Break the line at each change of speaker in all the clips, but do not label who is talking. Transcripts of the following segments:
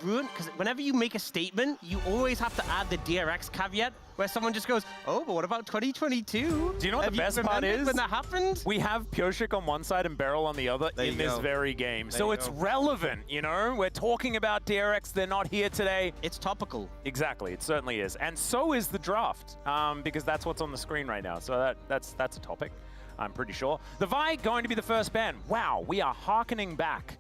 ruined, because whenever you make a statement, you always have to add the DRX caveat, where someone just goes, oh, but what about 2022?
Do you know what the best part is?
When that happened?
We have Pioshik on one side and Beryl on the other in this very game. So it's relevant, you know? We're talking about DRX, they're not here today.
It's topical.
Exactly, it certainly is. And so is the draft, because that's what's on the screen right now. So that's a topic, I'm pretty sure. The Vi going to be the first ban. Wow, we are hearkening back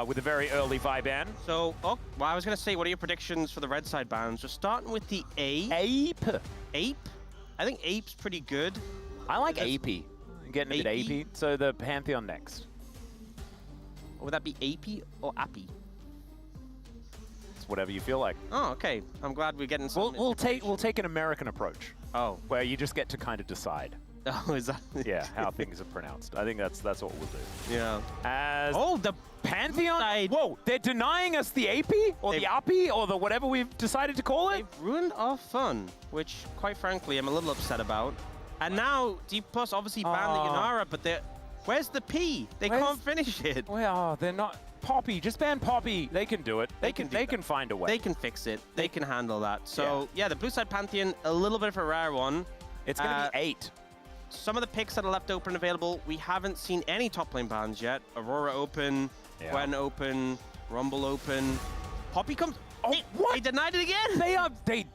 with a very early Vi ban.
So, well, I was going to say, what are your predictions for the red side bans? We're starting with the A.
Ape?
Ape? I think Ape's pretty good.
I like AP. I'm getting a bit AP. So the Pantheon next.
Would that be AP or Appy?
It's whatever you feel like.
Oh, okay. I'm glad we're getting some.
We'll take an American approach.
Oh.
Where you just get to kind of decide.
Oh, is that?
Yeah, how things are pronounced. I think that's what we'll do.
Yeah.
As
the
Pantheon? Whoa, they're denying us the AP? Or the API? Or the whatever we've decided to call it?
They've ruined our fun, which, quite frankly, I'm a little upset about. And now, D Plus obviously banned the Yanara, but where's the P? They can't finish it.
Well, they're not... Poppy, just ban Poppy. They can do it. They can find a way.
They can fix it. They can handle that. So, yeah, the blue side Pantheon, a little bit of a rare one.
It's going to be 8.
Some of the picks that are left open and available, we haven't seen any top lane bans yet. Aurora open, Gwen open, Rumble open. Poppy comes...
Oh, what?
They denied it again!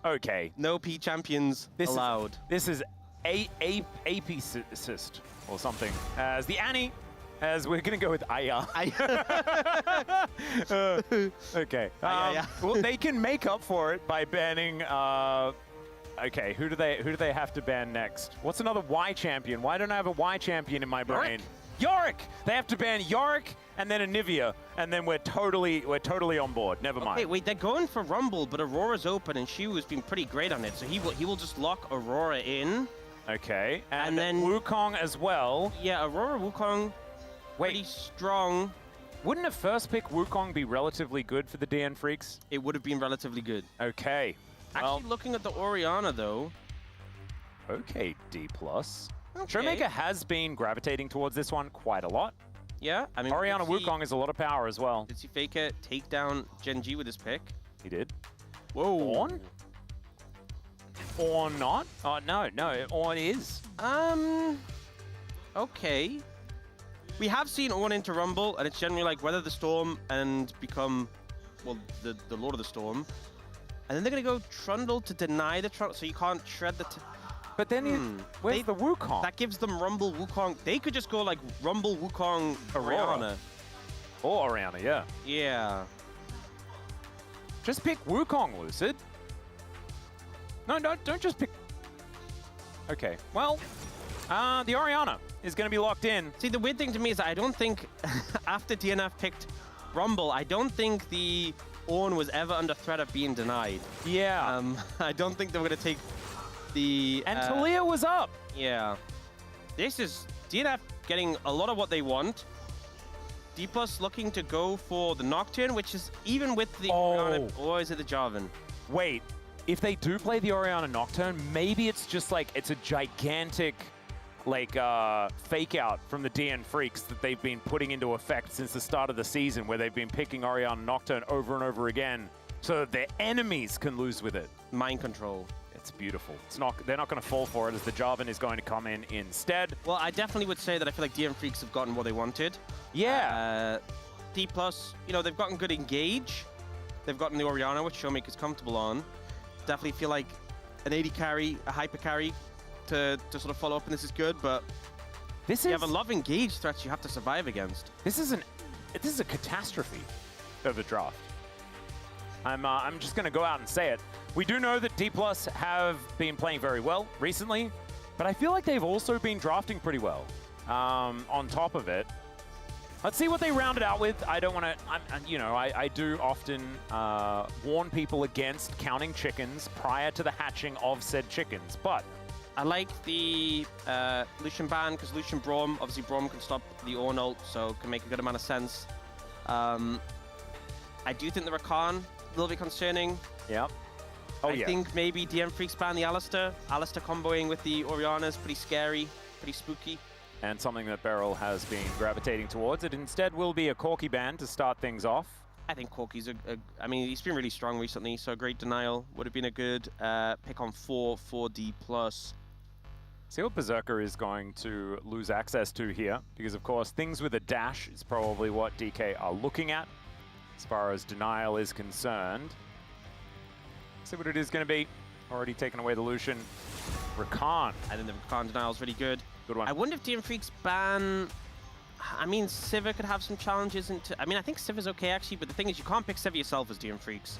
Okay.
No P champions allowed.
This is AP assist or something. As the Annie, as we're going to go with Aya. Okay. Well, they can make up for it by banning... Okay, who do they have to ban next? What's another Y champion? Why don't I have a Y champion in my brain? Yorick! They have to ban Yorick and then Anivia, and then we're totally on board. Never mind.
Okay, wait, they're going for Rumble, but Aurora's open, and Shu has been pretty great on it, so he will just lock Aurora in.
Okay, and then Wukong as well.
Yeah, Aurora, Wukong, pretty strong.
Wouldn't a first pick Wukong be relatively good for the DN Freaks?
It would have been relatively good.
Okay.
Actually, looking at the Orianna, though.
Okay, D+.
Okay.
Showmaker has been gravitating towards this one quite a lot.
Yeah, I mean...
Orianna Wukong is a lot of power as well.
Did see Faker take down Gen G with his pick?
He did.
Whoa.
On? Or not? Oh, no, on is.
Okay. We have seen On into Rumble, and it's generally like Weather the Storm and become, well, the Lord of the Storm. And then they're going to go Trundle to deny the Trundle, so you can't shred the...
But then where's the Wukong?
That gives them Rumble, Wukong. They could just go like Rumble, Wukong, Orianna.
Or Orianna, yeah.
Yeah.
Just pick Wukong, Lucid. No, don't just pick... Okay, well, the Orianna is going to be locked in.
See, the weird thing to me is that I don't think, after DNF picked Rumble, I don't think the Ornn was ever under threat of being denied.
Yeah.
I don't think they were going to take the...
And Talia was up.
Yeah. This is DNF getting a lot of what they want. D+ looking to go for the Nocturne, which is even with the Orianna, or is it the Jarvan?
Wait, if they do play the Orianna Nocturne, maybe it's just like, it's a gigantic like fake out from the DN Freaks that they've been putting into effect since the start of the season, where they've been picking Orianna Nocturne over and over again so that their enemies can lose with it.
Mind control.
It's beautiful. They're not going to fall for it, as the Jarvan is going to come in instead.
Well, I definitely would say that I feel like DN Freaks have gotten what they wanted.
Yeah.
D+, you know, they've gotten good engage. They've gotten the Orianna, which Showmaker's comfortable on. Definitely feel like an AD carry, a hyper carry to sort of follow up, and this is good, but you have a lot of engage threats you have to survive against.
This is a catastrophe of a draft. I'm just going to go out and say it. We do know that D+ have been playing very well recently, but I feel like they've also been drafting pretty well on top of it. Let's see what they round it out with. I don't want to, you know, I do often warn people against counting chickens prior to the hatching of said chickens, but
I like the Lucian ban, because Lucian Braum, obviously Braum can stop the Ornn ult, so can make a good amount of sense. I do think the Rakan, a little bit concerning.
Yeah.
I think maybe DN Freaks ban the Alistar. Alistar comboing with the Orianna is pretty scary, pretty spooky.
And something that Beryl has been gravitating towards. It instead will be a Corki ban to start things off.
I think Corki's I mean, he's been really strong recently, so a great denial would have been a good pick on 4D+.
See what Berserker is going to lose access to here, because of course things with a dash is probably what DK are looking at as far as denial is concerned. See what it is going to be. Already taken away the Lucian. Rakan.
I think the Rakan denial is really good.
Good one.
I wonder if DN Freak's ban... I mean, Sivir could have some challenges into... I mean, I think Sivir's okay, actually, but the thing is, you can't pick Sivir yourself as DN Freaks.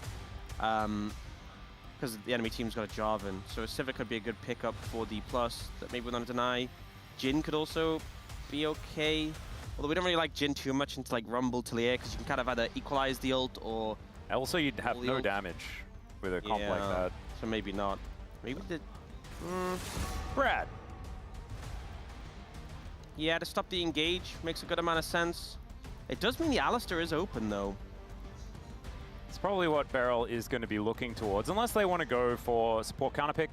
Because the enemy team's got a Jarvan. So Sivir could be a good pickup for D+, that maybe we're not deny. Jhin could also be okay. Although we don't really like Jhin too much into, like, Rumble to the air, because you can kind of either equalize the ult or...
Also, you'd have no damage with a comp like that.
So maybe not. Maybe the...
Brad.
Yeah, to stop the engage makes a good amount of sense. It does mean the Alistar is open, though.
It's probably what Beryl is going to be looking towards, unless they want to go for support counter pick.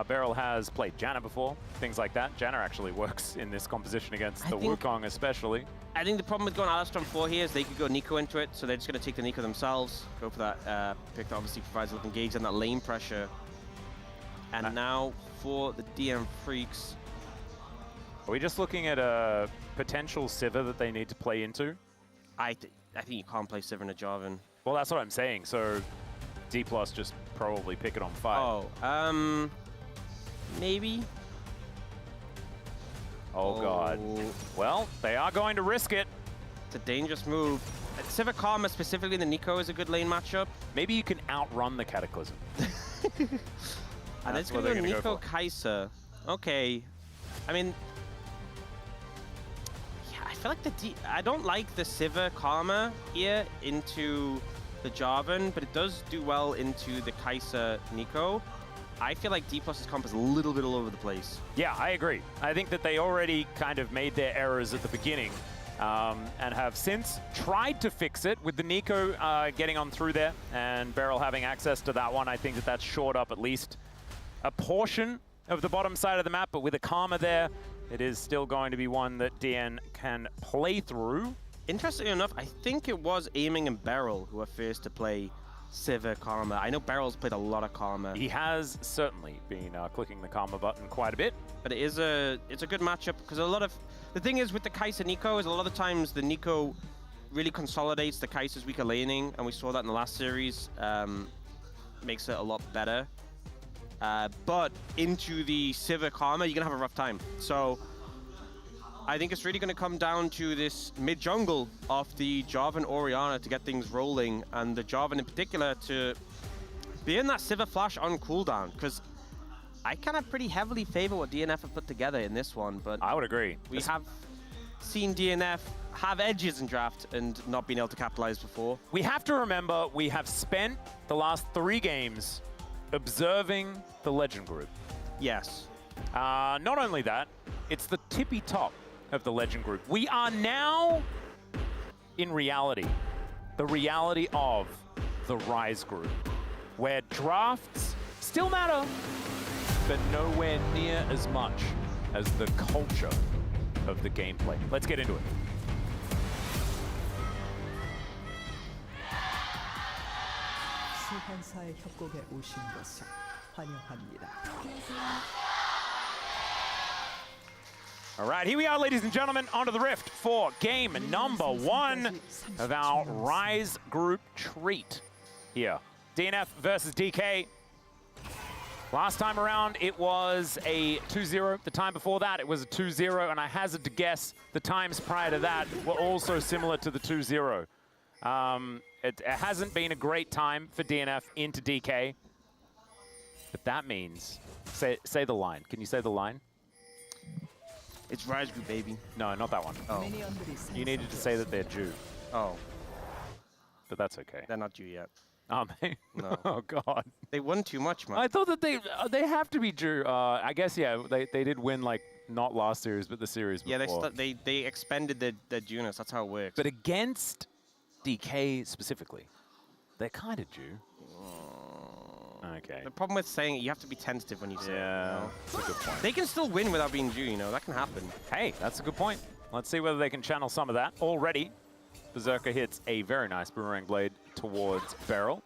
Beryl has played Janna before, things like that. Janna actually works in this composition against the Wukong especially.
I think the problem with going Alistar on 4 here is they could go Nico into it, so they're just going to take the Nico themselves, go for that pick that obviously provides a little engage and that lane pressure. And now for the DM Freaks.
Are we just looking at a potential Sivir that they need to play into?
I think you can't play Sivir in a Jarvan.
Well, that's what I'm saying. So D+ just probably pick it on 5.
Oh, maybe.
Oh, God. Well, they are going to risk it.
It's a dangerous move. Sivir Karma, specifically the Nico, is a good lane matchup.
Maybe you can outrun the Cataclysm.
And it's going to go Nico Kai'Sa. Okay. I mean... I feel like I don't like the Sivir Karma here into the Jarvan, but it does do well into the Kai'Sa Nico. I feel like D+'s comp is a little bit all over the place.
Yeah, I agree. I think that they already kind of made their errors at the beginning and have since tried to fix it with the Nico getting on through there and Beryl having access to that one. I think that that's shored up at least a portion of the bottom side of the map, but with a Karma there, it is still going to be one that DN can play through.
Interestingly enough, I think it was Aiming and Beryl who were first to play Sivir Karma. I know Beryl's played a lot of Karma.
He has certainly been clicking the Karma button quite a bit.
But it's a good matchup because a lot of... The thing is with the Kai'Sa Nico is a lot of the times the Nico really consolidates the Kai'Sa's weaker laning, and we saw that in the last series. Makes it a lot better. But into the Sivir Karma, you're going to have a rough time. So I think it's really going to come down to this mid-jungle of the Jarvan Orianna to get things rolling, and the Jarvan in particular to be in that Sivir Flash on cooldown, because I kind of pretty heavily favor what DNF have put together in this one, but
I would agree.
We have seen DNF have edges in draft and not been able to capitalize before.
We have to remember we have spent the last 3 games observing the Legend Group.
Yes.
Not only that, it's the tippy top of the Legend Group. We are now, in reality, the reality of the Rise Group, where drafts still matter, but nowhere near as much as the culture of the gameplay. Let's get into it.
소환사의 협곡에 오신 것을 환영합니다.
All right, here we are, ladies and gentlemen, onto the Rift for game number 1 of our Rise Group treat here. DNF versus DK. Last time around, it was a 2-0. The time before that, it was a 2-0, and I hazard to guess the times prior to that were also similar to the 2-0. It hasn't been a great time for DNF into DK, but that means, say the line. Can you say the line?
It's Rise Group, baby.
No, not that one.
Oh.
You needed to say that they're due,
Oh,
but that's okay.
they're not due yet.
No. Oh, God.
They won too much, man.
I thought that they have to be due. I guess, yeah, they did win, like, not last series, but the series before.
Yeah, they expended their Junus. That's how it works.
But against DK specifically, they're kind of due. Okay.
The problem with saying it, you have to be tentative when you say it.
Yeah,
You know?
that's a good point.
They can still win without being due, you know? That can happen.
Hey, that's a good point. Let's see whether they can channel some of that already. Berserker hits a very nice Boomerang Blade towards Beryl.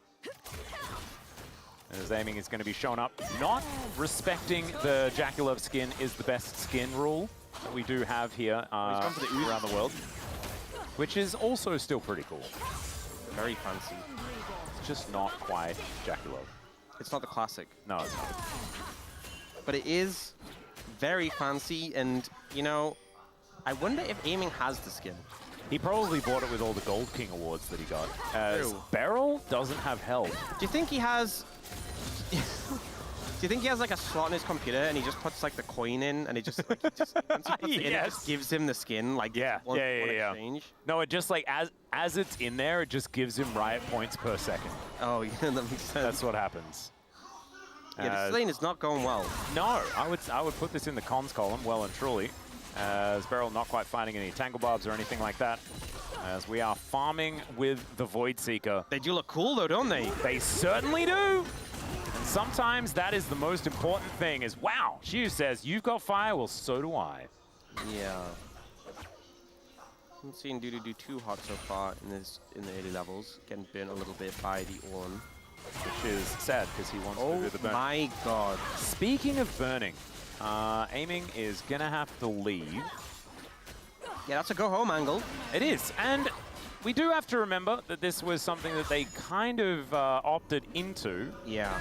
And his aiming is going to be shown up. Not respecting the Jaculov skin is the best skin rule that we do have here around the world. Which is also still pretty cool.
Very fancy.
It's just not quite Jaculov.
It's not the classic.
No, it's not.
But it is very fancy, and, you know, I wonder if aiming has the skin.
He probably bought it with all the Gold King awards that he got. As Beryl doesn't have health.
Do you think he has... Do you think he has like a slot in his computer and he just puts like the coin in and he just, like, once he puts it in, it just gives him the skin, like one exchange?
No, it just like, as it's in there, it just gives him riot points per second.
Oh, yeah, that makes sense.
That's what happens.
Yeah, this lane is not going well.
No, I would put this in the cons column, well and truly. As Beryl not quite finding any Tangle Barbs or anything like that. As we are farming with the Void Seeker.
They do look cool though, don't they?
They certainly do. And sometimes that is the most important thing is, wow, Shiu says, you've got fire, well, so do I.
Yeah. I'm seeing Dudu do too hot so far in the early levels. Getting burnt a little bit by the Ornn.
Which is sad because he wants to do the burn.
Oh my god.
Speaking of burning, aiming is gonna have to leave.
Yeah, that's a go home angle.
It is, and we do have to remember that this was something that they kind of opted into.
Yeah.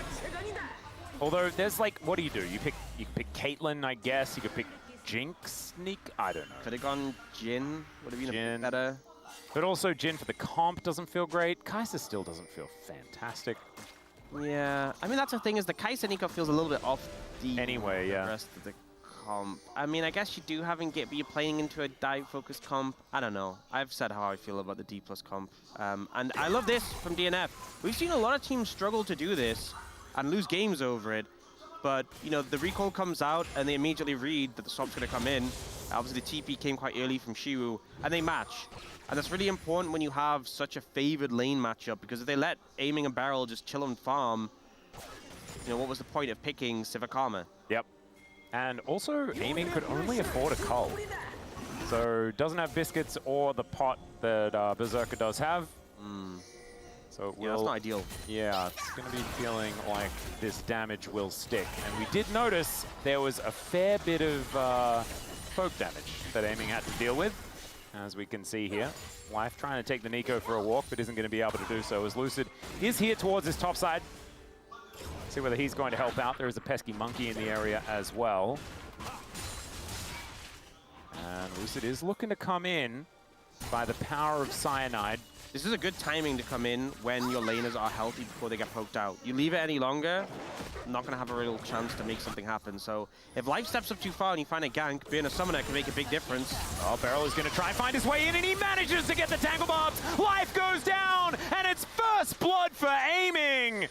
Although there's like, what do? You can pick Caitlyn, I guess. You could pick Jinx, Sneak. I don't know.
Could have gone Jhin. Would have been a bit better.
But also Jhin for the comp doesn't feel great. Kai'Sa still doesn't feel fantastic.
Yeah, I mean that's the thing is the Kai'Sa Nico feels a little bit off the rest of the comp. I mean, I guess you do have Engage, but you're playing into a dive-focused comp. I don't know. I've said how I feel about the D+ comp, and I love this from DNF. We've seen a lot of teams struggle to do this and lose games over it, but you know the recall comes out and they immediately read that the swap's going to come in. Obviously, the TP came quite early from Shiwu, and they match. And that's really important when you have such a favored lane matchup, because if they let aiming and barrel just chill and farm, you know, what was the point of picking Sivakama?
Yep. And also, aiming could only afford a cull. So, doesn't have biscuits or the pot that Berserker does have. So,
yeah, that's not ideal.
Yeah, it's going to be feeling like this damage will stick. And we did notice there was a fair bit of poke damage that aiming had to deal with. As we can see here, Life trying to take the Nico for a walk, but isn't going to be able to do so as Lucid is here towards his top side. See whether he's going to help out. There is a pesky monkey in the area as well. And Lucid is looking to come in by the power of Cyanide.
This is a good timing to come in when your laners are healthy before they get poked out. You leave it any longer, not going to have a real chance to make something happen. So if Life steps up too far and you find a gank, being a summoner can make a big difference.
Oh, Beryl is going to try and find his way in, and he manages to get the Tangle Barbs. Life goes down, and it's first blood for aiming.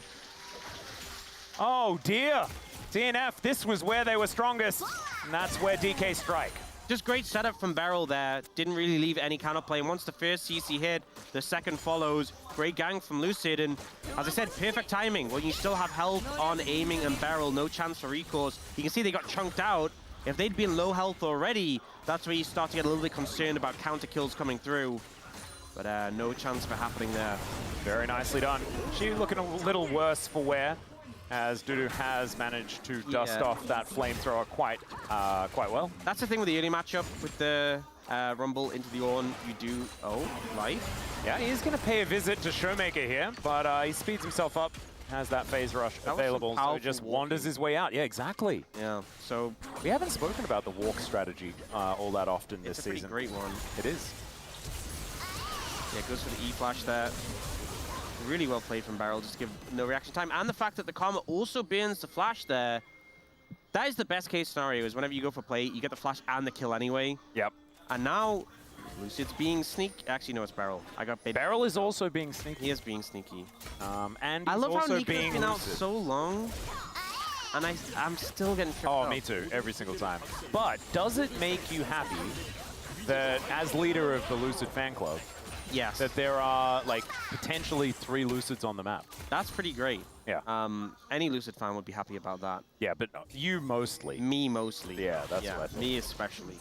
Oh, dear. DNF, this was where they were strongest, and that's where DK strike.
Just great setup from Beryl there. Didn't really leave any counterplay. And once the first CC hit, the second follows. Great gang from Lucid. And as I said, perfect timing. When you still have health on aiming and Beryl, no chance for recourse. You can see they got chunked out. If they'd been low health already, that's where you start to get a little bit concerned about counter kills coming through. But no chance for happening there.
Very nicely done. She looking a little worse for wear, as Dudu has managed to dust off that flamethrower quite well.
That's the thing with the early matchup with the Rumble into the Ornn. You do... Oh, Life?
Yeah, he's going to pay a visit to Showmaker here, but he speeds himself up, has that phase rush available, so he just wanders his way out. Yeah, exactly.
Yeah, so...
We haven't spoken about the walk strategy all that often this season.
It's a pretty great one.
It is.
Yeah, goes for the E-flash there. Really well played from Beryl, just to give no reaction time. And the fact that the Karma also burns the flash there. That is the best case scenario, is whenever you go for play, you get the flash and the kill anyway.
Yep.
And now, Lucid's being sneaky. Actually, no, it's Beryl. I got baited.
Beryl is also being sneaky.
He is being sneaky.
And
I
he's
love
also
how Nico's
being
been out
lucid.
so long. And I'm still getting tripped up.
Me too, every single time. But does it make you happy that, as leader of the Lucid fan club,
Yes.
that there are like potentially 3 Lucids on the map.
That's pretty great.
Yeah.
Any Lucid fan would be happy about that.
Yeah, but you mostly.
Me mostly.
Yeah, that's what I thought.
Me especially.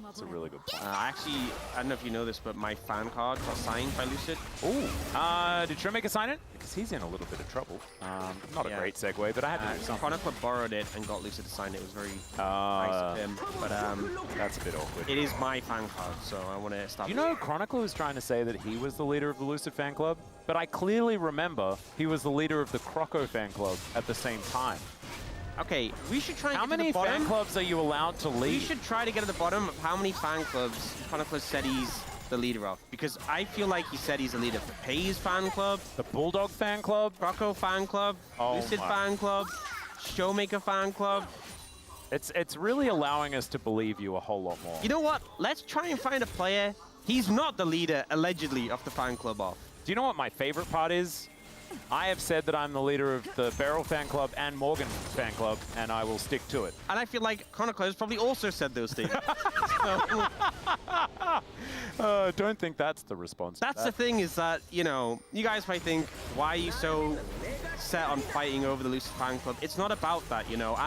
That's a really good point.
Actually, I don't know if you know this, but my fan card got signed by Lucid.
Ooh. Did Showmaker sign it? Because he's in a little bit of trouble. Not a great segue, but I had to do something.
Chronicler borrowed it and got Lucid to sign it. It was very nice of him. But
that's a bit awkward.
it is my fan card, so I want to stop.
You know, Chronicler was trying to say that he was the leader of the Lucid fan club, but I clearly remember he was the leader of the Croco fan club at the same time.
Okay, we should try and
How
get to
many
the bottom.
fan clubs are you allowed to lead?
We should try to get to the bottom of how many fan clubs Chronicler said he's the leader of. Because I feel like he said he's the leader of the Pays fan club,
The Bulldog fan club?
Croco fan club,
Oh
Lucid
my.
fan club, Showmaker fan club.
It's really allowing us to believe you a whole lot more.
You know what? Let's try and find a player. He's not the leader, allegedly, of the fan club of.
Do you know what my favorite part is? I have said that I'm the leader of the Beryl fan club and Morgan fan club, and I will stick to it.
And I feel like Chronicler has probably also said those things.
Don't think that's the response.
That's the thing is that, you know, you guys might think, why are you so set on fighting over the Lucid fan club? It's not about that, you know.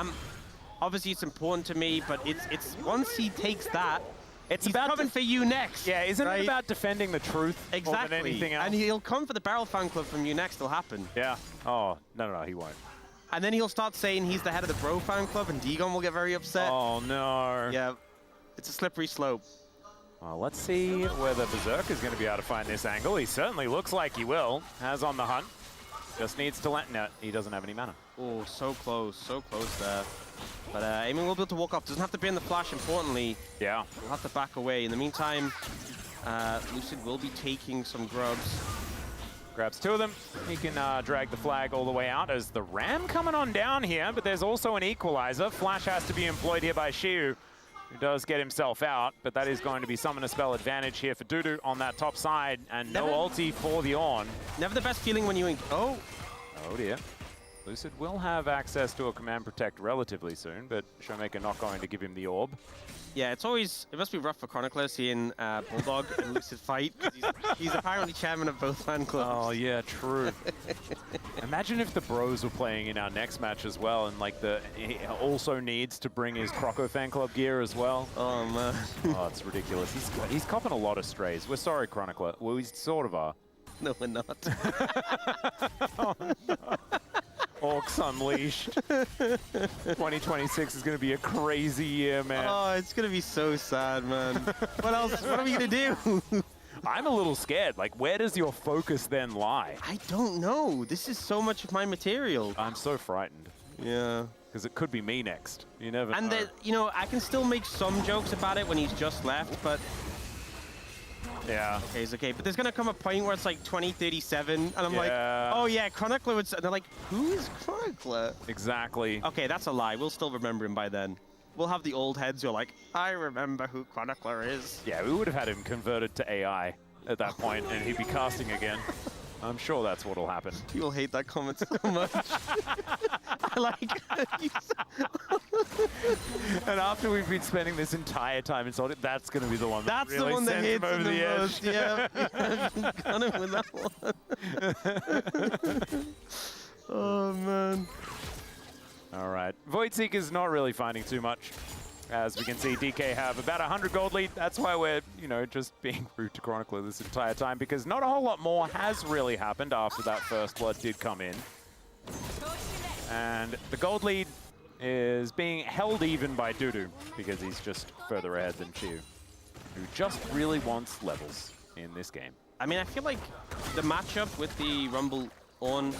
Obviously, it's important to me, but it's once he takes that, he's coming for you next.
Yeah, isn't
right?
it about defending the truth more than
Exactly.
anything else?
And he'll come for the Barrel fan club from you next. It'll happen.
Yeah. Oh, no, he won't.
And then he'll start saying he's the head of the Bro fan club, and Degon will get very upset.
Oh, no.
Yeah, it's a slippery slope.
Well, let's see whether Berserk is going to be able to find this angle. He certainly looks like he will. Has on the hunt. Just needs to let... No, he doesn't have any mana.
Oh, so close there. But Aiming will be able to walk off. Doesn't have to be in the flash, importantly.
Yeah.
We'll have to back away. In the meantime, Lucid will be taking some grubs.
Grabs 2 of them. He can drag the flag all the way out as the Ram coming on down here, but there's also an equalizer. Flash has to be employed here by Shiu, who does get himself out, but that is going to be summon a spell advantage here for Dudu on that top side, and no ulti for the Ornn.
Never the best feeling when you... Oh
dear. Lucid will have access to a Command Protect relatively soon, but Showmaker not going to give him the orb.
Yeah, it must be rough for Chronicler seeing Bulldog and Lucid fight. He's apparently chairman of both fan clubs.
Oh yeah, true. Imagine if the Bros were playing in our next match as well, and like he also needs to bring his Croco fan club gear as well.
Oh man.
Oh, it's ridiculous. He's copping a lot of strays. We're sorry, Chronicler. Well, we sort of are.
No, we're not.
Oh, no. Orcs Unleashed. 2026 is going to be a crazy year, man.
Oh, it's going to be so sad, man. What else? What are we going to do?
I'm a little scared. Like, where does your focus then lie?
I don't know. This is so much of my material.
I'm so frightened.
Yeah.
Because it could be me next. You never know.
And, you know, I can still make some jokes about it when he's just left, but...
Yeah.
Okay, it's okay. But there's going to come a point where it's like 2037, and I'm like,
Yeah.
oh yeah, Chronicler would... And they're like, who is Chronicler?
Exactly.
Okay, that's a lie. We'll still remember him by then. We'll have the old heads who are like, I remember who Chronicler is.
Yeah, we would have had him converted to AI at that point, and he'd be casting again. I'm sure that's what'll happen.
People hate that comment so much. I like
And after we've been spending this entire time insulting, that's going to be the one that
That's
really
the one that
sends
hits
him over the edge.
most. Yeah, got him with that one. Oh, man.
All right. Voidseeker's not really finding too much. As we can see, DK have about 100 gold lead. That's why we're, you know, just being rude to Chronicler this entire time, because not a whole lot more has really happened after that first blood did come in. And the gold lead is being held even by Dudu, because he's just further ahead than Chiu, who just really wants levels in this game.
I mean, I feel like the matchup with the Rumble on,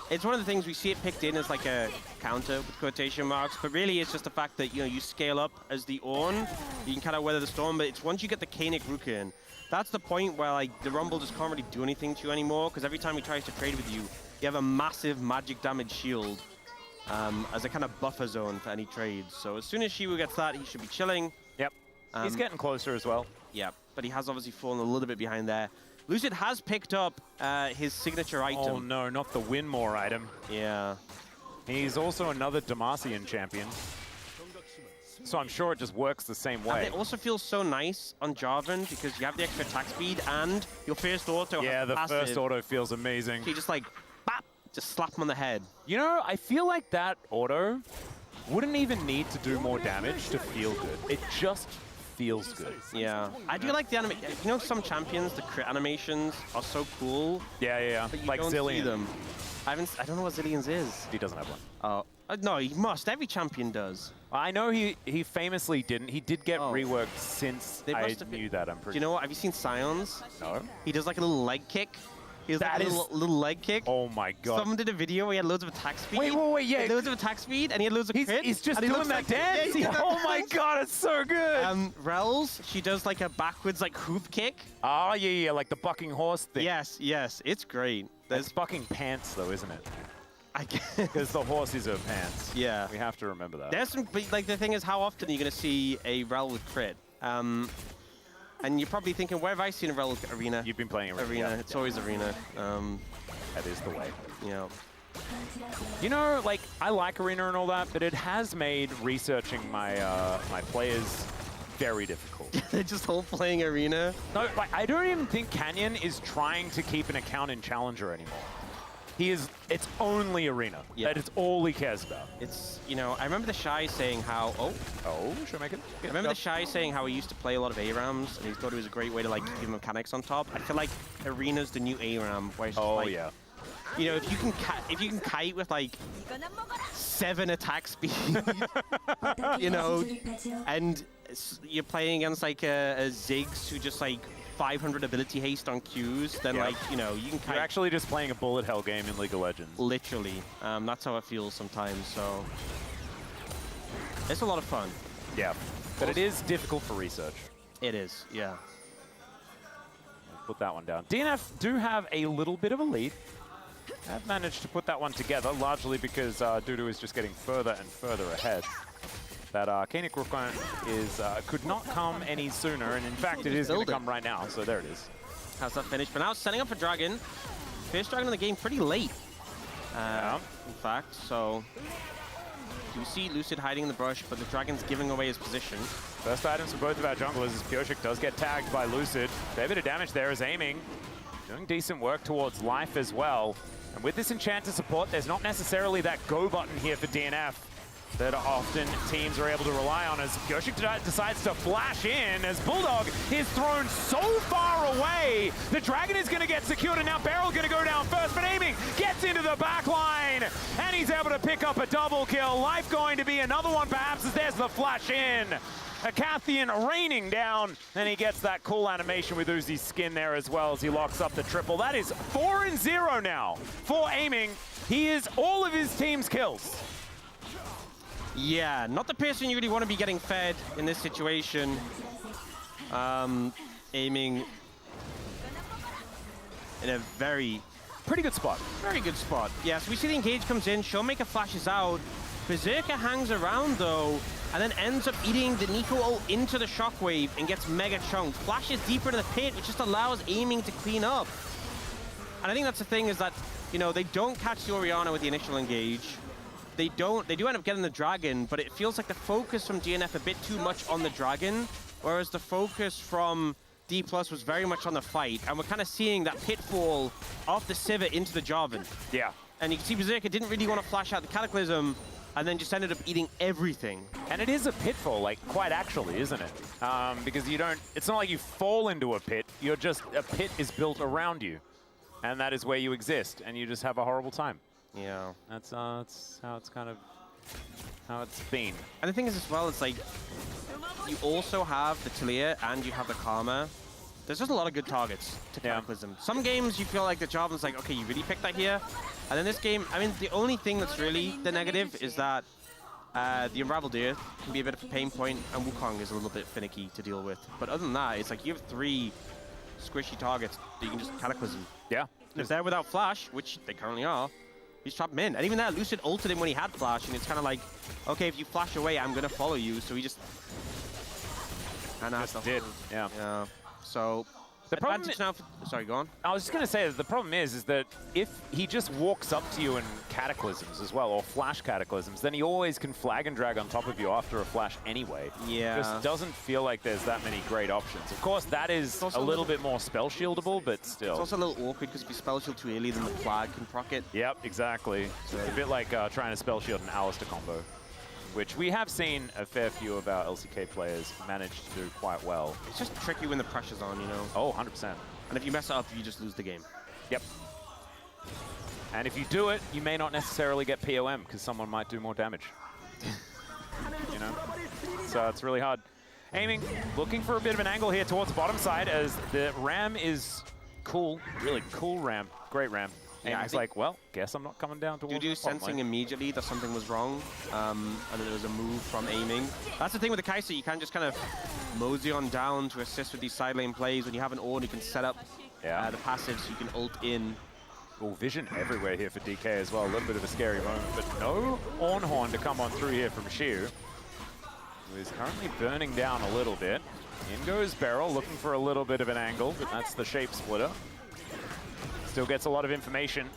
it's one of the things we see it picked in as like a counter with quotation marks, but really it's just the fact that, you know, you scale up as the Ornn, you can kind of weather the storm, but it's once you get the Kanik Ruka in, that's the point where like the Rumble just can't really do anything to you anymore, because every time he tries to trade with you, you have a massive magic damage shield as a kind of buffer zone for any trades. So as soon as Shiwu gets that, he should be chilling.
Yep. He's getting closer as well.
Yeah, but he has obviously fallen a little bit behind there. Lucid has picked up his signature item.
Oh no, not the Winmore item.
Yeah.
He's also another Demacian champion. so I'm sure it just works the same
And
way.
it also feels so nice on Jarvan because you have the extra attack speed and your first auto
Yeah,
has
the
passive.
first auto feels amazing.
So you just like, bap, just slap him on the head.
You know, I feel like that auto wouldn't even need to do more damage to feel good. It just feels good.
Yeah, I do like the animation. You know, some champions, the crit animations are so cool,
Yeah.
but you
Like
don't see
Zillion.
them. I don't know what Zillion's is.
He doesn't have one.
Oh, no, he must. Every champion does.
I know he famously didn't. He did get
Oh.
reworked since
They
I
must have
knew
been-
that, I'm
Do
pretty
you know what? Have you seen Scions?
No?
He does like a little leg kick. He does like
That
a
is-
little leg kick.
Oh my god.
Someone did a video where he had loads of attack speed.
Wait,
He
yeah.
had loads of attack speed, and he had loads of crit.
He's just
and he
doing
looks
that
like,
dance.
Yeah,
Oh my god, it's so good.
Rels, she does like a backwards like hoof kick.
Oh yeah, like the bucking horse thing.
Yes, it's great.
There's bucking pants though, isn't it?
I guess.
Because the horse is her pants.
Yeah.
We have to remember that.
There's some, but like the thing is, how often are you going to see a Rel with crit? And you're probably thinking, where have I seen a Rel with Arena?
You've been playing Arena.
Arena. It's always Arena.
That is the way.
You know.
You know, like, I like Arena and all that, but it has made researching my my players very difficult.
They're just all playing Arena.
No, like, I don't even think Canyon is trying to keep an account in Challenger anymore. It's only Arena.
Yeah.
That is all he cares about.
It's, you know, I remember the Shy saying how,
Oh, should I make it?
I remember the Shy saying how he used to play a lot of ARAMs, and he thought it was a great way to, like, give mechanics on top. I feel like Arena's the new ARAM, where it's just
Oh,
like,
yeah.
you know, if you can kite with, like, 7 attack speed, you know, and you're playing against, like, a Ziggs who just, like, 500 ability haste on Qs, then,
Yeah.
like, you know, you can kite.
You're actually just playing a bullet hell game in League of Legends.
Literally. That's how it feels sometimes, so... It's a lot of fun.
Yeah. But it is difficult for research.
It is, yeah.
Put that one down. DNF do have a little bit of a lead. Have managed to put that one together, largely because Dudu is just getting further and further ahead. That Arcanic Rookon is could not come any sooner, and in fact it is going to come right now, so there it is.
How's that finished? But now setting up for Dragon. First Dragon in the game pretty late.
Yeah.
In fact, so... You see Lucid hiding in the brush, but the Dragon's giving away his position.
First items for both of our junglers as Pioshik does get tagged by Lucid. Fair bit of damage there is aiming. Doing decent work towards life as well. And with this Enchanter support, there's not necessarily that go button here for DNF that often teams are able to rely on as Pioshik decides to flash in as Bulldog is thrown so far away. The Dragon is going to get secured, and now Beryl going to go down first, but aiming gets into the back line, and he's able to pick up a double kill. Life going to be another one perhaps as there's the flash in. Acathian raining down, and he gets that cool animation with Uzi's skin there as well as he locks up the triple. That is 4-0 now for aiming. He is all of his team's kills.
Yeah, not the person you really want to be getting fed in this situation. Aiming in a
Pretty good spot.
very good spot. Yeah, so we see the engage comes in, Showmaker flashes out, Berserker hangs around though, and then ends up eating the Nico ult into the shockwave and gets mega chunked. Flashes deeper into the pit, which just allows aiming to clean up. And I think that's the thing is that, you know, they don't catch the Orianna with the initial engage. They do end up getting the Dragon, but it feels like the focus from DNF a bit too much on the Dragon, whereas the focus from D+ was very much on the fight, and we're kind of seeing that pitfall off the Sivir into the Jarvan.
Yeah.
And you can see Berserker didn't really want to flash out the Cataclysm, and then just ended up eating everything.
And it is a pitfall, like, quite actually, isn't it? Because you don't, it's not like you fall into a pit, you're just, a pit is built around you. And that is where you exist, and you just have a horrible time.
Yeah.
That's how it's kind of, how it's been.
And the thing is as well, it's like, you also have the Talia and you have the Karma. There's just a lot of good targets to Cataclysm. Some games you feel like the Jarvan's like, okay, you really picked that here. And then this game, I mean, the only thing that's really the negative is that the Unraveled Earth can be a bit of a pain point, and Wukong is a little bit finicky to deal with. But other than that, it's like you have 3 squishy targets that you can just Cataclysm.
Yeah.
If they're without Flash, which they currently are, you just trap him in. And even that, Lucid ulted him when he had Flash, and it's kind of like, okay, if you flash away, I'm going to follow you. So he just... And that's
Just did, yeah.
Yeah. So...
The problem
Advantage now for, sorry, go on.
I was just going to say that the problem is that if he just walks up to you in Cataclysms as well, or Flash Cataclysms, then he always can flag and drag on top of you after a Flash anyway.
Yeah.
Just doesn't feel like there's that many great options. Of course, that is a little bit more spell shieldable, but still.
It's also a little awkward because if you spell shield too early, then the flag can proc it.
Yep, exactly. So it's a bit like trying to spell shield an Alistair combo, which we have seen a fair few of our LCK players manage to do quite well.
It's just tricky when the pressure's on, you know?
Oh, 100%.
And if you mess it up, you just lose the game.
Yep. And if you do it, you may not necessarily get POM because someone might do more damage. You know? So it's really hard. Aiming, looking for a bit of an angle here towards the bottom side as the ram is cool. Really cool ram. Great ram.
Yeah,
Aiming's like, well, guess I'm not coming down towards
Dudu
the bottom
sensing
lane.
immediately that something was wrong, and that there was a move from aiming. That's the thing with the Kai'Sa, you can just kind of mosey on down to assist with these side lane plays. When you have an Ornn, you can set up the passive so you can ult in.
Well, vision everywhere here for DK as well. A little bit of a scary moment, but no Ornn Horn to come on through here from Xiu, who is currently burning down a little bit. In goes Beryl, looking for a little bit of an angle, but that's the shape splitter. Still gets a lot of information.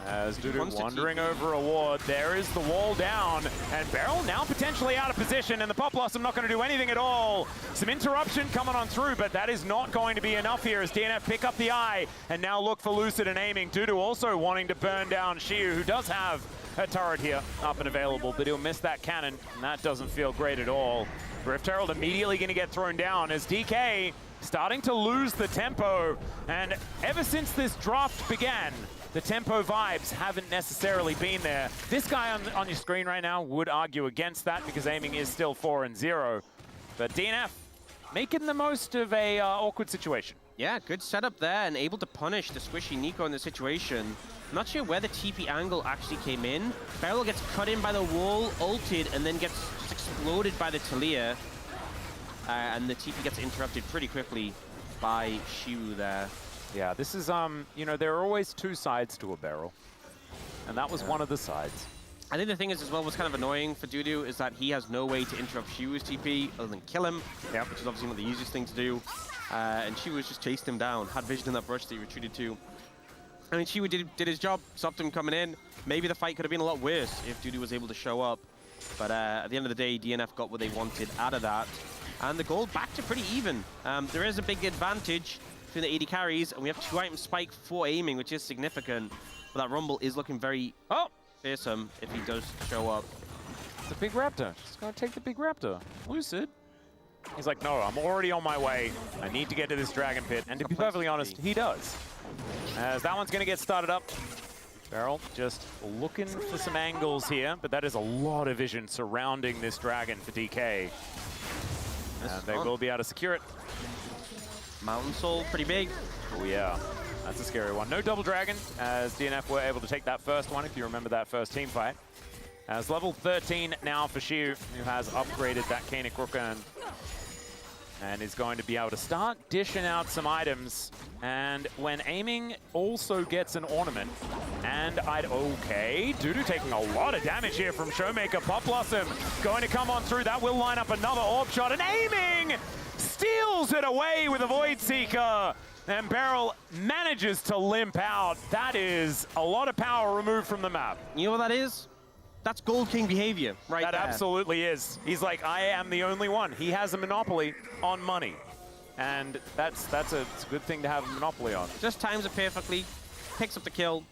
As Dudu wandering over a ward, there is the wall down, and Beryl now potentially out of position, and the Pop Blossom not going to do anything at all. Some interruption coming on through, but that is not going to be enough here as DNF pick up the eye, and now look for Lucid and aiming. Dudu also wanting to burn down Xiu, who does have a turret here up and available, but he'll miss that cannon, and that doesn't feel great at all. Rift Herald immediately going to get thrown down as DK starting to lose the tempo, and ever since this draft began, the tempo vibes haven't necessarily been there. This guy on your screen right now would argue against that because aiming is still 4-0, but DNF making the most of a awkward situation.
Yeah, good setup there and able to punish the squishy Nico in the situation. I'm not sure where the TP angle actually came in. Beryl gets cut in by the wall, ulted, and then gets just exploded by the Talia. And the TP gets interrupted pretty quickly by Xiu there.
Yeah, this is, you know, there are always two sides to a barrel. And that was one of the sides.
I think the thing is as well, what's kind of annoying for Dudu is that he has no way to interrupt Xiu's TP other than kill him, which is obviously not the easiest thing to do. And Xiu was just chased him down, had vision in that brush that he retreated to. I mean, Xiu did his job, stopped him coming in. Maybe the fight could have been a lot worse if Dudu was able to show up. But at the end of the day, DNF got what they wanted out of that. And the gold back to pretty even. There is a big advantage between the AD carries, and we have 2-item spike for aiming, which is significant. But that Rumble is looking very fearsome if he does show up.
The big raptor. Just gonna take the big raptor. Lucid. He's like, no, I'm already on my way. I need to get to this dragon pit. And to be perfectly honest, he does. As that one's gonna get started up. Beryl just looking for some angles here, but that is a lot of vision surrounding this dragon for DK. And they will be able to secure it.
Mountain Soul, pretty big.
Oh yeah, that's a scary one. No double dragon, as DNF were able to take that first one, if you remember that first team fight. As level 13 now for Xiu, who has upgraded that Kainic Rookan, and is going to be able to start dishing out some items. And when aiming also gets an ornament, and okay, Dudu taking a lot of damage here from Showmaker. Pop Blossom going to come on through. That will line up another orb shot, and aiming steals it away with a Void Seeker. And Beryl manages to limp out. That is a lot of power removed from the map.
You know what that is? That's Gold King behavior right there.
That absolutely is. He's like, I am the only one. He has a monopoly on money. And it's a good thing to have a monopoly on.
Just times it perfectly, picks up the kill,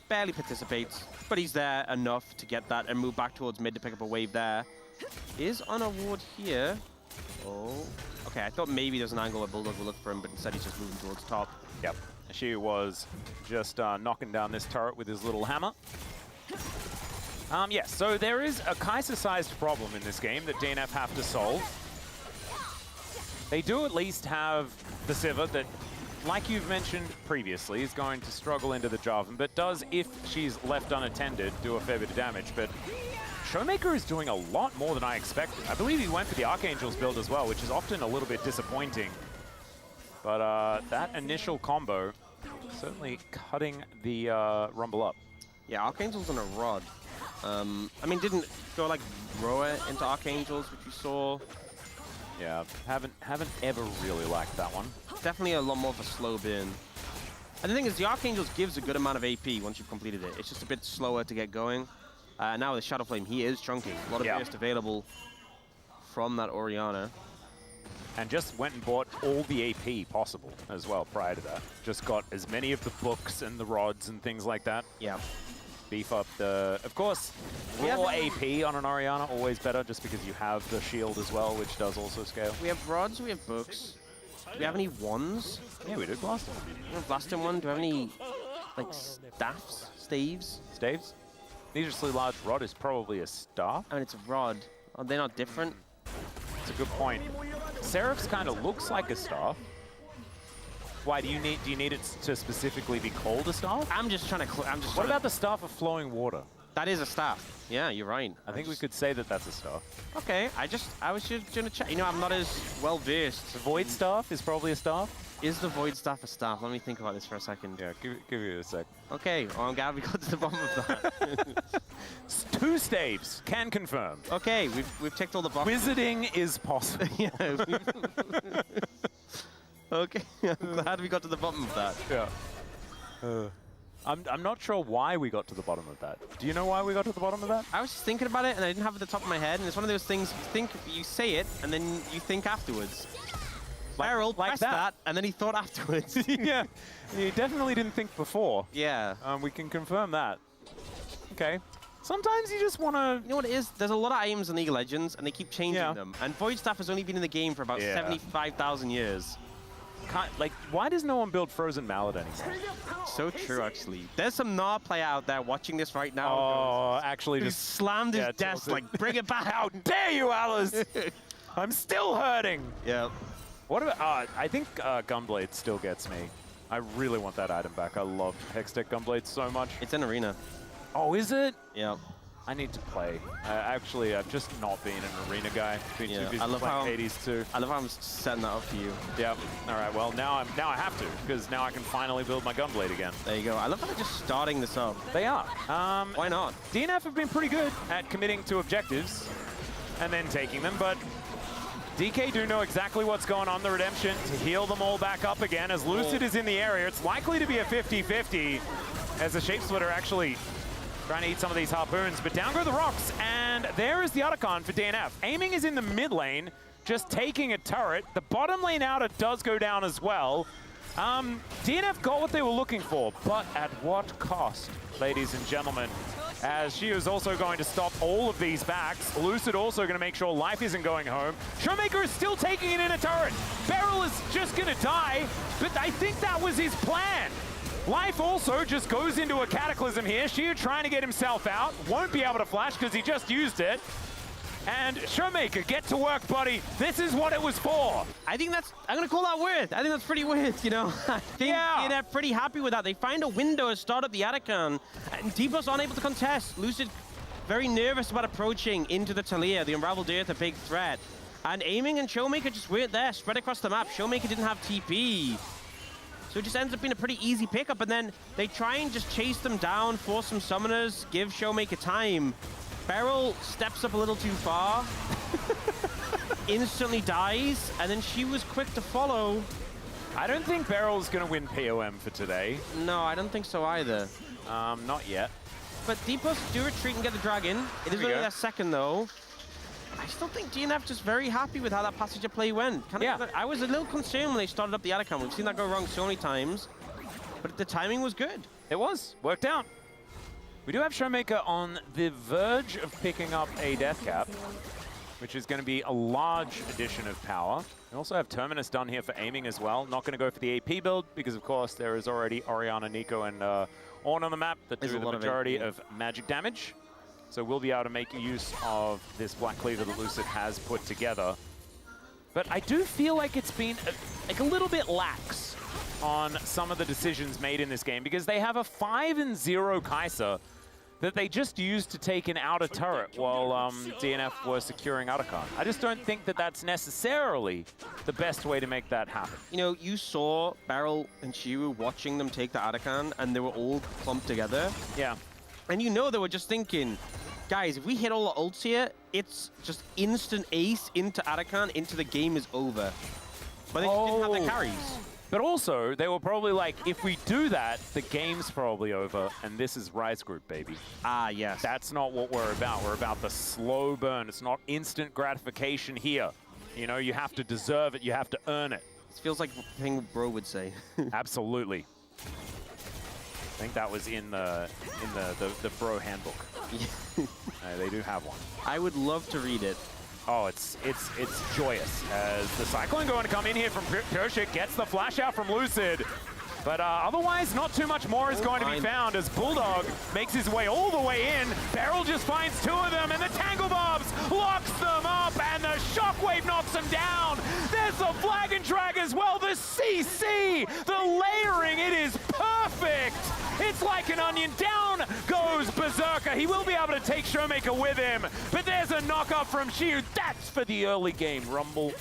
barely participates, but he's there enough to get that and move back towards mid to pick up a wave there. Is on a ward here. Oh, okay, I thought maybe there's an angle where Bulldog will look for him, but instead he's just moving towards top.
Yep, she was just knocking down this turret with his little hammer. Yes, so there is a Kai'Sa-sized problem in this game that DNF have to solve. They do at least have the Sivir that, like you've mentioned previously, is going to struggle into the Jarvan, but does, if she's left unattended, do a fair bit of damage. But Showmaker is doing a lot more than I expected. I believe he went for the Archangel's build as well, which is often a little bit disappointing. But that initial combo certainly cutting the Rumble up.
Yeah, Archangel's on a rod. I mean, didn't go like Roa into Archangels, which you saw.
Yeah, haven't ever really liked that one.
Definitely a lot more of a slow burn. And the thing is, the Archangels gives a good amount of AP once you've completed it. It's just a bit slower to get going. Now with Shadow Flame, he is chunking. A lot of burst available from that Orianna.
And just went and bought all the AP possible as well prior to that. Just got as many of the books and the rods and things like that.
Yeah.
Beef up the... Of course, raw AP on an Orianna, always better just because you have the shield as well, which does also scale.
We have rods, we have books. Do we have any wands?
Yeah, we did blast him.
Blast him one. Do we have any, like, staffs? Staves?
Staves? Needlessly large rod is probably a staff.
I mean, it's a rod. Are they not different?
That's a good point. Seraph's kind of looks like a staff. Why do you need it to specifically be called a staff?
I'm just trying to.
What about the staff of flowing water?
That is a staff. Yeah, you're right.
I think we could say that that's a staff.
Okay, I was just gonna check. You know, I'm not as well versed.
The void staff is probably a staff.
Is the void staff a staff? Let me think about this for a second.
Yeah, give you a sec.
Okay, well, I'm glad we got to the bottom of that.
2 staves, can confirm.
Okay, we've ticked all the boxes.
Wizarding is possible.
Yeah. Okay, I'm glad we got to the bottom of that.
Yeah. I'm not sure why we got to the bottom of that. Do you know why we got to the bottom of that?
I was just thinking about it, and I didn't have it at the top of my head, and it's one of those things you say it, and then you think afterwards. Beryl pressed that, and then he thought afterwards.
Yeah, you definitely didn't think before.
Yeah.
We can confirm that. Okay. Sometimes you just want to...
You know what it is? There's a lot of items in League of Legends, and they keep changing them. And Void Staff has only been in the game for about 75,000 years.
Like, why does no one build Frozen Mallet anymore?
So true, actually. There's some Gnar player out there watching this right now.
Oh, actually just...
slammed his desk, like, bring it back.
How dare you, Alice! I'm still hurting!
Yeah.
What about... I think Gunblade still gets me. I really want that item back. I love Hextech Gunblade so much.
It's in Arena.
Oh, is it?
Yeah.
I need to play. Actually, I've just not been an arena guy. Been too busy playing 80s too.
I love how I'm setting that up for you.
Yep. All right. Well, now I have to, because now I can finally build my Gunblade again.
There you go. I love how they're just starting this up.
They are.
Why not?
DNF have been pretty good at committing to objectives and then taking them, but DK do know exactly what's going on the Redemption to heal them all back up again. As Lucid is in the area, it's likely to be a 50-50 as the Shapesplitter actually trying to eat some of these harpoons, but down go the rocks, and there is the Otacon for DNF. Aiming is in the mid lane, just taking a turret. The bottom lane outer does go down as well. DNF got what they were looking for, but at what cost, ladies and gentlemen? As she is also going to stop all of these backs. Lucid also going to make sure Life isn't going home. Showmaker is still taking it in a turret. Beryl is just going to die, but I think that was his plan. Life also just goes into a Cataclysm here. Shia trying to get himself out. Won't be able to flash because he just used it. And Showmaker, get to work, buddy. This is what it was for.
I think that's, I'm going to call that weird. I think that's pretty weird, you know? I think they're pretty happy with that. They find a window to start up the Atacon. And Deepos unable to contest. Lucid very nervous about approaching into the Talia. The Unraveled Earth, a big threat. And Aiming and Showmaker just weren't there, spread across the map. Showmaker didn't have TP. So it just ends up being a pretty easy pickup, and then they try and just chase them down, force some summoners, give Showmaker time. Beryl steps up a little too far, instantly dies, and then she was quick to follow.
I don't think Beryl's going to win POM for today.
No, I don't think so either.
Not yet.
But Deepos do retreat and get the dragon. It is only their second, though. I still think DNF just very happy with how that passage of play went. I was a little concerned when they started up the Atacon. We've seen that go wrong so many times, but the timing was good.
It was. Worked out. We do have Showmaker on the verge of picking up a Death Cap, which is going to be a large addition of power. We also have Terminus done here for Aiming as well. Not going to go for the AP build because, of course, there is already Orianna, Nico, and Ornn on the map that do the majority of magic damage. So we'll be able to make use of this Black Cleaver that Lucid has put together. But I do feel like it's been a little bit lax on some of the decisions made in this game, because they have a 5-0 Kai'Sa that they just used to take an outer turret while DNF were securing Otacon. I just don't think that that's necessarily the best way to make that happen.
You know, you saw Beryl and Shiru watching them take the Otacon, and they were all clumped together.
Yeah.
And you know they were just thinking, Guys, if we hit all the ults here, it's just instant ace into Arakan, into the game is over. But they just didn't have their carries.
But also, they were probably like, if we do that, the game's probably over, and this is Rise Group, baby.
Ah, yes.
That's not what we're about. We're about the slow burn. It's not instant gratification here. You know, you have to deserve it. You have to earn it.
This feels like the thing Bro would say.
Absolutely. I think that was in the Bro handbook. They do have one.
I would love to read it.
Oh, it's joyous as the Cyclone going to come in here from Purshik, gets the flash out from Lucid. But otherwise, not too much more is going to be found as Bulldog makes his way all the way in. Beryl just finds two of them, and the Tangle Bobs locks them up, and the Shockwave knocks them down. There's the Flag and Drag as well, the CC, the layering, it is perfect. It's like an onion. Down goes Berserker. He will be able to take Showmaker with him, but there's a knock-up from Shiu. That's for the early game Rumble.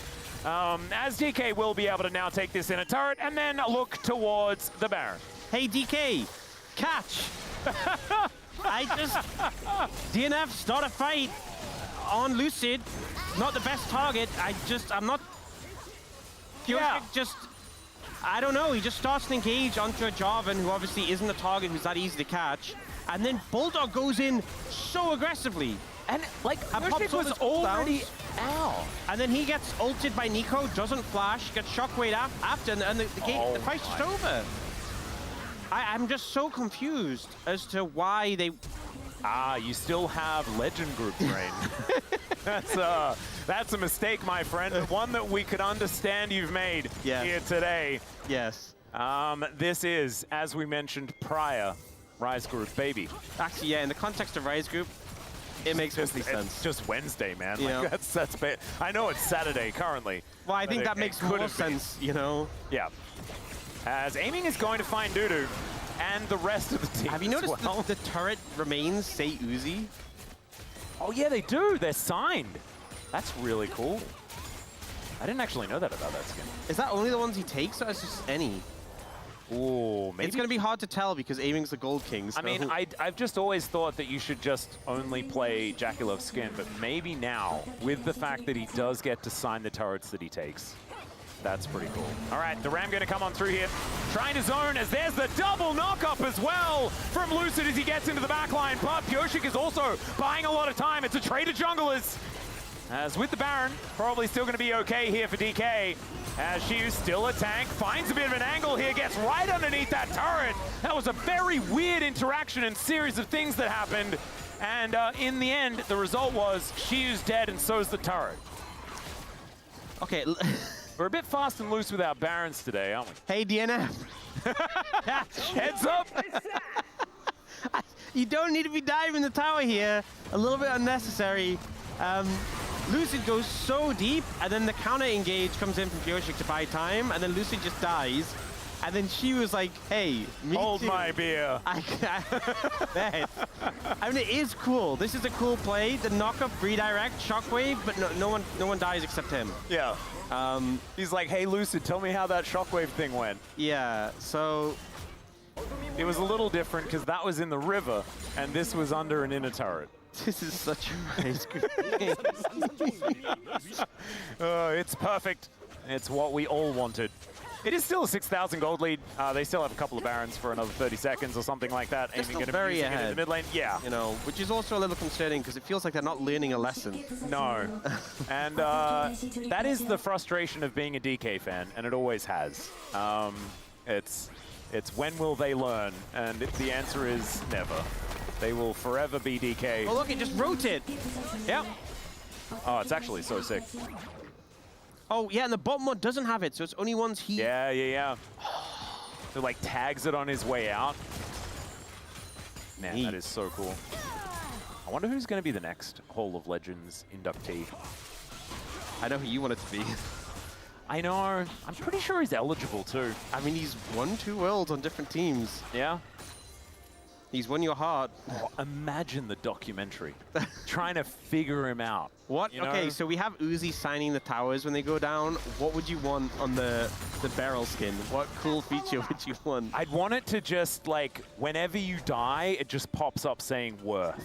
As DK will be able to now take this in a turret and then look towards the Baron.
Hey, DK, catch. DNF start a fight on Lucid. Not the best target. I'm not. Just, I don't know. He just starts an engage onto a Jarvan who obviously isn't a target who's that easy to catch. And then Bulldog goes in so aggressively.
And like, Purshik was already out.
And then he gets ulted by Nico, doesn't flash, gets shockwave after, and the fight's just over. I'm just so confused as to why they...
you still have Legend Group Brain. That's a mistake, my friend. One that we could understand you've made here today.
Yes.
This is, as we mentioned prior, Rise Group, baby.
Actually, yeah, in the context of Rise Group, it makes complete sense.
It's just Wednesday, man.
You
like, that's bad. I know it's Saturday currently.
Well, I think that makes more sense, you know?
Yeah. As aiming is going to find Dudu and the rest of the team.
Have you noticed the turret remains say Uzi?
Oh, yeah, they do. They're signed. That's really cool. I didn't actually know that about that skin.
Is that only the ones he takes, or is it just any?
Ooh, maybe.
It's going to be hard to tell because aiming's the Gold King. So.
I mean, I've just always thought that you should just only play Jackilov's skin, but maybe now, with the fact that he does get to sign the turrets that he takes, that's pretty cool. All right, the Ram going to come on through here, trying to zone as there's the double knock-up as well from Lucid as he gets into the backline, but Purshik is also buying a lot of time. It's a trade of junglers. As with the Baron, probably still going to be okay here for DK. As Shiu's still a tank, finds a bit of an angle here, gets right underneath that turret. That was a very weird interaction and series of things that happened. And in the end, the result was Shiu's dead and so's the turret.
Okay.
We're a bit fast and loose with our Barons today, aren't we?
Hey, DNF.
Heads up.
You don't need to be diving the tower here. A little bit unnecessary. Lucid goes so deep, and then the counter engage comes in from Purshik to buy time, and then Lucid just dies. And then she was like, hey, me
Hold
too.
my beer.
Man. I mean, it is cool. This is a cool play. The knock-up redirect, shockwave, but no one dies except him.
Yeah. He's like, hey, Lucid, tell me how that shockwave thing went.
Yeah, so...
It was a little different because that was in the river, and this was under an inner turret.
This is such a nice game.
It's perfect. It's what we all wanted. It is still a 6,000 gold lead. They still have a couple of Barons for another 30 seconds or something like that.
They're
Aiming
still very ahead.
in the mid lane. Yeah.
You know, which is also a little concerning because it feels like they're not learning a lesson.
No. And that is the frustration of being a DK fan, and it always has. It's when will they learn? And the answer is never. They will forever be DK.
Oh, look, it just rotated.
Yep. Oh, it's actually so sick.
Oh, yeah, and the bottom one doesn't have it, so it's only ones he...
Yeah. So, like, tags it on his way out. Man, that is so cool. I wonder who's going to be the next Hall of Legends inductee.
I know who you want it to be.
I know. I'm pretty sure he's eligible, too.
I mean, he's won 2 worlds on different teams.
Yeah.
He's won your heart.
Oh, imagine the documentary. Trying to figure him out.
What? Okay, so we have Uzi signing the towers when they go down. What would you want on the barrel skin? What cool feature would you want?
I'd want it to just, like, whenever you die, it just pops up saying worth.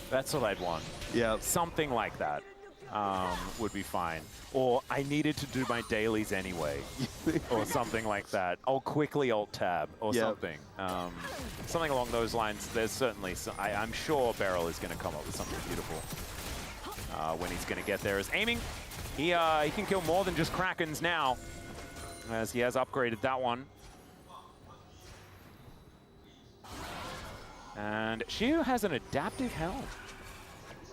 That's what I'd want.
Yeah.
Something like that would be fine. Or I needed to do my dailies anyway. Or something like that. I'll quickly alt-tab or something. Something along those lines. There's certainly, I'm sure Beryl is going to come up with something beautiful when he's going to get there. As aiming, he can kill more than just Krakens now, as he has upgraded that one. And Shiu has an adaptive helm.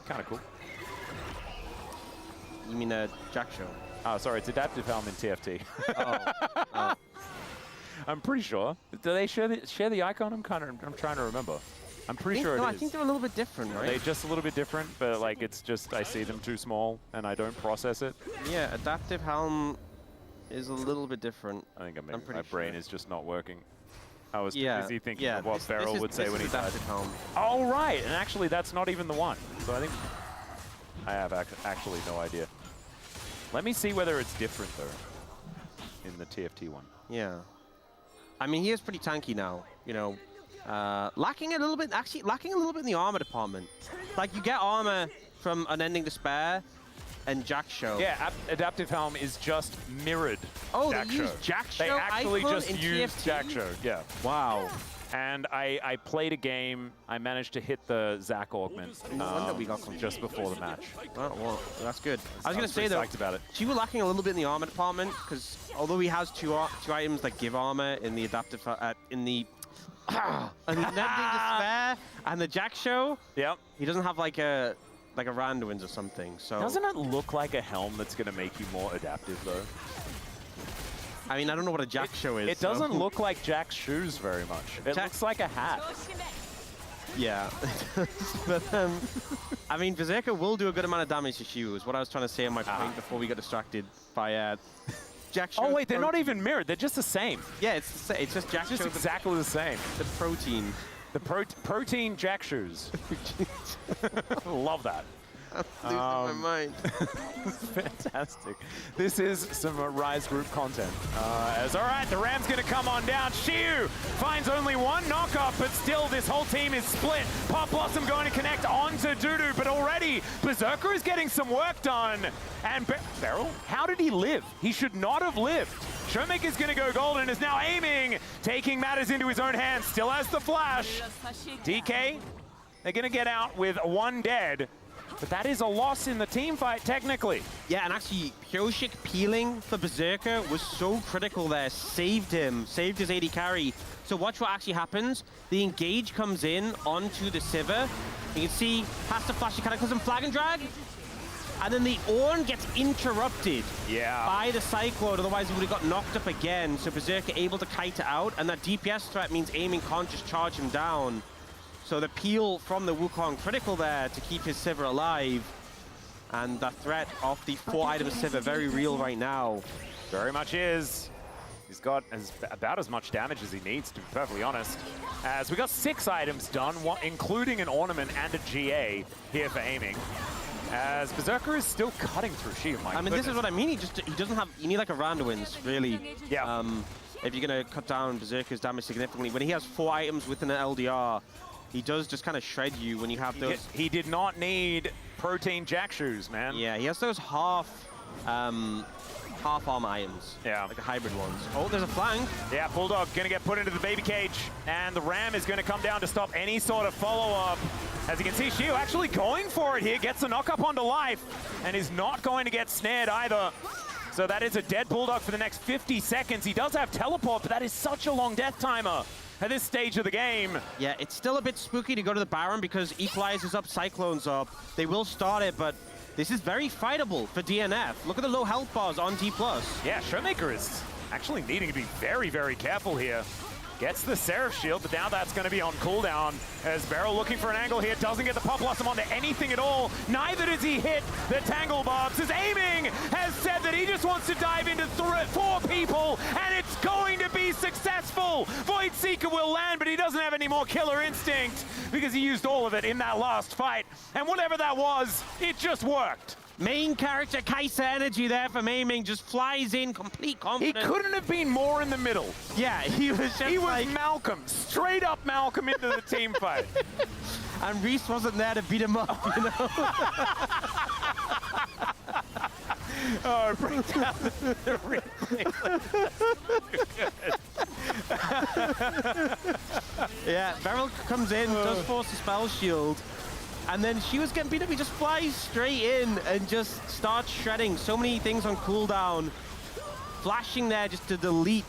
Kind of cool.
You mean a Jack show?
Oh, sorry, it's adaptive helm in TFT.
Oh.
I'm pretty sure. Do they share the icon? I'm trying to remember. I'm pretty sure it is.
I think they're a little bit different, right?
They're just a little bit different, but like it's just I see them too small and I don't process it.
Yeah, adaptive helm is a little bit different.
I think
I'm pretty
my brain
sure.
is just not working. I was too busy thinking of what
this
Beryl
is-
would say
this
when
is
he died.
adaptive helm.
Oh, right. And actually, that's not even the one. So I think I have actually no idea. Let me see whether it's different, though, in the TFT one.
Yeah. I mean, he is pretty tanky now, you know. Lacking a little bit in the armor department. Like, you get armor from Unending Despair and Jack Show.
Yeah, Adaptive Helm is just mirrored
Oh,
Jack
they
Show.
use Jack Show
They actually
icon
just
in
used
TFT?
Jack Show, yeah.
Wow.
And I played a game. I managed to hit the Zac augment
wonder we got
just before the match.
Oh, well, that's good. I was going to say,
pretty
though,
psyched about it.
she was lacking a little bit in the armor department, because although he has two items that give armor in the adaptive, in the Unending Despair and the Jack Show,
Yep.
he doesn't have like a Randuin's or something. So
Doesn't it look like a helm that's going to make you more adaptive, though?
I mean, I don't know what a Jack Show is.
It
so-
doesn't look like Jack's shoes very much. It looks like a hat.
Yeah. But, I mean, Berserker will do a good amount of damage to Shiu, is what I was trying to say on my point before we got distracted by Jack Show.
Oh, wait, they're not even mirrored. They're just the same.
Yeah, it's just Jack
Just
Show,
exactly the same.
the protein.
The protein Jack shoes. Love that.
I'm losing my mind.
Fantastic. This is some Rise Group content. All right, the Ram's going to come on down. Shiu finds only one knockup, but still this whole team is split. Pop Blossom going to connect onto Dudu, but already Berserker is getting some work done. And Beryl, how did he live? He should not have lived. Showmaker's going to go golden, is now aiming, taking matters into his own hands, still has the flash. DK, they're going to get out with one dead. But that is a loss in the team fight, technically.
Yeah, and actually, Hyoshik peeling for Berserker was so critical there. Saved him, saved his AD carry. So watch what actually happens. The engage comes in onto the Sivir. You can see, has to flash, he kind of does some flag and drag. And then the Ornn gets interrupted by the Cyclone, otherwise he would have got knocked up again. So Berserker able to kite it out, and that DPS threat means aiming can't just charge him down. So the peel from the Wukong critical there to keep his Sivir alive. And the threat of the 4-item Sivir very real right now.
Very much is. He's got about as much damage as he needs, to be perfectly honest. As we got 6 items done, including an ornament and a GA here for aiming. As Berserker is still cutting through Shiu.
I mean, this is what I mean. He doesn't have. You need like a Randuin's, really.
Yeah.
If you're gonna cut down Berserker's damage significantly, when he has 4 items within an LDR, he does just kind of shred you when you have those.
He did not need protein Jack shoes, man.
Yeah, he has those half armor items.
Yeah.
Like the hybrid ones. Oh, there's a flank.
Yeah, Bulldog gonna get put into the baby cage, and the Ram is gonna come down to stop any sort of follow-up. As you can see, Shiu actually going for it here, gets a knock-up onto life, and is not going to get snared either. So that is a dead Bulldog for the next 50 seconds. He does have teleport, but that is such a long death timer at this stage of the game.
Yeah, it's still a bit spooky to go to the Baron because Equalizer's up, Cyclone's up. They will start it, but this is very fightable for DNF. Look at the low health bars on D+.
Yeah, Showmaker is actually needing to be very, very careful here. Gets the Seraph Shield, but now that's going to be on cooldown. As Beryl looking for an angle here, doesn't get the Pop Blossom onto anything at all. Neither does he hit the Tangle Bobs. His aiming has said that he just wants to dive into 4 people, and it's going to be successful. Void Seeker will land, but he doesn't have any more killer instinct because he used all of it in that last fight. And whatever that was, it just worked.
Main character Kai'Sa energy there from Aiming, just flies in, complete
He
confidence.
couldn't have been more in the middle.
Yeah, he was just
He was
like...
Malcolm, straight up Malcolm into the team fight.
And Reese wasn't there to beat him up, you know?
Oh, bring down the replay.
Yeah, Beryl comes in, does force a spell shield, and then she was getting beat up. He just flies straight in and just starts shredding so many things on cooldown. Flashing there just to delete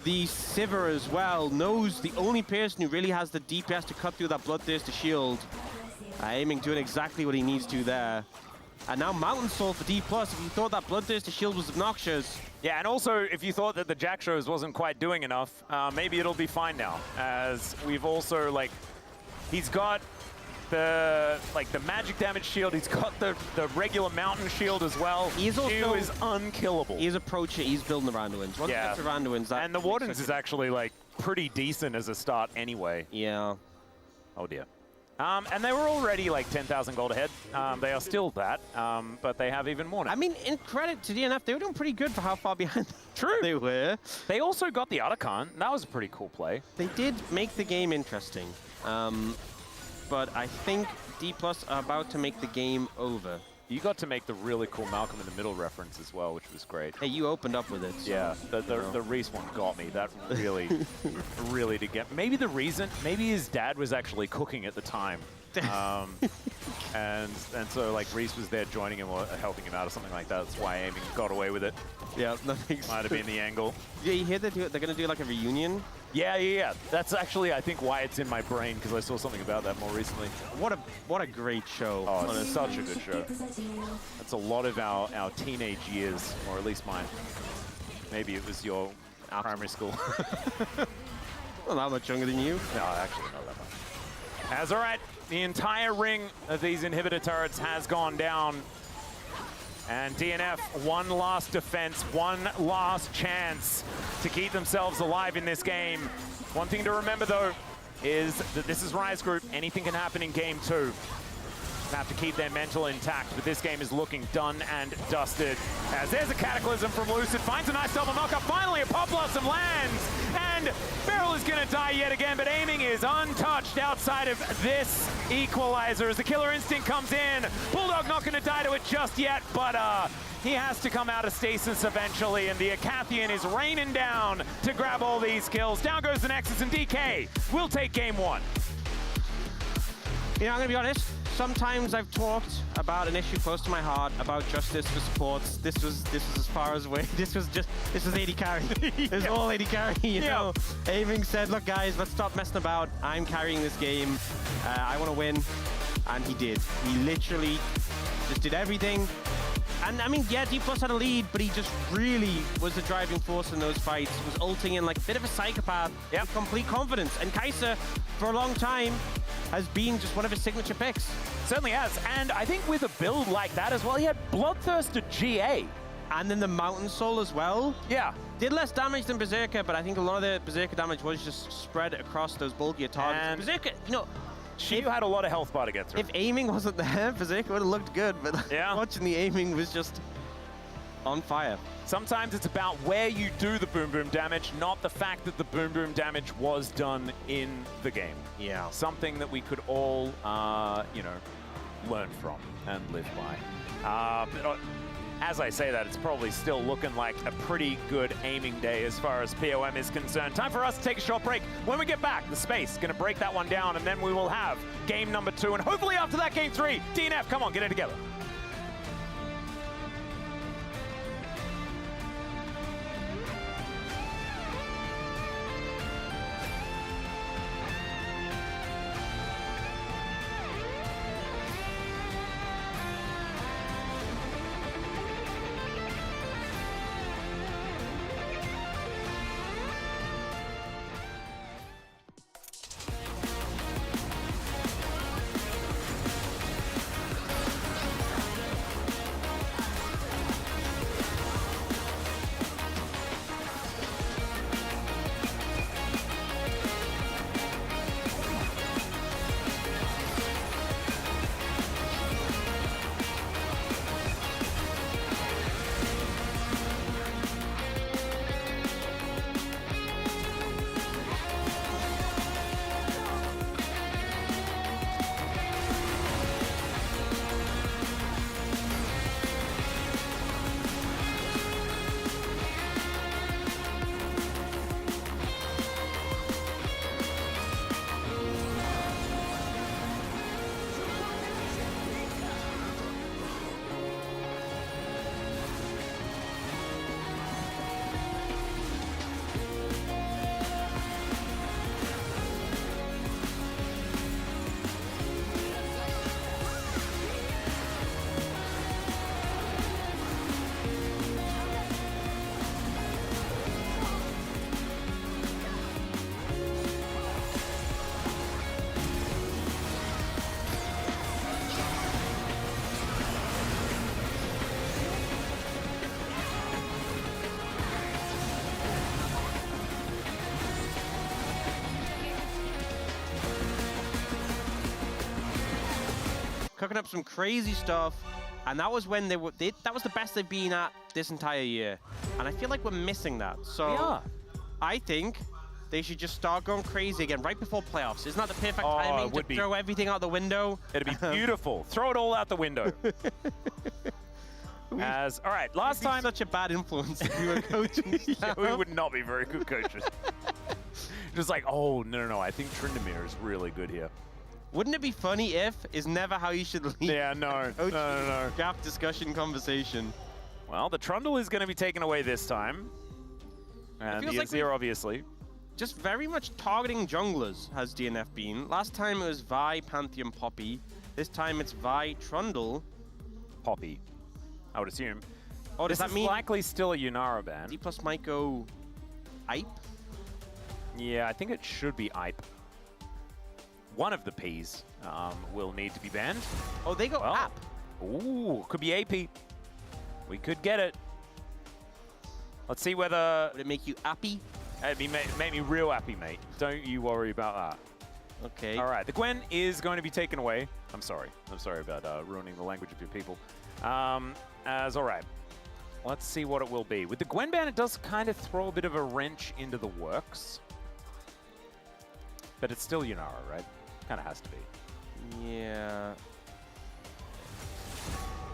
the Sivir as well. Knows the only person who really has the DPS to cut through that Bloodthirster shield. Aiming doing exactly what he needs to there. And now Mountain Soul for D+. If you thought that Bloodthirster shield was obnoxious.
Yeah, and also, if you thought that the Jack Shows wasn't quite doing enough, maybe it'll be fine now. As we've also, like, he's got the magic damage shield, he's got the regular mountain shield as well.
He's also...
Hugh is unkillable.
He's approaching, he's building the Randuins. Once he gets the Randuins, that...
And the Wardens is actually, like, pretty decent as a start anyway.
Yeah.
Oh, dear. And they were already like 10,000 gold ahead. They are still that, but they have even more now.
I mean, in credit to DNF, they were doing pretty good for how far behind they were.
They also got the Otacon. That was a pretty cool play.
They did make the game interesting. But I think D+ are about to make the game over.
You got to make the really cool Malcolm in the Middle reference as well, which was great.
Hey, you opened up with it. So,
yeah, the Reese one got me. That really, really did get. Maybe the reason, maybe his dad was actually cooking at the time, and so like Reese was there joining him or helping him out or something like that. That's why Aiming got away with it.
Yeah, that makes
Might have been the angle.
Yeah, you hear they're gonna do like a reunion.
Yeah. That's actually, I think, why it's in my brain, because I saw something about that more recently.
What a great show.
Oh, it's such a good show. That's a lot of our teenage years, or at least mine. Maybe it was your primary school.
Not that much younger than you.
No, actually not that much. As all right, the entire ring of these inhibitor turrets has gone down. And DNF, one last defense, one last chance to keep themselves alive in this game. One thing to remember, though, is that this is Rise Group. Anything can happen in game 2. They have to keep their mental intact, but this game is looking done and dusted. As there's a Cataclysm from Lucid, finds a nice double knockup. Finally, a Pop Blossom lands, and Beryl is going to die yet again, but Aiming is untouched outside of this equalizer as the Killer Instinct comes in. Bulldog not going to die to it just yet, but he has to come out of stasis eventually, and the Acathian is raining down to grab all these kills. Down goes the Nexus, and DK will take game 1.
You know, I'm gonna be honest. Sometimes I've talked about an issue close to my heart about justice for supports. This was as far as away. This was AD carry. This was all AD carry. You know, Aiming said, "Look, guys, let's stop messing about. I'm carrying this game. I want to win," and he did. He literally just did everything. And I mean, yeah, D+ had a lead, but he just really was the driving force in those fights. Was ulting in like a bit of a psychopath with complete confidence. And Kai'Sa, for a long time, has been just one of his signature picks.
Certainly has, and I think with a build like that as well, he had Bloodthirster GA.
And then the Mountain Soul as well.
Yeah.
Did less damage than Berserker, but I think a lot of the Berserker damage was just spread across those bulkier targets.
And
Berserker, you know,
she had a lot of health bar to get through.
If Aiming wasn't there, Berserker would have looked good, but watching the Aiming was just on fire.
Sometimes it's about where you do the boom boom damage, not the fact that the boom boom damage was done in the game.
Yeah.
Something that we could all, you know, learn from and live by. But, as I say that, it's probably still looking like a pretty good aiming day as far as POM is concerned. Time for us to take a short break. When we get back, the space going to break that one down, and then we will have game number 2, and hopefully after that, game 3. DNF, come on, get it together.
cooking up some crazy stuff, and that was when that was the best they've been at this entire year. And I feel like we're missing that. So
Yeah.
I think they should just start going crazy again right before playoffs. Isn't that the perfect
Oh,
timing
it would
to
be.
throw everything out the window?
It'd be beautiful. Throw it all out the window. All right, last time.
Such a bad influence if we were coaching.
Yeah, we would not be very good coaches. Just like, oh, no, I think Tryndamere is really good here.
Wouldn't it be funny if is never how you should lead?
Yeah, no.
Draft discussion conversation.
Well, the Trundle is going to be taken away this time. And the Azir, obviously.
Just very much targeting junglers has DNF been. Last time it was Vi, Pantheon, Poppy. This time it's Vi, Trundle.
Poppy, I would assume.
Oh, does
this
that mean
is likely still a Yunara ban?
D+ might go Ipe?
Yeah, I think it should be Ipe. One of the Ps will need to be banned.
Oh, they go App.
Ooh, could be AP. We could get it. Let's see whether...
Would it make you appy?
It'd make me real happy, mate. Don't you worry about that.
Okay.
All right, the Gwen is going to be taken away. I'm sorry about ruining the language of your people. All right. Let's see what it will be. With the Gwen ban, it does kind of throw a bit of a wrench into the works. But it's still Yunara, right? Kind of has to be.
Yeah.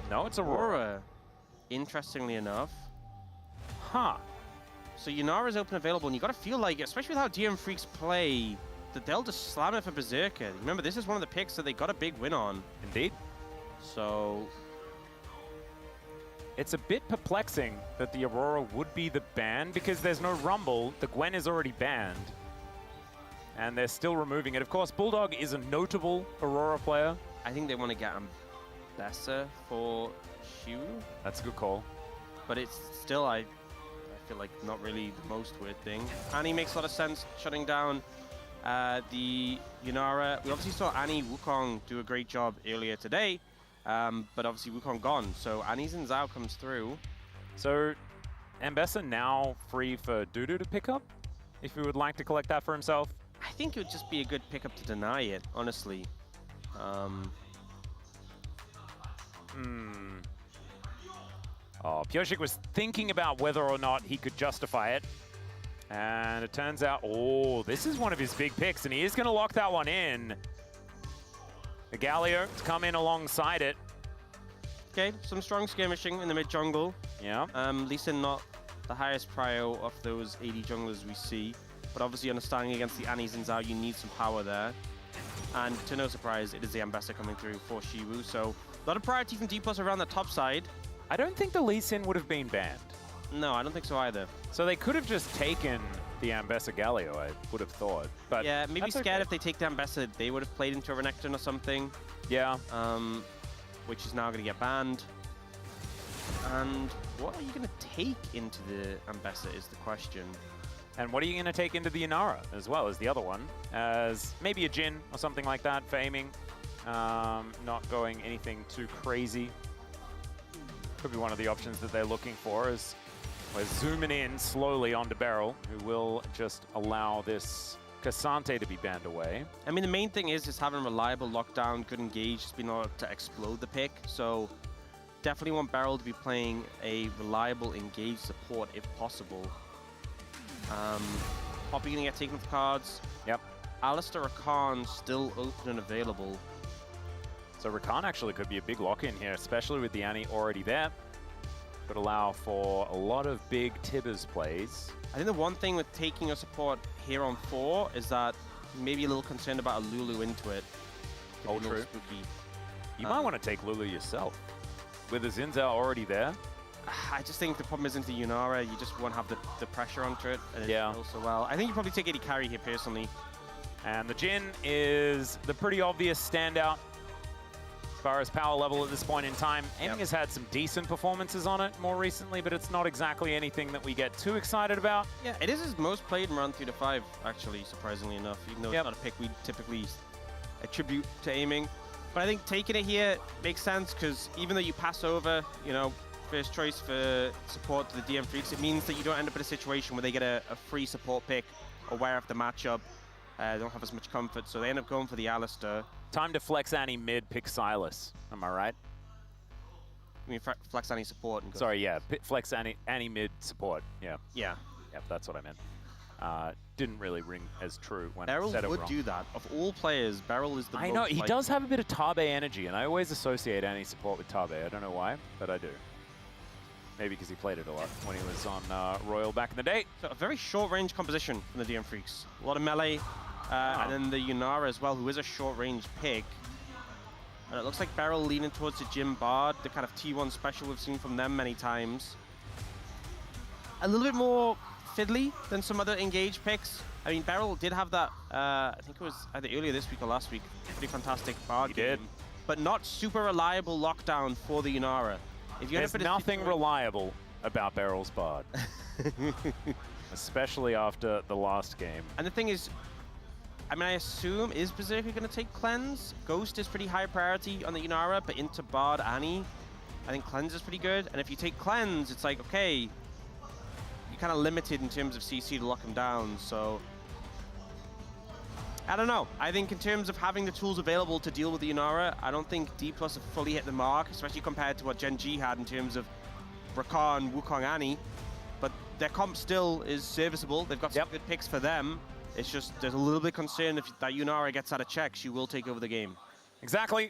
No, it's Aurora.
Interestingly enough.
Huh.
So Yunara's open available, and you got to feel like, especially with how DM Freaks play, that they'll just slam it for Berserker. Remember, this is one of the picks that they got a big win on.
Indeed.
So
it's a bit perplexing that the Aurora would be the ban because there's no Rumble. The Gwen is already banned. And they're still removing it. Of course, Bulldog is a notable Aurora player.
I think they want to get Ambessa for Shu.
That's a good call.
But it's still, I feel like, not really the most weird thing. Annie makes a lot of sense, shutting down the Yunara. We obviously saw Annie Wukong do a great job earlier today, but obviously Wukong gone. So Annie's and Zhao comes through.
So Ambessa now free for Dudu to pick up, if he would like to collect that for himself.
I think it would just be a good pickup to deny it, honestly.
Oh, Pioshik was thinking about whether or not he could justify it. And it turns out, oh, this is one of his big picks, and he is going to lock that one in. The Galio to come in alongside it.
Okay, some strong skirmishing in the mid jungle.
Yeah.
Lee Sin not the highest prio of those AD junglers we see. But obviously understanding against the Annies and Zhao, you need some power there. And to no surprise, it is the Ambessa coming through for Shiwu. So a lot of priority from D+ around the top side.
I don't think the Lee Sin would have been banned.
No, I don't think so either.
So they could have just taken the Ambessa Galio, I would have thought. But
yeah, maybe scared
okay.
if they take the Ambessa, they would have played into a Renekton or something.
Yeah.
Which is now going to get banned. And what are you going to take into the Ambessa is the question.
And what are you going to take into the Yunara as well as the other one? As maybe a Jhin or something like that for aiming. Not going anything too crazy. Could be one of the options that they're looking for as we're zooming in slowly onto Beryl, who will just allow this Cassante to be banned away.
I mean, the main thing is just having reliable lockdown, good engage, just being able to explode the pick. So definitely want Beryl to be playing a reliable engage support if possible. Poppy gonna get taken with cards.
Yep.
Alistair Rakan still open and available.
So Rakan actually could be a big lock-in here, especially with the Annie already there. Could allow for a lot of big Tibbers plays.
I think the one thing with taking a support here on 4 is that maybe a little concerned about a Lulu into it.
Oh, true.
Spooky.
You might want to take Lulu yourself. With the Zinzao already there.
I just think the problem is into Yunara, you just won't have the pressure onto it. And
yeah.
Also well. I think you probably take AD carry here personally.
And the Jhin is the pretty obvious standout as far as power level at this point in time. Aiming has had some decent performances on it more recently, but it's not exactly anything that we get too excited about.
Yeah, it is his most played in round 3 to 5, actually, surprisingly enough, even though it's not a pick we typically attribute to aiming. But I think taking it here makes sense because even though you pass over, you know, first choice for support to the DM Freaks, it means that you don't end up in a situation where they get a free support pick aware of the matchup. don't have as much comfort, so they end up going for the Alistar.
Time to flex Annie mid, pick Silas. Am I right?
I mean, flex any support. And go.
Sorry, yeah, flex Annie mid support. Yeah.
Yeah.
Yep, that's what I meant. Didn't really ring as true when
Beryl
I said it
would
wrong.
do that. Of all players, Beryl is the
I
most
know, he
like,
does have a bit of Tabe energy, and I always associate Annie support with Tabe. I don't know why, but I do. Maybe because he played it a lot when he was on Royal back in the day.
So a very short-range composition from the DN Freaks. A lot of melee, and then the Yunara as well, who is a short-range pick. And it looks like Beryl leaning towards the Jim Bard, the kind of T1 special we've seen from them many times. A little bit more fiddly than some other engaged picks. I mean, Beryl did have that, I think it was either earlier this week or last week, pretty fantastic Bard
He
game.
did.
But not super reliable lockdown for the Yunara. If you
There's nothing reliable about Beryl's Bard. Especially after the last game.
And the thing is, I mean, I assume, is Berserker going to take Cleanse? Ghost is pretty high priority on the Yunara, but into Bard, Annie, I think Cleanse is pretty good. And if you take Cleanse, it's like, okay, you're kind of limited in terms of CC to lock him down, so... I don't know. I think in terms of having the tools available to deal with the Yunara, I don't think D+ have fully hit the mark, especially compared to what Gen G had in terms of Rakan, Wukong, Annie. But their comp still is serviceable. They've got some good picks for them. It's just, there's a little bit of concern if that Yunara gets out of check, she will take over the game.
Exactly.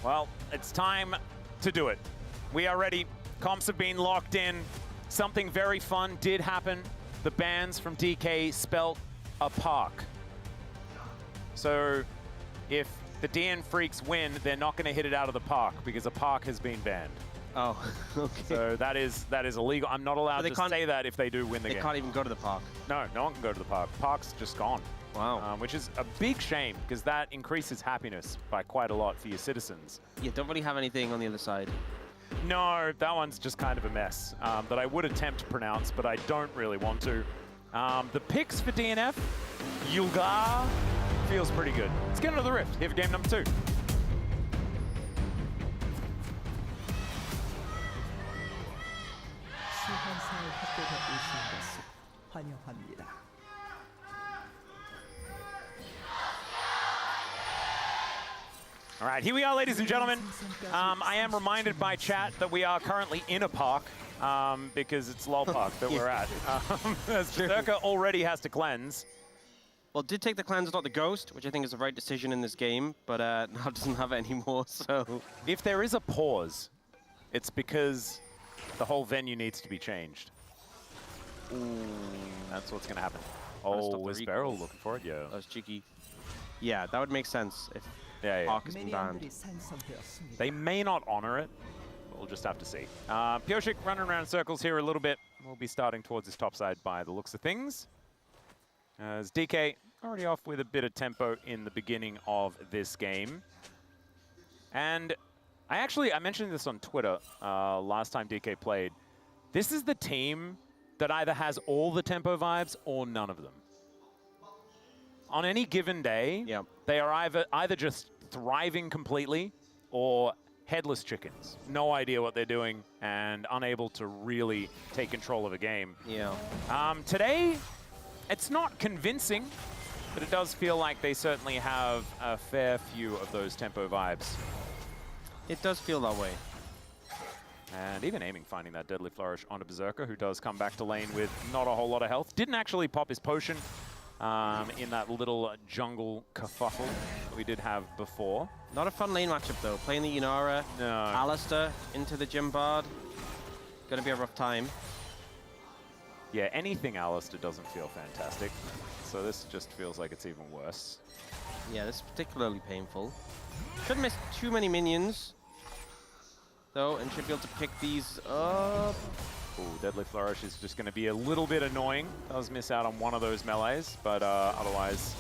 Well, it's time to do it. We are ready. Comps have been locked in. Something very fun did happen. The bans from DK spelt a park. So if the DN Freaks win, they're not going to hit it out of the park because a park has been banned.
Oh, okay.
So that is illegal. I'm not allowed to say that if they do win the game.
They can't even go to the park.
No, no one can go to the park. Park's just gone.
Wow.
Which is a big shame because that increases happiness by quite a lot for your citizens.
You don't really have anything on the other side.
No, that one's just kind of a mess that I would attempt to pronounce, but I don't really want to. The picks for DNF, Yulgar feels pretty good. Let's get into the Rift here for game number 2.
시한사의 학교에 오신 것을 환영합니다.
All right, here we are, ladies and gentlemen. I am reminded by chat that we are currently in a park because it's LOL Park that we're at. As Berserker already has to cleanse.
Well, did take the cleanse, not the ghost, which I think is the right decision in this game, but now doesn't have it anymore, so...
If there is a pause, it's because the whole venue needs to be changed.
Ooh.
That's what's going to happen.
Oh,
is Beryl looking for it? Yeah.
That was cheeky. Yeah, that would make sense if Park has been banned.
산성되었습니다.
They may not honor it. We'll just have to see. Pioshik running around in circles here a little bit. We'll be starting towards his top side by the looks of things. As DK already off with a bit of tempo in the beginning of this game. And I mentioned this on Twitter last time DK played. This is the team that either has all the tempo vibes or none of them. On any given day, they are either just thriving completely or headless chickens. No idea what they're doing and unable to really take control of a game.
Yeah.
Today, it's not convincing, but it does feel like they certainly have a fair few of those tempo vibes.
It does feel that way.
And even aiming, finding that Deadly Flourish on a Berserker, who does come back to lane with not a whole lot of health. Didn't actually pop his potion in that little jungle kerfuffle that we did have before.
Not a fun lane matchup, though. Playing the Yunara, Alistar into the Jim Bard. Gonna be a rough time.
Yeah, anything Alistar doesn't feel fantastic. So this just feels like it's even worse.
Yeah, this is particularly painful. Shouldn't miss too many minions, though, and should be able to pick these up.
Ooh, Deadly Flourish is just going to be a little bit annoying. Does miss out on one of those melees, but otherwise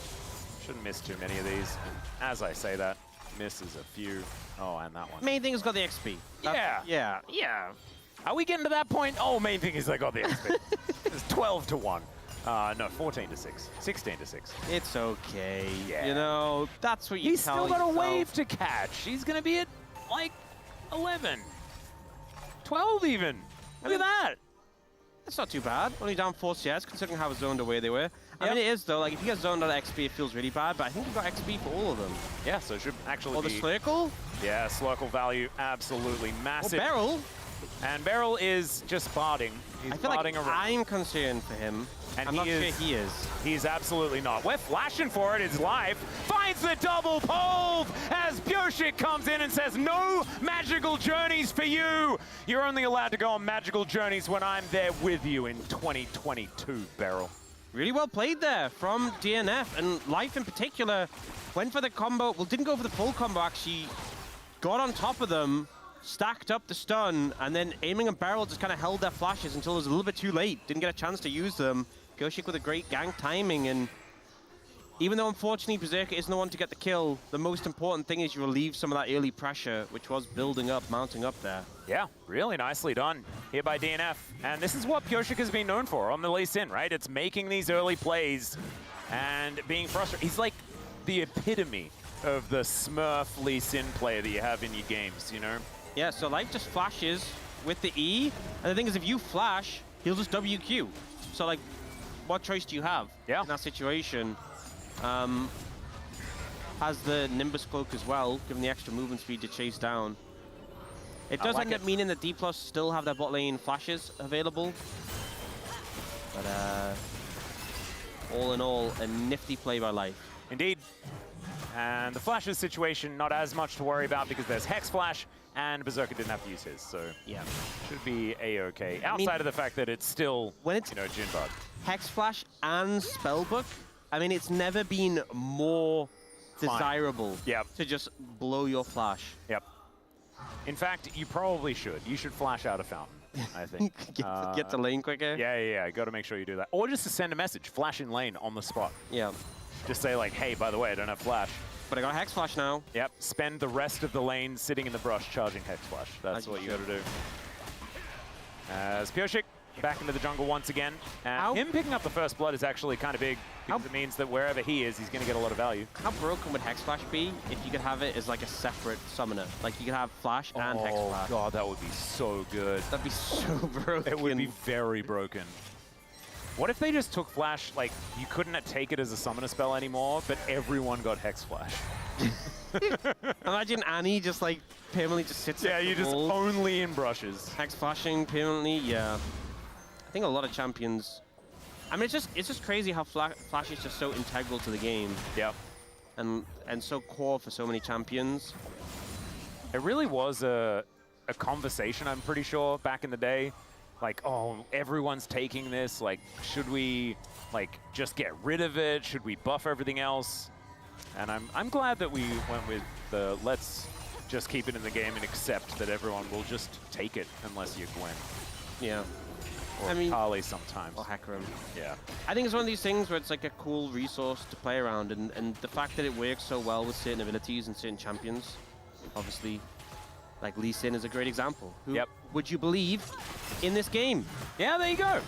shouldn't miss too many of these. And as I say that, misses a few. Oh, and that one.
Main thing has got the XP. Yeah.
Are we getting to that point? Oh, main thing is they got the XP. It's 12-1. No, 14-6. 16-6.
It's okay.
Yeah.
You know, that's what you
He's
tell
still got
yourself.
a wave to catch. He's going to be at, like, 11. 12 even. Look at that.
That's not too bad. Only down 4 CS, considering how zoned away they were. I mean, it is, though. Like, if you get zoned out of XP, it feels really bad, but I think you got XP for all of them.
Yeah, so it should actually
Or
be...
the Slurkle?
Yeah, Slurkle value absolutely massive.
Or Beryl.
And Beryl is just barding. He's
I feel like
barding around.
I'm concerned for him.
And
I'm not sure he is.
He's absolutely not. We're flashing for it. His life finds the double pole as Pyoshik comes in and says, no magical journeys for you. You're only allowed to go on magical journeys when I'm there with you in 2022, Beryl.
Really well played there from DNF, and Life in particular went for the combo. Well, didn't go for the full combo, actually. Got on top of them, stacked up the stun, and then Aiming and Beryl just kind of held their flashes until it was a little bit too late. Didn't get a chance to use them. Pyoshik with a great gank timing, and even though unfortunately Berserker isn't the one to get the kill, the most important thing is you relieve some of that early pressure, which was building up, mounting up there.
Yeah, really nicely done here by DNF. And this is what Pyoshik has been known for on the Lee Sin, right? It's making these early plays and being frustrated. He's like the epitome of the Smurf Lee Sin player that you have in your games, you know? Yeah,
so Life just flashes with the E, and the thing is, if you flash, he'll just WQ. So, like, what choice do you have in that situation? Has the Nimbus Cloak as well, given the extra movement speed to chase down. It does end up meaning that D+ still have their bot lane flashes available. But all in all, a nifty play by Life.
Indeed. And the flashes situation, not as much to worry about because there's Hex Flash, and Berserker didn't have to use his, so
yeah,
should be a-okay. Outside of the fact that it's still,
when it's,
you know, Jinbad.
Hex Flash and Spellbook, I mean, it's never been more desirable to just blow your flash.
Yep. In fact, you probably should. You should flash out a fountain, I think.
get the lane quicker.
Yeah. Got to make sure you do that. Or just to send a message, flash in lane on the spot.
Yeah.
Just say like, hey, by the way, I don't have flash.
But I got Hex Flash now.
Yep. Spend the rest of the lane sitting in the brush charging Hex Flash. That's what you got to do. As Pyoshik back into the jungle once again. And him picking up the first blood is actually kind of big because it means that wherever he is, he's going to get a lot of value. How
broken would Hex Flash be if you could have it as like a separate summoner? Like you could have Flash and Hex Flash.
Oh god, that would be so good.
That'd be so broken.
It would be very broken. What if they just took Flash, like, you couldn't take it as a summoner spell anymore, but everyone got Hex Flash?
Imagine Annie just, like, permanently just sits
Yeah, you just only in brushes.
Hex Flashing permanently, yeah. I think a lot of champions... I mean, it's just crazy how Flash is just so integral to the game.
Yep.
And so core for so many champions.
It really was a conversation, I'm pretty sure, back in the day. Like, oh, everyone's taking this. Like, should we, like, just get rid of it? Should we buff everything else? And I'm glad that we went with the let's just keep it in the game and accept that everyone will just take it unless you're Gwen.
Yeah.
Or Kali sometimes.
Or Hecarim.
Yeah.
I think it's one of these things where it's like a cool resource to play around, and the fact that it works so well with certain abilities and certain champions, obviously. Like Lee Sin is a great example. Who would you believe in this game?
Yeah, there you go.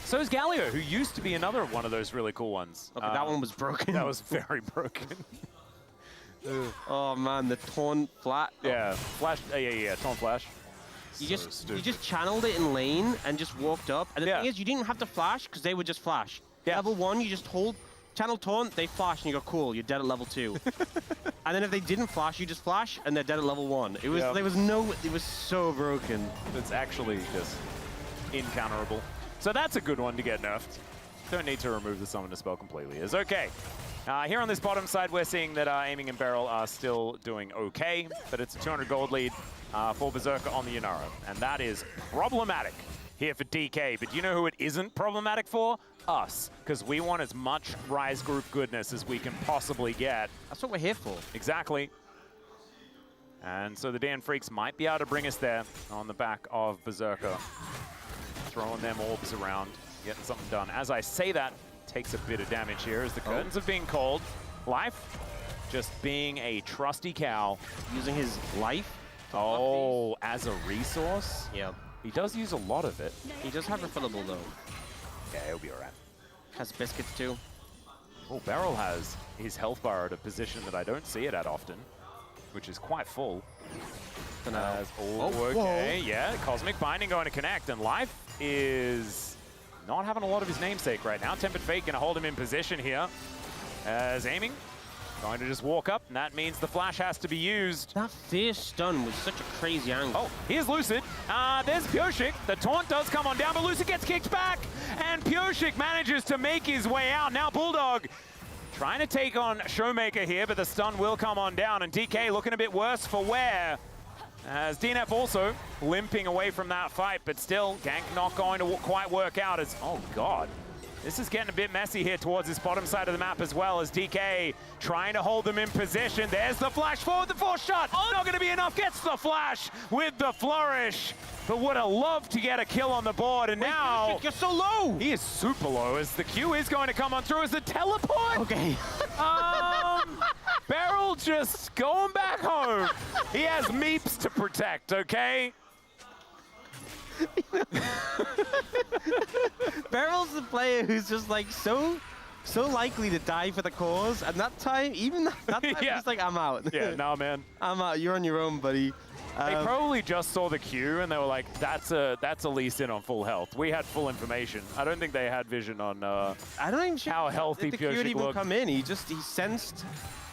So is Galio, who used to be another one of those really cool ones.
Okay, that one was broken.
That was very broken.
Oh man, the Taunt Flat.
Yeah, Flash. Yeah, Taunt Flash.
You just channeled it in lane and just walked up. And the thing is, you didn't have to flash because they would just flash. Yeah. Level 1, you just hold channel Taunt, they flash, and you go, cool, you're dead at level 2. And then if they didn't flash, you just flash, and they're dead at level 1. It was it was so broken.
It's actually just incounterable. So that's a good one to get nerfed. Don't need to remove the summoner spell completely. It's okay. Here on this bottom side, we're seeing that Aiming and Beryl are still doing okay, but it's a 200 gold lead for Berserker on the Yunara, and that is problematic here for DK. But you know who it isn't problematic for? Us, because we want as much Rise Group goodness as we can possibly get.
That's what we're here for.
Exactly. And so the Dan Freaks might be able to bring us there on the back of Berserker. Throwing them orbs around, getting something done. As I say that, takes a bit of damage here as the curtains are being called. Life, just being a trusty cow.
Using his life?
Oh, as a resource?
Yep.
He does use a lot of it.
He does have refillable though.
Yeah, he'll be alright.
Has biscuits too.
Oh, Beryl has his health bar at a position that I don't see it at often, which is quite full. Okay. Yeah, Cosmic Binding going to connect, and Life is not having a lot of his namesake right now. Tempered Fate going to hold him in position here. As aiming, going to just walk up, and that means the flash has to be used.
That fierce stun was such a crazy angle.
Oh, here's Lucid. There's Pyoshik. The taunt does come on down, but Lucid gets kicked back, and Pyoshik manages to make his way out. Now Bulldog trying to take on Showmaker here, but the stun will come on down, and DK looking a bit worse for wear. As DNF also limping away from that fight, but still, gank not going to quite work out as, oh God. This is getting a bit messy here towards this bottom side of the map as well, as DK trying to hold them in position. There's the flash forward, the force shot. Oh, not going to be enough. Gets the flash with the flourish. But would have loved to get a kill on the board. And now
you're so low.
He is super low as the Q is going to come on through as the teleport.
Okay.
Beryl just going back home. He has Meeps to protect, okay?
Beryl's the player who's just like so likely to die for the cause, and that time, even that time,
Yeah.
he's like, I'm out.
Yeah, nah, man.
I'm out. You're on your own, buddy.
They probably just saw the Q and they were like, that's a Lee Sin on full health. We had full information. I don't think they had vision on
I don't even sure
how healthy
did the Q had
Pyoshik
even
looked.
come in. He sensed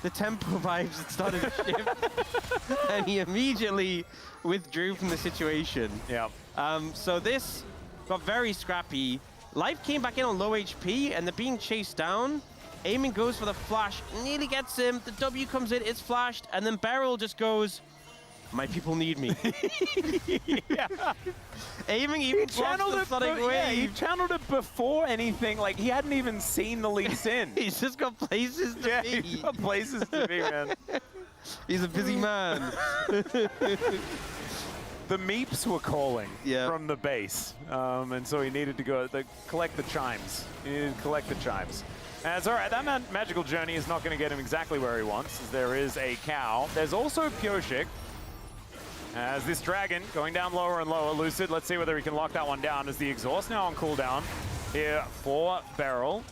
the tempo vibes that started to shift, and he immediately withdrew from the situation.
Yeah.
So this got very scrappy. Life came back in on low HP, and they're being chased down. Aiming goes for the flash, nearly gets him. The W comes in, it's flashed, and then Beryl just goes, my people need me.
Yeah.
Aiming even
Channeled
the
it,
Sonic Wave.
yeah, he channeled it before anything. Like, he hadn't even seen the Lee Sin.
He's just got places to
Yeah,
be.
he's got places to be, man.
He's a busy man.
The Meeps were calling
Yeah.
from the base, and so he needed to go collect the chimes. He needed to collect the chimes. And it's all right, that magical journey is not going to get him exactly where he wants, as there is a cow. There's also Pyoshik, as this dragon going down lower and lower. Lucid, let's see whether he can lock that one down, as the exhaust now on cooldown here for Beryl.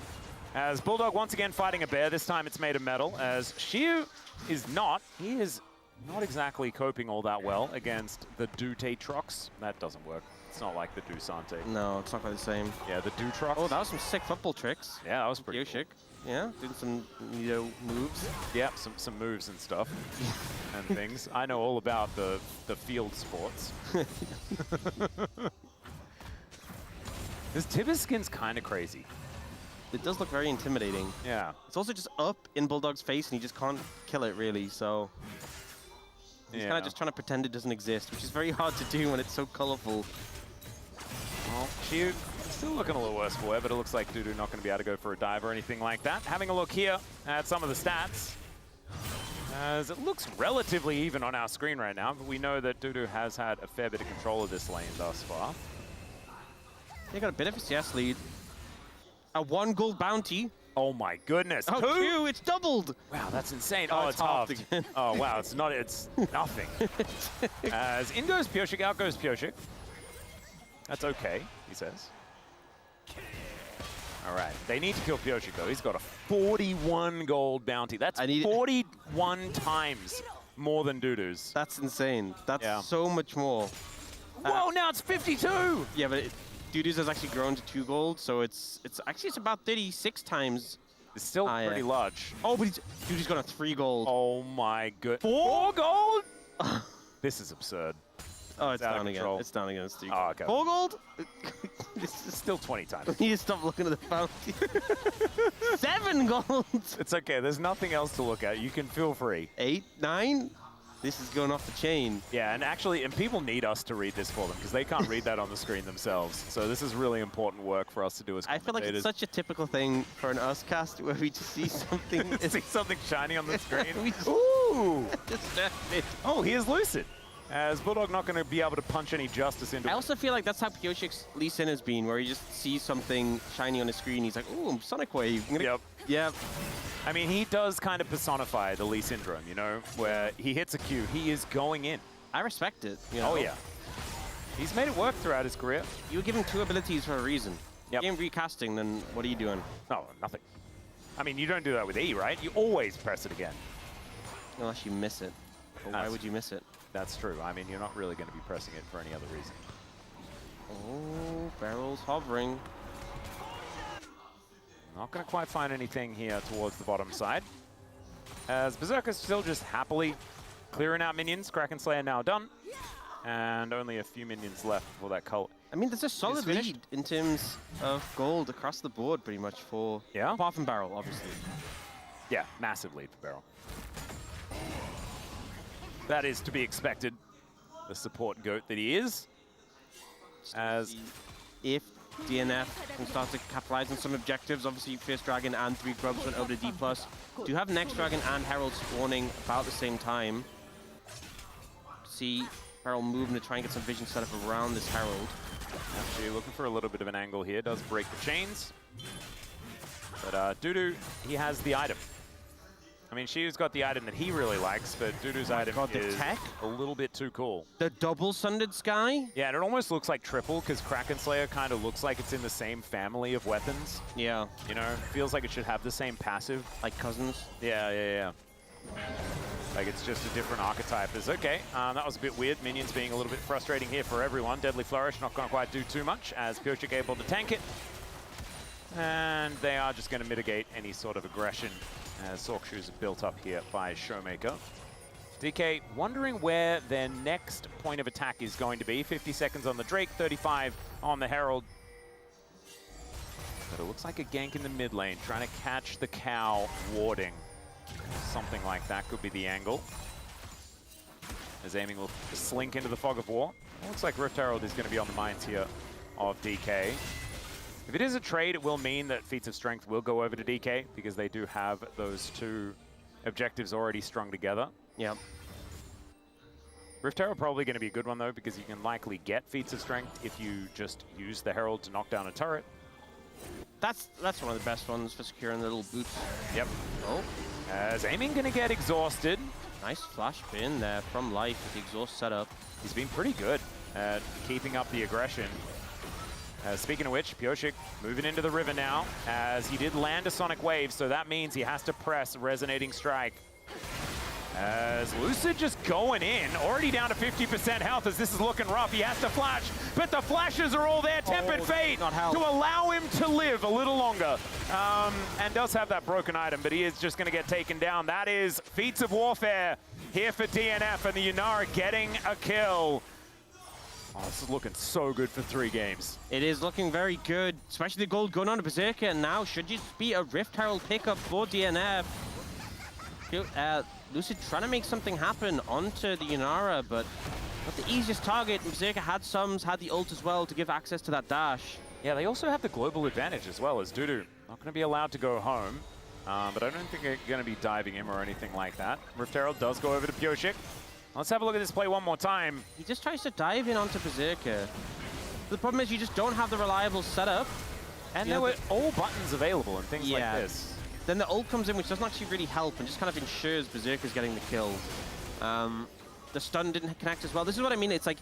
As Bulldog once again fighting a bear, this time it's made of metal, as Shiu is not. He is not exactly coping all that well against the Dutetrox. That doesn't work. It's not like the Dusante.
No, it's not quite the same.
Yeah, the Dutrox.
Oh, that was some sick football tricks.
Yeah, that was pretty cool.
Pyoshik. Yeah, doing some moves.
Yep, some moves and stuff and things. I know all about the field sports. This Tibbers skin's kind of crazy.
It does look very intimidating.
Yeah.
It's also just up in Bulldog's face, and he just can't kill it, really, so... He's kind of just trying to pretend it doesn't exist, which is very hard to do when it's so colorful.
Well, Shiu still looking a little worse for wear, but it looks like Dudu not going to be able to go for a dive or anything like that. Having a look here at some of the stats, as it looks relatively even on our screen right now, but we know that Dudu has had a fair bit of control of this lane thus far.
They got a bit of a CS lead. A 1 gold bounty.
Oh my goodness.
Oh, 2, it's doubled.
Wow, that's insane.
Oh,
Oh,
it's
it's halved.
halved again.
Oh, wow, it's nothing. As in goes Pyoshik, out goes Pyoshik. That's okay, he says. All right, they need to kill Pyoshik though. He's got a 41 gold bounty. That's 41 times more than Dudu's.
That's insane. That's
Yeah.
so much more.
Whoa, now it's 52!
Yeah, but Dudu's has actually grown to 2 gold, so it's about 36 times.
It's still
yeah.
pretty large.
Oh, but Dudu's got a 3 gold.
Oh my good.
4
gold? This is absurd.
Oh, it's
out of
down again.
control.
It's down again. It's 3
Oh, okay.
4 gold?
This is still 20 times.
We need to stop looking at the bounty. 7 gold.
It's okay, there's nothing else to look at. You can feel free.
8, 9. This is going off the chain.
Yeah, and actually, and people need us to read this for them because they can't read that on the screen themselves. So this is really important work for us to do as
I feel like it's such a typical thing for an us cast where we just see something.
see something shiny on the screen.
We just-
Ooh!
Distracted.
Oh, here's Lucid. As Bulldog not going to be able to punch any justice into
I
it.
also feel like that's how Pyoshik's Lee Sin has been, where he just sees something shiny on the screen. He's like, ooh, Sonic Wave.
Yep.
Yep.
I mean, he does kind of personify the Lee syndrome, you know, where he hits a Q, he is going in.
I respect it. You know?
Oh, yeah. He's made it work throughout his career.
You were given 2 abilities for a reason.
Yep.
Game recasting, then what are you doing?
No, nothing. I mean, you don't do that with E, right? You always press it again.
Unless you miss it. But why would you miss it?
That's true. I mean, you're not really going to be pressing it for any other reason.
Oh, Barrel's hovering.
Not going to quite find anything here towards the bottom side. As Berserker's still just happily clearing out minions. Kraken Slayer now done. And only a few minions left for that cult.
I mean, there's a solid lead in terms of gold across the board, pretty much, for...
Yeah?
Apart from Barrel, obviously.
Yeah, massive lead for Barrel. That is to be expected. The support goat that he is. As
if DNF can start to capitalize on some objectives, obviously First Dragon and 3 Grubs went over to D+. Do have Next Dragon and Herald spawning about the same time. See Barrel moving to try and get some vision set up around this Herald.
Actually looking for a little bit of an angle here. Does break the chains. But Dudu, he has the item. I mean, Shiu's got the item that he really likes, but Dudu's item is a little bit too cool.
The double Sundered Sky?
Yeah, and it almost looks like triple, because Kraken Slayer kind of looks like it's in the same family of weapons.
Yeah.
You know, feels like it should have the same passive.
Like cousins?
Yeah. Like it's just a different archetype. It's okay. That was a bit weird. Minions being a little bit frustrating here for everyone. Deadly Flourish not going to quite do too much, as Pyosik able to tank it. And they are just going to mitigate any sort of aggression as Sork Shoes are built up here by Showmaker. DK wondering where their next point of attack is going to be. 50 seconds on the Drake, 35 on the Herald. But it looks like a gank in the mid lane, trying to catch the cow warding. Something like that could be the angle. As aiming will slink into the fog of war. It looks like Rift Herald is going to be on the minds here of DK. If it is a trade, it will mean that Feats of Strength will go over to DK because they do have those 2 objectives already strung together.
Yep.
Rift Herald probably going to be a good one though, because you can likely get Feats of Strength if you just use the Herald to knock down a turret.
That's one of the best ones for securing the little boots.
Yep.
Oh.
As aiming going to get exhausted.
Nice flash bin there from Life with the exhaust setup.
He's been pretty good at keeping up the aggression. Speaking of which, Pyosik moving into the river now, as he did land a Sonic Wave, so that means he has to press Resonating Strike. As Lucid just going in, already down to 50% health as this is looking rough. He has to flash, but the flashes are all there. Tempered Fate to allow him to live a little longer. And does have that broken item, but he is just going to get taken down. That is Feats of Warfare here for DNF, and the Yunara getting a kill. Oh, this is looking so good for 3 games.
It is looking very good, especially the gold going on to Berserker, and now should just be a Rift Herald pickup for DNF. Lucid trying to make something happen onto the Yunara, but not the easiest target. Berserker had the ult as well to give access to that dash.
Yeah, they also have the global advantage as well, as Dudu not going to be allowed to go home. But I don't think they're going to be diving him or anything like that. Rift Herald does go over to Pyosik. Let's have a look at this play one more time.
He just tries to dive in onto Berserker. The problem is you just don't have the reliable setup.
And there were all buttons available and things like this.
Then the ult comes in, which doesn't actually really help and just kind of ensures Berserker's getting the kill. The stun didn't connect as well. This is what I mean. It's like,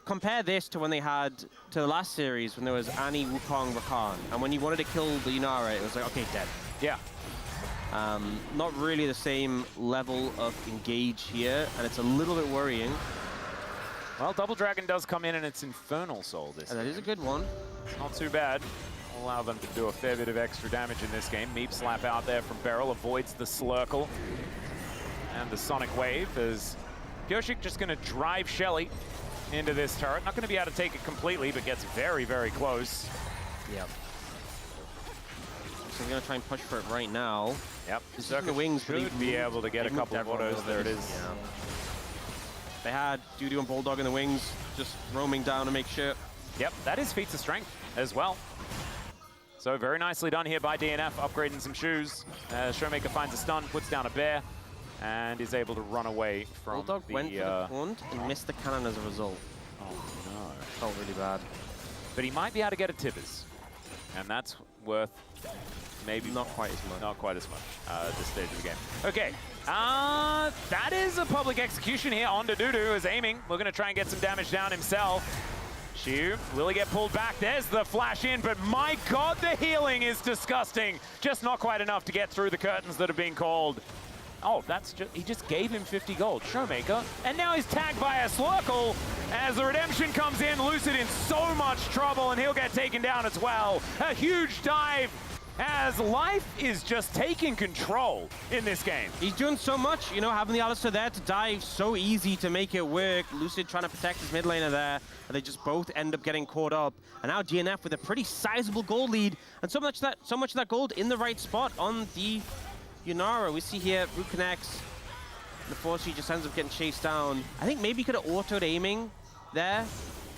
compare this to when they had, to the last series, when there was Annie, Wukong, Rakan. And when you wanted to kill the Yunara, it was like, okay, dead.
Yeah.
Not really the same level of engage here, and it's a little bit worrying.
Well, Double Dragon does come in, and it's Infernal Soul this
That is a good one.
It's not too bad. Allow them to do a fair bit of extra damage in this game. Meep slap out there from Beryl, avoids the Slurkle and the Sonic Wave as Pyosik just going to drive Shelly into this turret. Not going to be able to take it completely, but gets very, very close.
Yep. So they're going to try and push for it right now.
Yep.
Berserker Wings
should be able to get a couple of autos. There it is.
Yeah. They had Dudu and Bulldog in the wings, just roaming down to make sure.
Yep, that is Feats of Strength as well. So very nicely done here by DNF, upgrading some shoes. Showmaker finds a stun, puts down a bear, and is able to run away from
Bulldog went for the taunt and missed the cannon as a result.
Oh no.
Felt really bad.
But he might be able to get a Tibbers. And that's worth maybe
not quite as much.
Not quite as much at this stage of the game. Okay, that is a public execution here on Dudu is aiming. We're gonna try and get some damage down himself. Shu, will he get pulled back? There's the flash in, but my God, the healing is disgusting. Just not quite enough to get through the curtains that have been called. Oh, that's just, he just gave him 50 gold, Showmaker. And now he's tagged by a Slurkle. As the redemption comes in, Lucid in so much trouble, and he'll get taken down as well. A huge dive as Life is just taking control in this game.
He's doing so much, you know, having the Alistar there to dive, so easy to make it work. Lucid trying to protect his mid laner there, and they just both end up getting caught up. And now DNF with a pretty sizable gold lead, and so much of that gold in the right spot on the Yunara. We see here, Root connects. The Force just ends up getting chased down. I think maybe he could have autoed aiming there.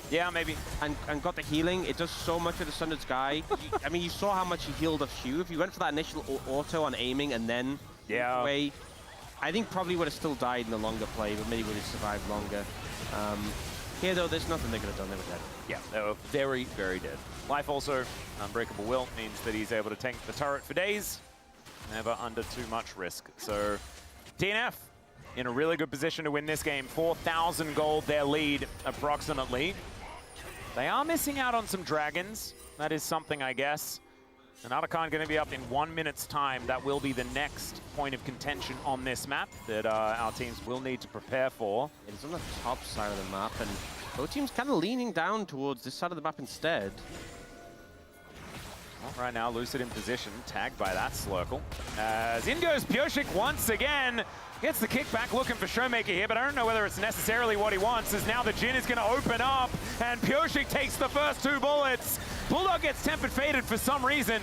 Yeah, maybe.
And got the healing. It does so much with the Sundered Sky. I mean, you saw how much he healed off Shu. If you went for that initial auto on aiming and then away, I think probably would have still died in the longer play, but maybe would have survived longer. Here, though, there's nothing they could have done. They were dead.
Yeah, they were very, very dead. Life also, Unbreakable Will, means that he's able to tank the turret for days, never under too much risk. So, DNF in a really good position to win this game. 4,000 gold, their lead, approximately. They are missing out on some dragons. That is something, I guess. And Otacon going to be up in 1 minute's time. That will be the next point of contention on this map that our teams will need to prepare for.
It's on the top side of the map, and both teams kind of leaning down towards this side of the map instead.
Well, right now, Lucid in position, tagged by that Slurkle. As in goes Pyosik once again. Gets the kickback, looking for Showmaker here, but I don't know whether it's necessarily what he wants, as now the Jhin is going to open up, and Pyosik takes the first 2 bullets. Bulldog gets tempered faded for some reason.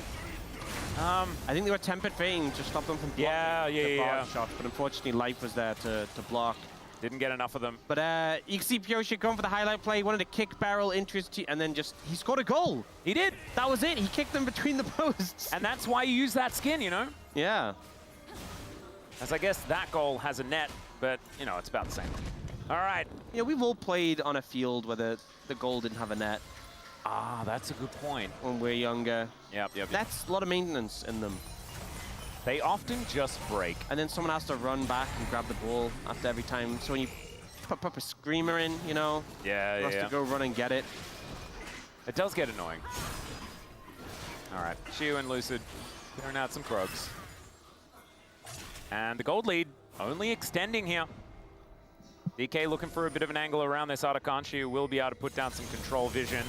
I think they were tempered fading to stop them from blocking the shots, but unfortunately Life was there to block.
Didn't get enough of them.
But you can see Pyosik going for the highlight play, wanted to kick barrel into his team, and then just, he scored a goal.
He did.
That was it. He kicked them between the posts.
And that's why you use that skin, you know?
Yeah.
As I guess that goal has a net, but, you know, it's about the same. All right.
Yeah, we've all played on a field where the goal didn't have a net.
Ah, that's a good point.
When we're younger.
Yep.
That's a lot of maintenance in them.
They often just break.
And then someone has to run back and grab the ball after every time. So when you put a screamer in, you know, has to go run and get it.
It does get annoying. All right, Shu and Lucid throwing out some Krogs. And the gold lead only extending here. DK looking for a bit of an angle around this Otacon. Shu will be able to put down some control vision.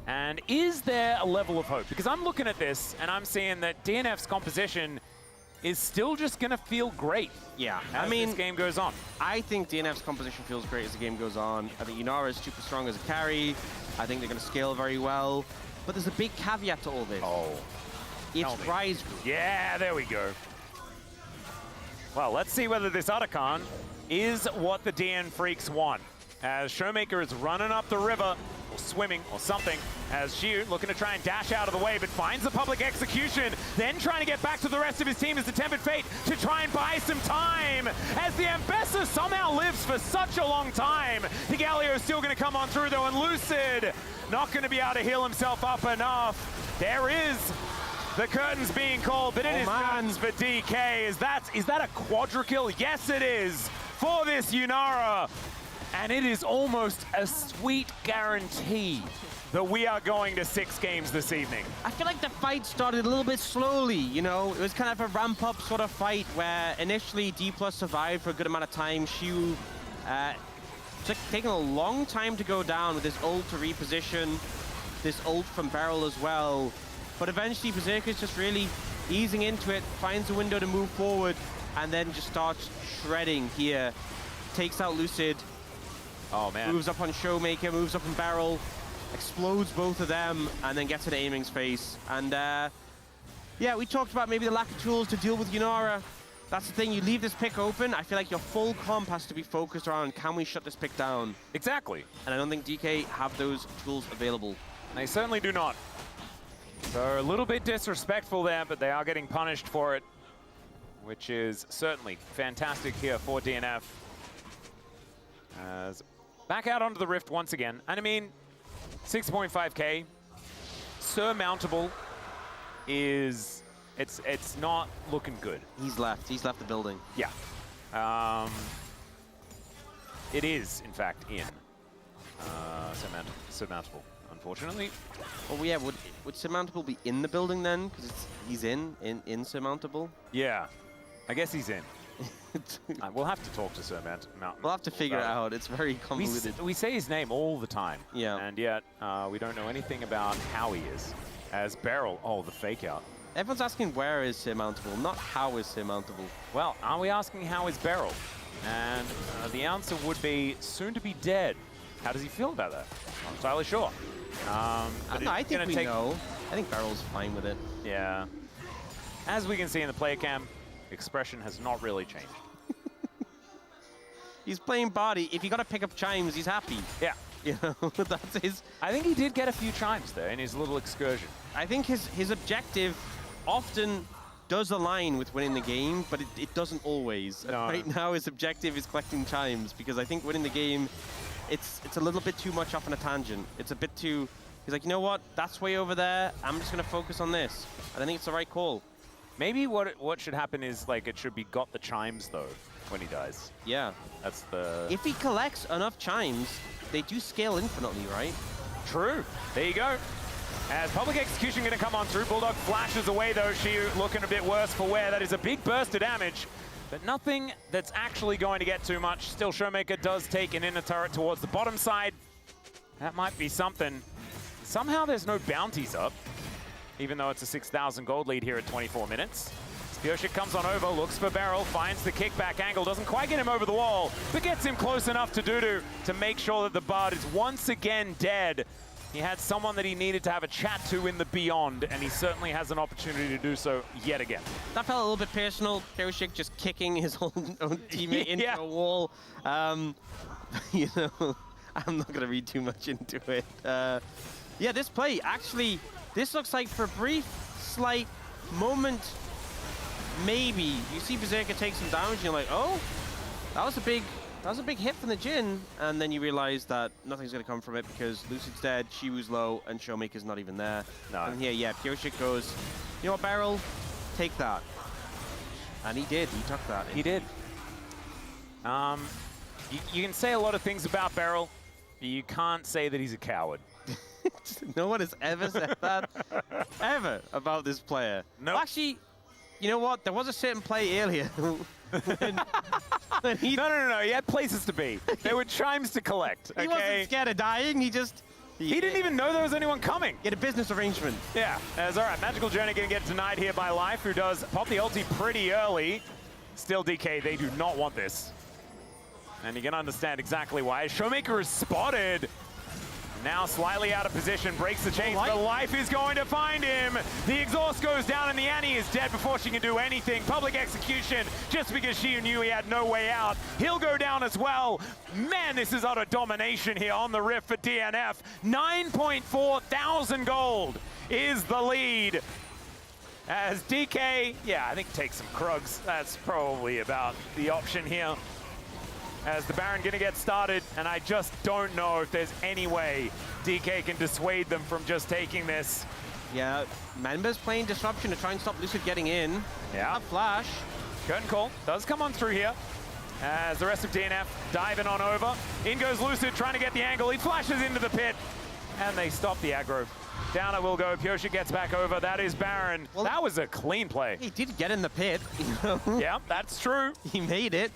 And is there a level of hope? Because I'm looking at this and I'm seeing that DNF's composition is still just going to feel great.
Yeah,
as this game goes on.
I think DNF's composition feels great as the game goes on. I think Yunara is super strong as a carry. I think they're going to scale very well. But there's a big caveat to all this.
Oh.
It's Rise Group.
Yeah, there we go. Well, let's see whether this Otacon is what the DN Freaks want. As Showmaker is running up the river, or swimming, or something, as Shu looking to try and dash out of the way, but finds the public execution, then trying to get back to the rest of his team as the Tempered Fate to try and buy some time, as the Ambessa somehow lives for such a long time. The Galio is still going to come on through, though, and Lucid not going to be able to heal himself up enough. There is the curtains being called, but it is curtains for DK. Is that a quadra-kill? Yes, it is, for this Yunara. And it is almost a sweet guarantee that we are going to 6 games this evening.
I feel like the fight started a little bit slowly, you know? It was kind of a ramp-up sort of fight where initially D+ survived for a good amount of time. Shu took taking a long time to go down with his ult to reposition, this ult from Beryl as well. But eventually Berserker's just really easing into it, finds a window to move forward, and then just starts shredding here. Takes out Lucid.
Oh, man.
Moves up on Showmaker, moves up on Beryl, explodes both of them, and then gets into aiming's face. And yeah, we talked about maybe the lack of tools to deal with Yunara. That's the thing, you leave this pick open, I feel like your full comp has to be focused around, can we shut this pick down?
Exactly.
And I don't think DK have those tools available.
They certainly do not. So a little bit disrespectful there, but they are getting punished for it, which is certainly fantastic here for DNF. As back out onto the Rift once again. And I mean, 6.5k, surmountable is, it's not looking good.
He's left the building.
Yeah. It is, in fact, in surmountable, unfortunately.
Well, yeah, would Surmountable be in the building then? Because he's in Surmountable?
Yeah, I guess he's in. We'll have to talk to Surmountable.
We'll have to figure it out. It's very convoluted.
We say his name all the time.
Yeah.
And yet, we don't know anything about how he is. as Beryl, oh, the fake out.
Everyone's asking where is surmountable, not how is surmountable.
Well, are we asking how is Beryl? And the answer would be soon to be dead. How does he feel about that? Not entirely sure. But
I think we know. I think Beryl's fine with it.
Yeah. As we can see in the player cam, expression has not really changed.
He's playing body. If you got to pick up chimes, he's happy.
Yeah.
You know, that's his.
I think he did get a few chimes there in his little excursion.
I think his objective often does align with winning the game, but it doesn't always.
No.
Right now, his objective is collecting chimes because I think winning the game, it's a little bit too much off on a tangent. It's a bit too. He's like, you know what? That's way over there. I'm just gonna focus on this. And I think it's the right call.
Maybe what should happen is like it should be got the chimes though when he dies.
Yeah.
That's the.
If he collects enough chimes, they do scale infinitely, right?
True. There you go. As public execution going to come on through. Bulldog flashes away though. She looking a bit worse for wear. That is a big burst of damage, but nothing that's actually going to get too much. Still, Showmaker does take an inner turret towards the bottom side. That might be something. Somehow there's no bounties up, even though it's a 6,000 gold lead here at 24 minutes. Pioshik comes on over, looks for Beryl, finds the kickback angle, doesn't quite get him over the wall, but gets him close enough to Dudu to make sure that the Bard is once again dead. He had someone that he needed to have a chat to in the Beyond, and he certainly has an opportunity to do so yet again.
That felt a little bit personal. Pioshik just kicking his own teammate into a wall. You know, I'm not going to read too much into it. Yeah, this play, actually, this looks like for a brief, slight moment, maybe you see Berserker take some damage and you're like, oh, that was a big hit from the Jhin, and then you realize that nothing's going to come from it because Lucid's dead, Shiwu's low, and Showmaker's not even there.
No.
And here, yeah, Pioshik goes, you know what, Beryl, take that. And he did, he took that.
He did. You can say a lot of things about Beryl, but you can't say that he's a coward.
No one has ever said that, ever, about this player.
No.
Well, actually, you know what? There was a certain play earlier when he...
No. He had places to be. There were chimes to collect.
He wasn't scared of dying. He just...
He didn't even know there was anyone coming.
He had a business arrangement.
Yeah. As all right, Magical Journey going to get denied here by Life, who does pop the ulti pretty early. Still, DK, they do not want this. And you can understand exactly why. Showmaker is spotted. Now slightly out of position, breaks the chains, but Life is going to find him. The exhaust goes down and the Annie is dead before she can do anything. Public execution, just because she knew he had no way out. He'll go down as well. Man, this is utter domination here on the Rift for DNF. 9.4 thousand gold is the lead. As DK, yeah, I think take some Krugs. That's probably about the option here. As the Baron gonna get started, and I just don't know if there's any way DK can dissuade them from just taking this.
Yeah, Members playing Disruption to try and stop Lucid getting in.
Yeah.
Flash.
Curtain call does come on through here. As the rest of DNF diving on over. In goes Lucid, trying to get the angle. He flashes into the pit, and they stop the aggro. Down it will go. Pioshik gets back over. That is Baron. Well, that was a clean play.
He did get in the pit. You know?
Yeah, that's true.
He made it.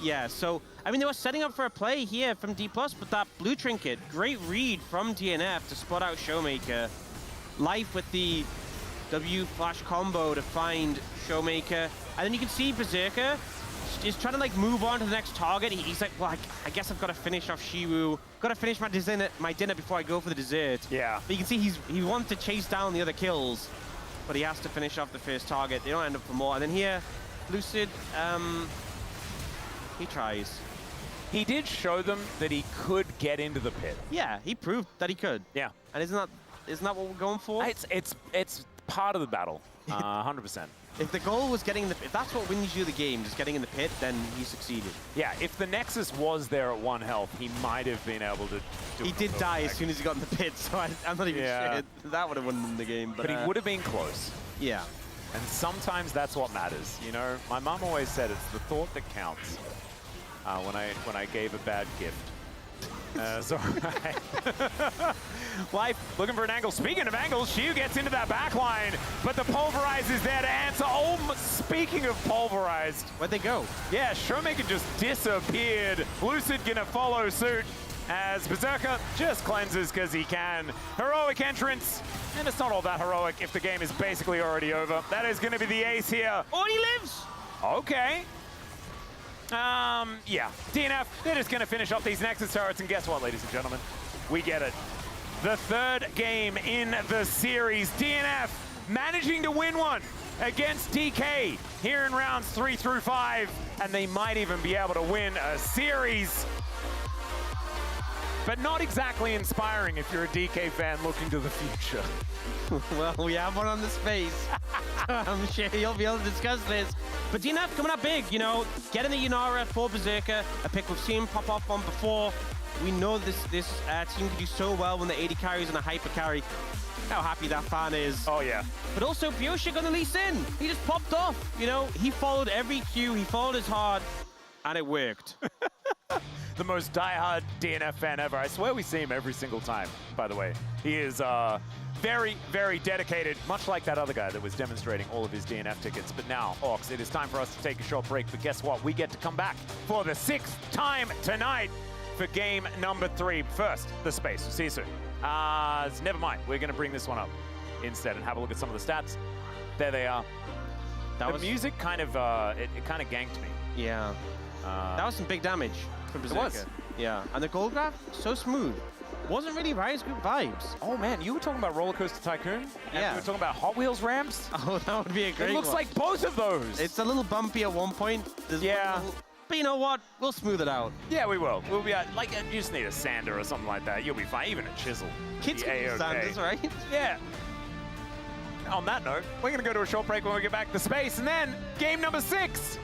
Yeah, so, I mean, they were setting up for a play here from D+, but that blue trinket, great read from DNF to spot out Showmaker. Life with the W flash combo to find Showmaker. And then you can see Berserker is trying to, like, move on to the next target. He's like, well, I guess I've got to finish off Shiwu. Got to finish my dinner before I go for the dessert.
Yeah.
But you can see he wants to chase down the other kills, but he has to finish off the first target. They don't end up for more. And then here, Lucid, he tries.
He did show them that he could get into the pit.
Yeah, he proved that he could.
Yeah.
And isn't that what we're going for?
It's part of the battle, 100%.
If the goal was getting in the pit, if that's what wins you the game, just getting in the pit, then he succeeded.
Yeah, if the Nexus was there at 1 health, he might have been able to do it.
He did die as soon as he got in the pit, so I'm not even sure that would have won him the game.
But he would have been close.
Yeah.
And sometimes that's what matters. You know, my mom always said it's the thought that counts. When I gave a bad gift. So, Life looking for an angle. Speaking of angles, Shiu gets into that back line, but the Pulverize is there to answer. Oh, speaking of pulverized.
Where'd they go?
Yeah, Showmaker just disappeared. Lucid gonna follow suit. as Berserker just cleanses because he can. Heroic entrance, and it's not all that heroic if the game is basically already over. That is going to be the ace here.
Oh, and he lives!
Okay. Yeah, DNF, they're just going to finish off these Nexus turrets, and guess what, ladies and gentlemen? We get it. The third game in the series. DNF managing to win one against DK here in rounds 3 through 5, and they might even be able to win a series. But not exactly inspiring if you're a DK fan looking to the future.
Well, we have one on the space. I'm sure you'll be able to discuss this. But DNF coming up big, you know, getting the Yunara for Berserker, a pick we've seen pop off on before. We know this team can do so well when the 80 carries and a hyper carry. How happy that fan is.
Oh, yeah.
But also, Bioshik on the Lee Sin. He just popped off. You know, he followed every cue, he followed his heart, and it worked.
The most diehard DNF fan ever. I swear we see him every single time, by the way. He is very, very dedicated, much like that other guy that was demonstrating all of his DNF tickets. But now, Ox, it is time for us to take a short break. But guess what? We get to come back for the 6th time tonight for game number 3. First, the space. See you soon. Never mind. We're going to bring this one up instead and have a look at some of the stats. There they are. The music kind of, it kind of ganked me.
Yeah. That was some big damage from Berserker.
It was.
Yeah. And the gold graph, so smooth. Wasn't really Riot's Group vibes.
Oh man, you were talking about Roller Coaster Tycoon? And
yeah.
you were talking about Hot Wheels ramps?
Oh, that would be a great one.
It looks like both of those.
It's a little bumpy at one point.
Yeah.
But you know what? We'll smooth it out.
Yeah, we will. We'll be like, you just need a sander or something like that. You'll be fine. Even a chisel.
Kids can use sanders, right?
Yeah. On that note, we're going to go to a short break when we get back to space, and then game number 6.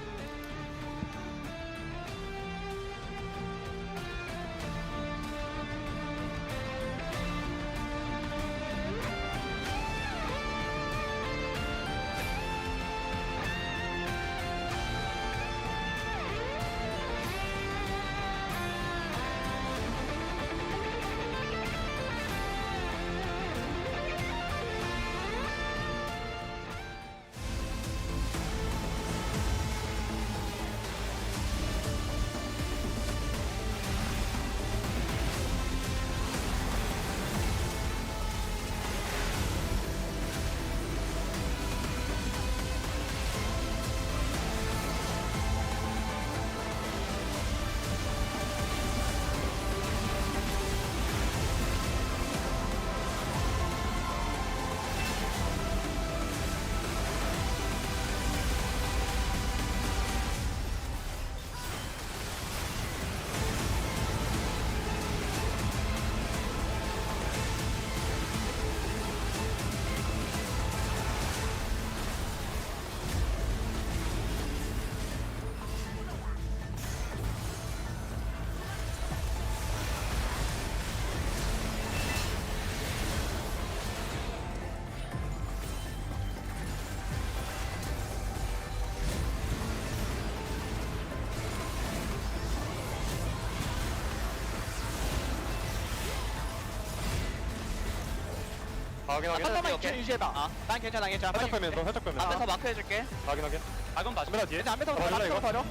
한번만 유지 유지해봐. 난 괜찮아, 괜찮아.
살짝 빼면서 살짝 빼면서
앞에서 마크 해줄게.
확인 확인
아건 봐줘.
카메라 뒤에
근데 앞에서
버릴래, 이거?
버려.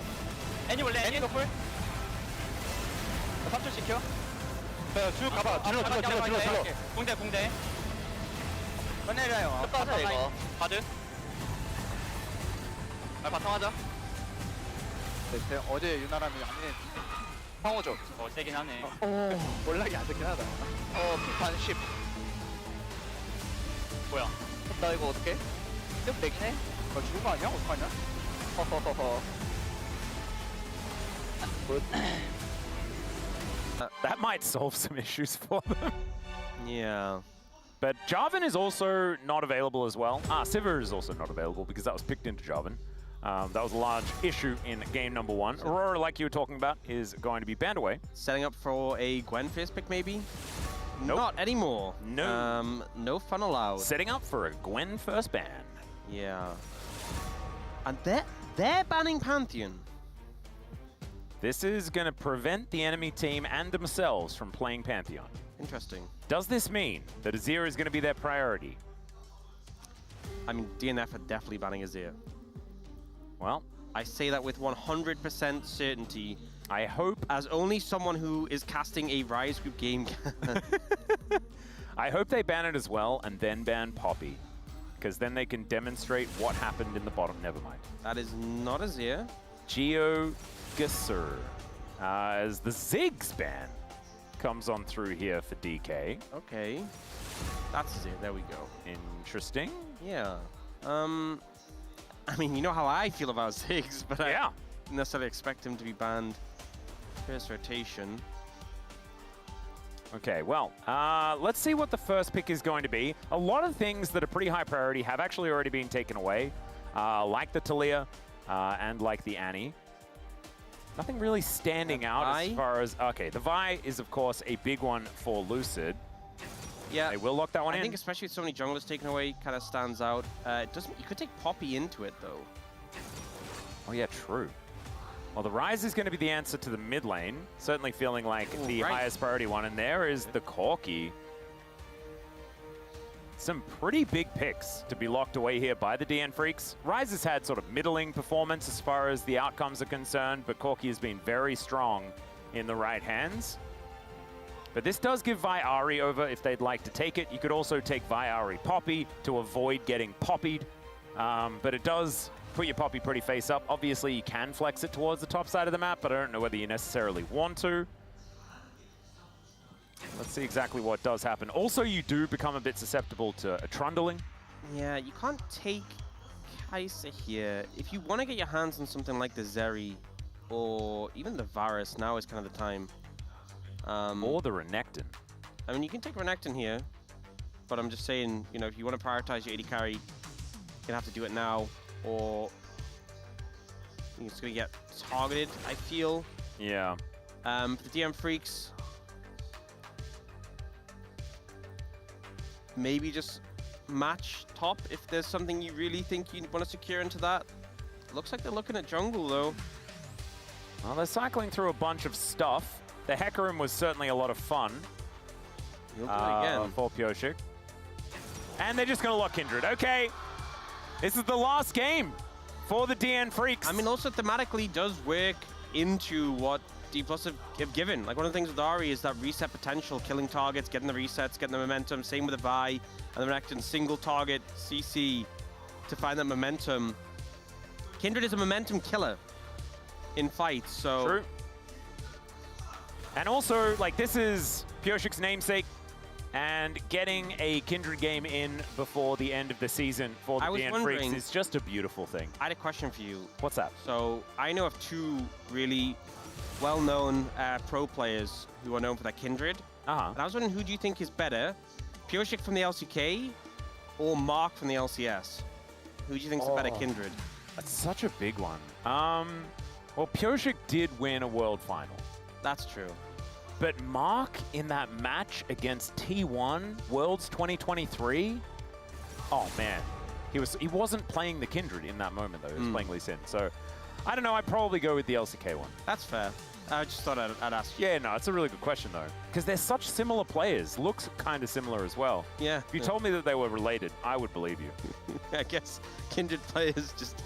애니 원래 애니 노플. 3초 지켜.
쭉 가봐 질러
궁대 궁대. 꺼내려요. 끝봐서 이거. 바드. 바텀 하자. 어제 유나람이 안에 황호죠. 세긴 하네. 몰락이 안 좋긴 하다. 피판 10. 뭐야? 나 이거 어떡해? 좀 내긴 해? 죽은 거 아니야? 어떡하냐? 허허허허.
That might solve some issues for them.
Yeah.
But Jarvan is also not available as well. Sivir is also not available because that was picked into Jarvan. That was a large issue in game number 1. Aurora, like you were talking about, is going to be banned away.
Setting up for a Gwen first pick, maybe?
Nope.
Not anymore.
No.
No fun allowed.
Setting up for a Gwen first ban.
Yeah. And they're banning Pantheon.
This is going to prevent the enemy team and themselves from playing Pantheon.
Interesting.
Does this mean that Azir is going to be their priority?
I mean, DNF are definitely banning Azir.
Well,
I say that with 100% certainty,
I hope
as only someone who is casting a Rise Group game can.
I hope they ban it as well and then ban Poppy, because then they can demonstrate what happened in the bottom. Never mind.
That is not Azir.
Geo Gasser as the Ziggs ban comes on through here for DK.
Okay. That's Azir. There we go.
Interesting.
Yeah. I mean, you know how I feel about Ziggs, but
Yeah.
I don't necessarily expect him to be banned first rotation.
Okay, well, let's see what the first pick is going to be. A lot of things that are pretty high priority have actually already been taken away, like the Talia and like the Annie. Nothing really standing out as far as... Okay, the Vi is, of course, a big one for Lucid.
Yeah,
They will lock that one in.
I think especially with so many junglers taken away, kind of stands out. It doesn't. You could take Poppy into it though.
Oh yeah, true. Well, the Rise is going to be the answer to the mid lane. Certainly feeling like the highest priority one. And there is the Corki. Some pretty big picks to be locked away here by the DN Freaks. Rise has had sort of middling performance as far as the outcomes are concerned, but Corki has been very strong in the right hands. But this does give Vi Ahri over if they'd like to take it. You could also take Vi Ahri Poppy to avoid getting poppied. But it does put your Poppy pretty face up. Obviously, you can flex it towards the top side of the map, but I don't know whether you necessarily want to. Let's see exactly what does happen. Also, you do become a bit susceptible to a trundling.
Yeah, you can't take Kai'Sa here. If you want to get your hands on something like the Zeri or even the Varus, now is kind of the time.
Or the Renekton.
I mean, you can take Renekton here, but I'm just saying, you know, if you want to prioritize your AD carry, you're going to have to do it now, or it's going to get targeted, I feel.
Yeah.
For the DM Freaks, maybe just match top if there's something you really think you want to secure into that. Looks like they're looking at jungle, though.
Well, they're cycling through a bunch of stuff. The Hecarim was certainly a lot of fun.
He'll do it again.
For Pyosik. And they're just going to lock Kindred. Okay. This is the last game for the DN Freaks.
I mean, also thematically does work into what D+ have given. Like, one of the things with Ahri is that reset potential, killing targets, getting the resets, getting the momentum. Same with the Vi and the Renekton, single target CC to find that momentum. Kindred is a momentum killer in fights, so...
True. And also, like, this is Pyosik's namesake, and getting a Kindred game in before the end of the season for the DN Freaks is just a beautiful thing.
I had a question for you.
What's that?
So, I know of two really well-known pro players who are known for their Kindred. And I was wondering, who do you think is better? Pyosik from the LCK or Mark from the LCS? Who do you think is a better Kindred?
That's such a big one. Well, Pyosik did win a World Final.
That's true.
But Mark in that match against T1 Worlds 2023, oh man, he wasn't playing the Kindred in that moment though. He was playing Lee Sin. So I don't know. I'd probably go with the LCK one.
That's fair. I just thought I'd ask you.
Yeah, no, it's a really good question though, because they're such similar players. Looks kind of similar as well.
Yeah.
If you told me that they were related, I would believe you.
I guess Kindred players just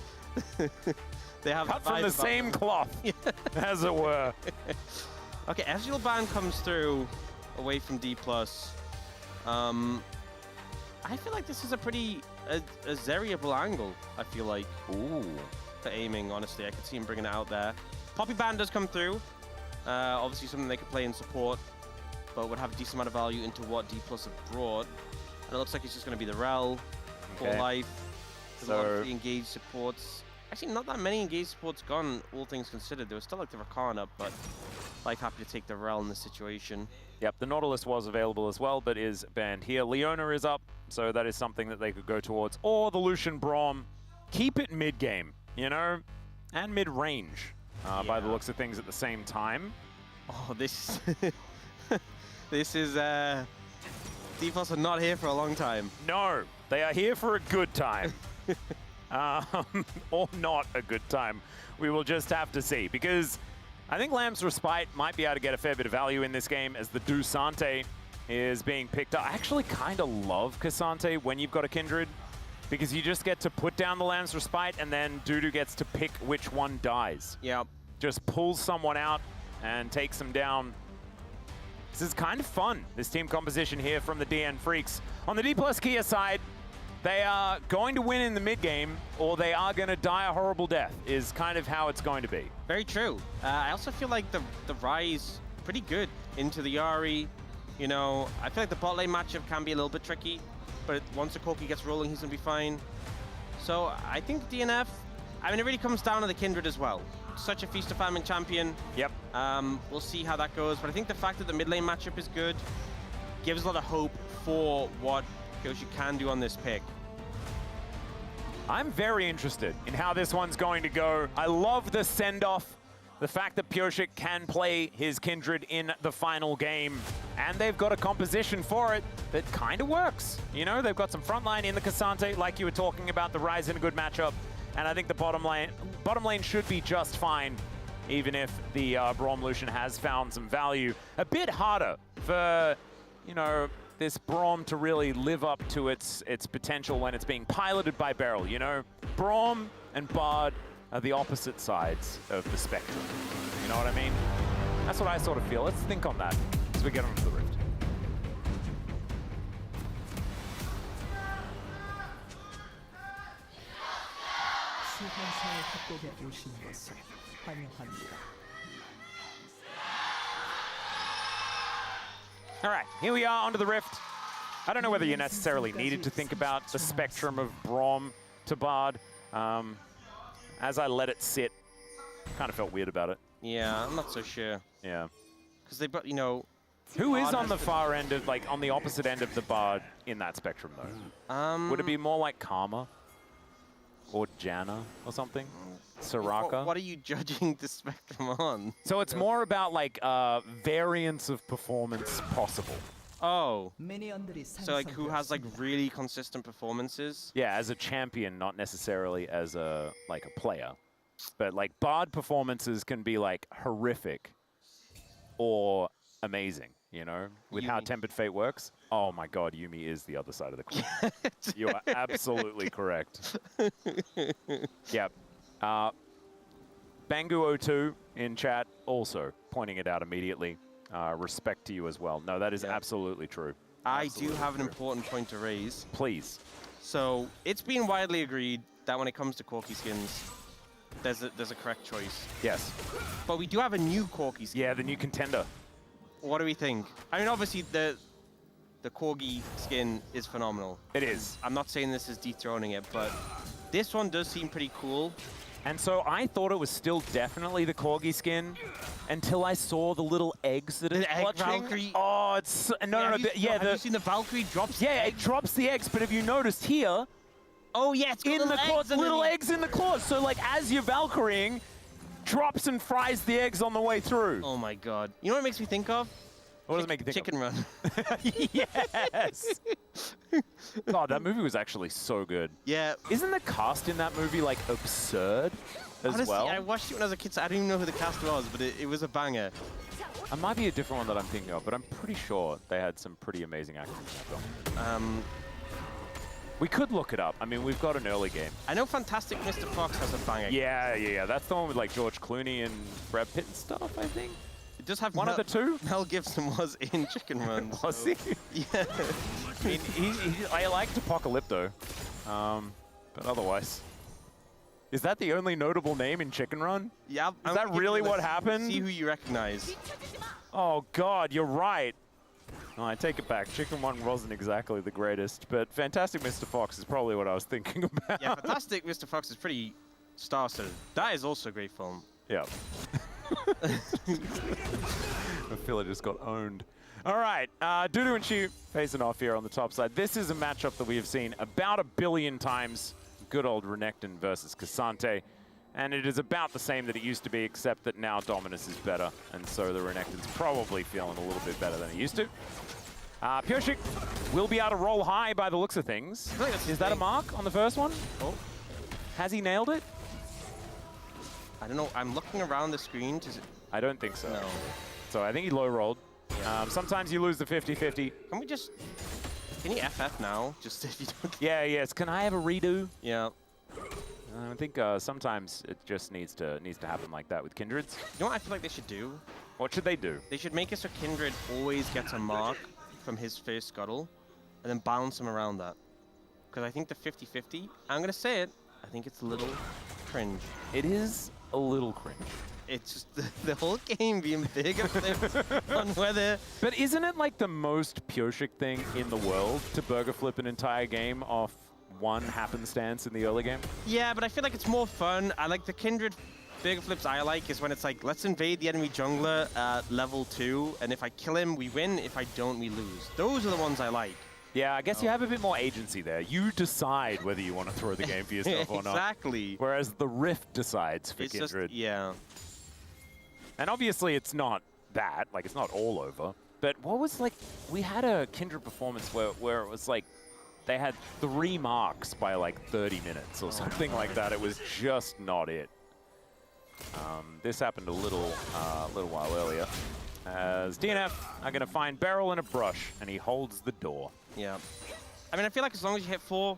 they have
cut from the same cloth, as it were.
Okay, Ezreal ban comes through away from D+. I feel like this is a pretty Zeriable angle, I feel like.
Ooh.
For aiming, honestly. I could see him bringing it out there. Poppy ban does come through. Obviously something they could play in support, but would have a decent amount of value into what D+ have brought. And it looks like it's just going to be the Rel, Full Life. There's a lot of engaged supports. Actually, not that many engaged supports gone, all things considered. There was still like the Rakan up, but like happy to take the Rel in this situation.
Yep, the Nautilus was available as well, but is banned here. Leona is up, so that is something that they could go towards. Or the Lucian Braum. Keep it mid-game, you know, and mid-range by the looks of things at the same time.
Oh, this this is D+ are not here for a long time.
No, they are here for a good time. Or not a good time. We will just have to see, because I think Lamb's Respite might be able to get a fair bit of value in this game as the Dusante is being picked up. I actually kind of love Cassante when you've got a Kindred. because you just get to put down the Lamb's Respite, and then Dudu gets to pick which one dies.
Yeah.
Just pulls someone out and takes them down. This is kind of fun, this team composition here from the DN Freaks. On the D+ Kia side, they are going to win in the mid game, or they are going to die a horrible death, is kind of how it's going to be.
Very true. I also feel like the Rise pretty good into the Yari. You know, I feel like the bot lane matchup can be a little bit tricky, but once the Corki gets rolling, he's going to be fine. So I think DNF, I mean, it really comes down to the Kindred as well. Such a Feast of Famine champion.
Yep.
We'll see how that goes, but I think the fact that the mid lane matchup is good gives a lot of hope for what Yoshi can do on this pick.
I'm very interested in how this one's going to go. I love the send-off, the fact that Pioshik can play his Kindred in the final game, and they've got a composition for it that kind of works. You know, they've got some frontline in the Cassante, like you were talking about, the Rise in a good matchup, and I think the bottom lane should be just fine, even if the Braum Lucian has found some value. A bit harder for, you know, this Braum to really live up to its potential when it's being piloted by Beryl, you know? Braum and Bard are the opposite sides of the spectrum. You know what I mean? That's what I sort of feel. Let's think on that as we get onto the Rift.
수환사의 협곡에 오신 것을 환영합니다.
All right, here we are onto the Rift. I don't know whether you necessarily needed to think about the spectrum of Braum to Bard. As I let it sit, kind of felt weird about it.
Yeah, I'm not so sure.
Yeah.
Because they've got, you know...
Who is on the far end of, like, on the opposite end of the Bard in that spectrum, though? Would it be more like Karma? Or Janna or something? Soraka?
What are you judging the spectrum on?
So it's more about, like, variance of performance possible.
Oh.
미니언들이
So, like, who has, like, really consistent performances?
Yeah, as a champion, not necessarily as a, like, a player. But, like, Bard performances can be, like, horrific or amazing, you know? With how Tempered Fate works. Oh my god, Yuumi is the other side of the coin. You are absolutely correct. Yep. Bangu02 in chat also pointing it out immediately. Respect to you as well. No, that is absolutely true.
I do have an important point to raise.
Please.
So, it's been widely agreed that when it comes to Corki skins, there's a correct choice.
Yes.
But we do have a new Corki skin.
Yeah, the new contender.
What do we think? I mean, obviously, the Corgi skin is phenomenal.
It is.
I'm not saying this is dethroning it, but this one does seem pretty cool.
And so I thought it was still definitely the Corgi skin until I saw the little eggs that it's clutching.
Valkyrie.
Oh, it's... No.
Have you seen the Valkyrie drops?
Yeah, it drops the eggs, but have you noticed here...
Oh, yeah, it's got
in the claws, little
underneath.
eggs in the claws. So, like, as you're Valkyrieing, drops and fries the eggs on the way through.
Oh, my God. You know what it makes me think of?
What does it make you think
Chicken Run.
Yes! God, that movie was actually so good.
Yeah.
Isn't the cast in that movie, like, absurd as
Honestly,
well?
I watched it when I was a kid, so I don't even know who the cast was, but it was a banger.
It might be a different one that I'm thinking of, but I'm pretty sure they had some pretty amazing actors in that film. We could look it up. I mean, we've got an early game.
I know Fantastic Mr. Fox has a banger.
Yeah. That's the one with, like, George Clooney and Brad Pitt and stuff, I think.
It does have
one of the two.
Mel Gibson was in Chicken Run.
Was he?
Yeah.
I mean, I liked Apocalypto, but otherwise. Is that the only notable name in Chicken Run?
Yeah.
Is that really what happened?
See who you recognize.
Oh, God, you're right. No, I take it back. Chicken Run wasn't exactly the greatest, but Fantastic Mr. Fox is probably what I was thinking about.
Yeah, Fantastic Mr. Fox is pretty star-studded. That is also a great film.
Yeah. I feel I just got owned. All right, Dudu and Shu facing off here on the top side. This is a matchup that we have seen about 1 billion times. Good old Renekton versus Cassante. And it is about the same that it used to be, except that now Dominus is better. And so the Renekton's probably feeling a little bit better than he used to. Pioshik will be able to roll high by the looks of things. Is that a mark on the first one?
Oh.
Has he nailed it?
I don't know. I'm looking around the screen to...
I don't think so.
No.
So I think he low rolled. Sometimes you lose the 50-50.
Can we just... Can you FF now? Just if you don't.
Yeah, yes. Can I have a redo?
Yeah.
I think sometimes it just needs to happen like that with Kindreds.
You know what I feel like they should do?
What should they do?
They should make it so Kindred always gets a mark from his first scuttle, and then bounce him around that. Because I think the 50-50, I'm going to say it, I think it's a little cringe.
It is a little cringe.
It's just the whole game being big on whether...
But isn't it like the most Pyoshik thing in the world to burger flip an entire game off one happenstance in the early game?
Yeah, but I feel like it's more fun. I like the Kindred burger flips I like is when it's like, let's invade the enemy jungler at level 2, and if I kill him, we win. If I don't, we lose. Those are the ones I like.
Yeah, I guess you have a bit more agency there. You decide whether you want to throw the game for yourself or not.
Exactly.
Whereas the Rift decides for Kindred.
Yeah.
And obviously it's not that, like it's not all over. But what was like, we had a Kindred performance where it was like, they had 3 marks by like 30 minutes or something like that. It was just not it. This happened a little while earlier. As DNF are going to find Beryl in a brush, and he holds the door.
Yeah. I mean, I feel like as long as you hit 4s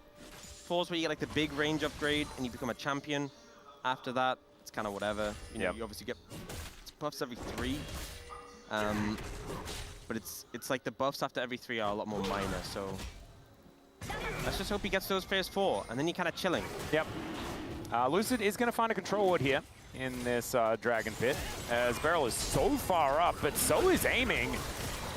where you get like the big range upgrade and you become a champion, after that, it's kind of whatever. You know, you obviously get buffs every 3. But it's like the buffs after every 3 are a lot more minor, so let's just hope he gets those first 4, and then you're kind of chilling.
Yep. Lucid is going to find a control ward here in this Dragon Pit, as Beryl is so far up, but so is aiming.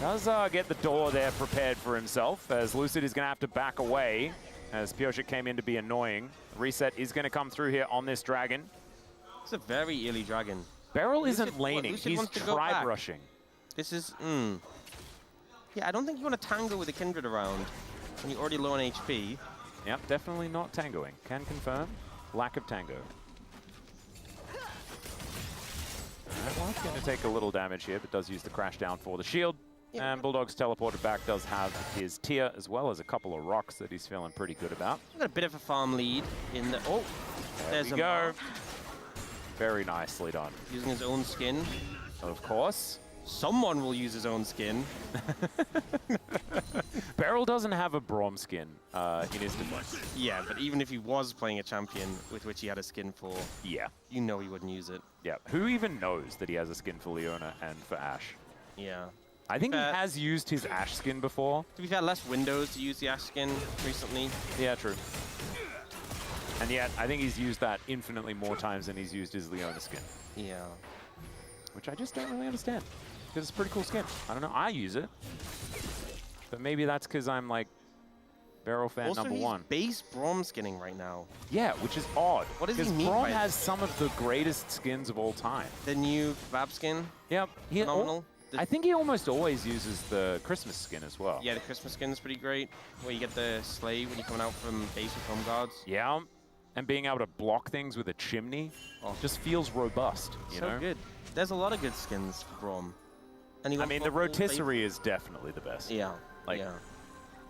Does get the door there prepared for himself, as Lucid is going to have to back away, as Pyoshik came in to be annoying. Reset is going to come through here on this Dragon.
It's a very early Dragon.
Beryl isn't laning,
Lucid
he's
wants to go
tribe
back.
rushing.
This is, Yeah, I don't think you want to tango with the Kindred around when you're already low on HP.
Yep, definitely not tangoing. Can confirm, lack of tango. Well, going to take a little damage here, but does use the crash down for the shield.
Yeah.
And Bulldog's teleported back does have his tier, as well as a couple of rocks that he's feeling pretty good about.
Got a bit of a farm lead in the... Oh,
There we go. Very nicely done.
Using his own skin.
Of course.
Someone will use his own skin.
Beryl doesn't have a Braum skin in his defense.
Yeah, but even if he was playing a champion with which he had a skin for,
Yeah.
you know he wouldn't use it.
Yeah. Who even knows that he has a skin for Leona and for Ashe?
Yeah.
I think he has used his Ashe skin before.
To be fair, less windows to use the Ashe skin recently.
Yeah, true. And yet, I think he's used that infinitely more times than he's used his Leona skin.
Yeah.
Which I just don't really understand. Because it's a pretty cool skin. I don't know, I use it. But maybe that's because I'm like Beryl fan
Also,
number
he's
1.
base Braum skinning right now.
Yeah, which is odd.
What does he
Because
mean
Braum
by
has some of the greatest skins of all time.
The new Kebab skin.
Yep.
Phenomenal.
I think he almost always uses the Christmas skin as well.
Yeah, the Christmas skin is pretty great. Where you get the sleigh when you're coming out from base with home guards.
Yeah. And being able to block things with a chimney just feels robust, you know?
So good. There's a lot of good skins for Braum. And
I mean, the rotisserie is definitely the best.
Yeah.
Like,
yeah.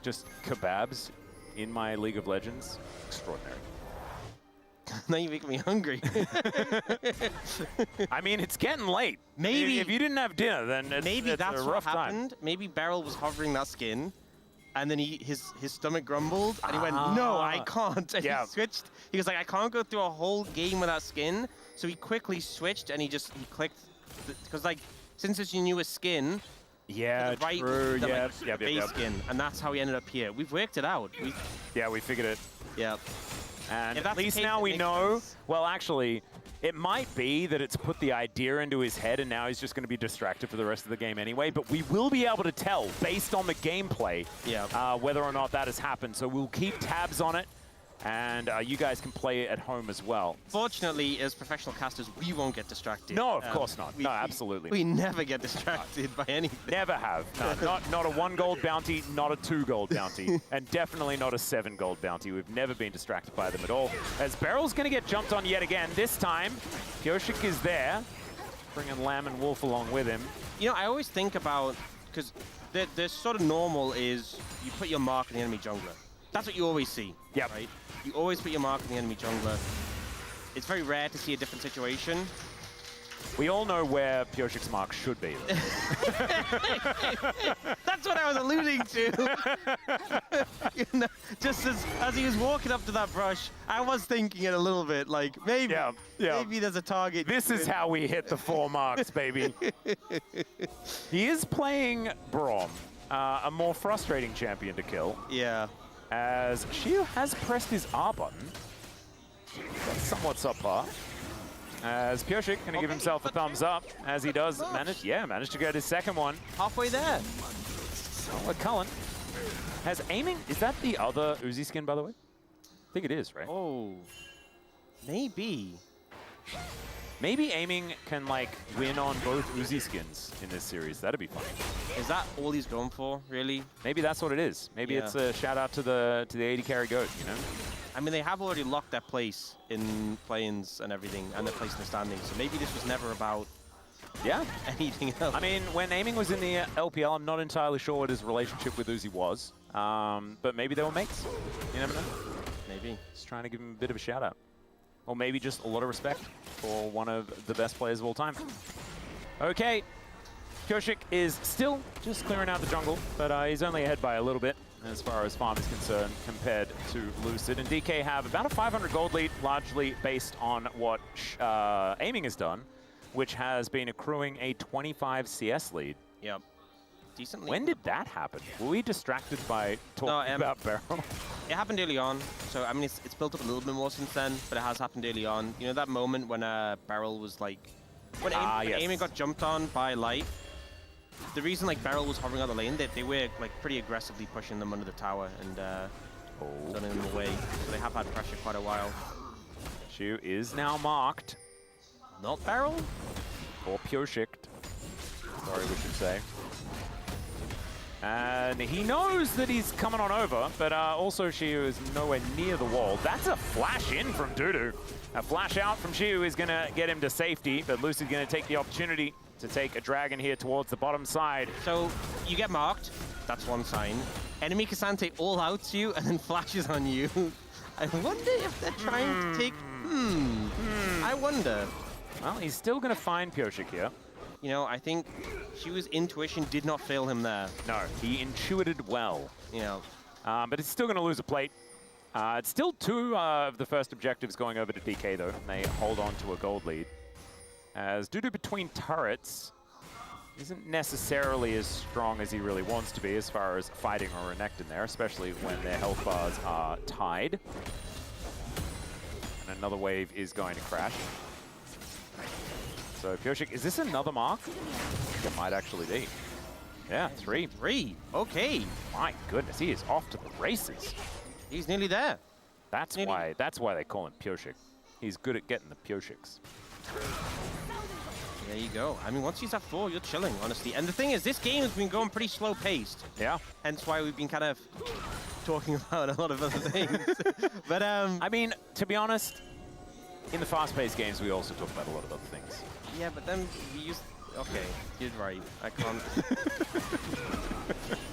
just kebabs in my League of Legends, extraordinary.
Now you make me hungry.
I mean, it's getting late.
Maybe
if you didn't have dinner, then it's
that's
a
what
rough
happened.
time.
Maybe Beryl was hovering that skin, and then his stomach grumbled, and he went, "No, I can't." And he switched. He was like, "I can't go through a whole game with that skin." So he quickly switched, and he clicked, because like since it's your newest skin.
Yeah,
right
true.
the,
Yep,
base skin, and that's how he ended up here. We've worked it out.
We figured it.
Yeah.
And
If
at
that's the
least
case,
now
it
we
makes
know,
sense.
well, actually, it might be that it's put the idea into his head and now he's just going to be distracted for the rest of the game anyway, but we will be able to tell, based on the gameplay, whether or not that has happened. So we'll keep tabs on it, and you guys can play it at home as well.
Fortunately, as professional casters, we won't get distracted.
No, of course not. No, absolutely.
We never get distracted by anything.
Never have. No, not a 1 gold bounty, not a 2 gold bounty, and definitely not a 7 gold bounty. We've never been distracted by them at all. As Beryl's going to get jumped on yet again. This time, Pyoshik is there, bringing Lamb and Wolf along with him.
You know, I always think about, because the sort of normal is you put your mark on the enemy jungler. That's what you always see.
Yeah.
Right? You always put your mark on the enemy jungler. It's very rare to see a different situation.
We all know where Pioshik's mark should be.
That's what I was alluding to. You know, just as he was walking up to that brush, I was thinking it a little bit, like maybe, maybe there's a target.
This is how we hit the 4 marks, baby. He is playing Braum, a more frustrating champion to kill.
Yeah.
As Shiu has pressed his R button. That's somewhat subpar. As Pioshik going to give himself a thumbs up, as he does manage to get his second one.
Halfway there.
Oh, Cullen has aiming. Is that the other Uzi skin, by the way? I think it is, right?
Oh, maybe.
Maybe aiming can like win on both Uzi skins in this series. That'd be fun.
Is that all he's going for, really?
Maybe that's what it is. Maybe it's a shout out to the 80 carry goat, you know?
I mean, they have already locked their place in play-ins and everything, and their place in the standings. So maybe this was never about anything else.
I mean, when aiming was in the LPL, I'm not entirely sure what his relationship with Uzi was. But maybe they were mates. You never know.
Maybe.
Just trying to give him a bit of a shout out. Or maybe just a lot of respect for one of the best players of all time. Okay. Pioshik is still just clearing out the jungle, but he's only ahead by a little bit as far as farm is concerned compared to Lucid. And DK have about a 500 gold lead, largely based on what aiming has done, which has been accruing a 25 CS lead.
Yep. Decently.
When did that happen? Were we distracted by talking about Barrel?
It happened early on, so I mean it's built up a little bit more since then, but it has happened early on. You know that moment when Barrel was like, when aiming got jumped on by Light. The reason like Barrel was hovering on the lane, they were like pretty aggressively pushing them under the tower and running them away. So they have had pressure quite a while.
Shiu is now marked.
Not Barrel?
Or Pioshik. Sorry, we should say. And he knows that he's coming on over, but also Shiu is nowhere near the wall. That's a flash in from Dudu. A flash out from Shiu is going to get him to safety, but Lucid's going to take the opportunity to take a dragon here towards the bottom side.
So you get marked, that's one sign. Enemy Cassante all outs you and then flashes on you. I wonder if they're trying to take, I wonder.
Well, he's still going to find Pioshik here.
You know, I think Shiu's intuition did not fail him there.
No, he intuited well.
You know.
But he's still going to lose a plate. It's still 2 of the first objectives going over to DK, though, and they hold on to a gold lead. As Dudu between turrets isn't necessarily as strong as he really wants to be as far as fighting or Renekton there, especially when their health bars are tied. And another wave is going to crash. So Pioshik, is this another mark? I think it might actually be. Yeah, 3.
3, okay.
My goodness, he is off to the races.
He's nearly there.
That's why they call him Pioshik. He's good at getting the Pioshiks.
There you go. I mean, once he's at 4, you're chilling, honestly. And the thing is, this game has been going pretty slow-paced.
Yeah.
Hence why we've been kind of talking about a lot of other things. But,
I mean, to be honest, in the fast-paced games, we also talk about a lot of other things.
Yeah, but then we use... Okay, you're right. I can't...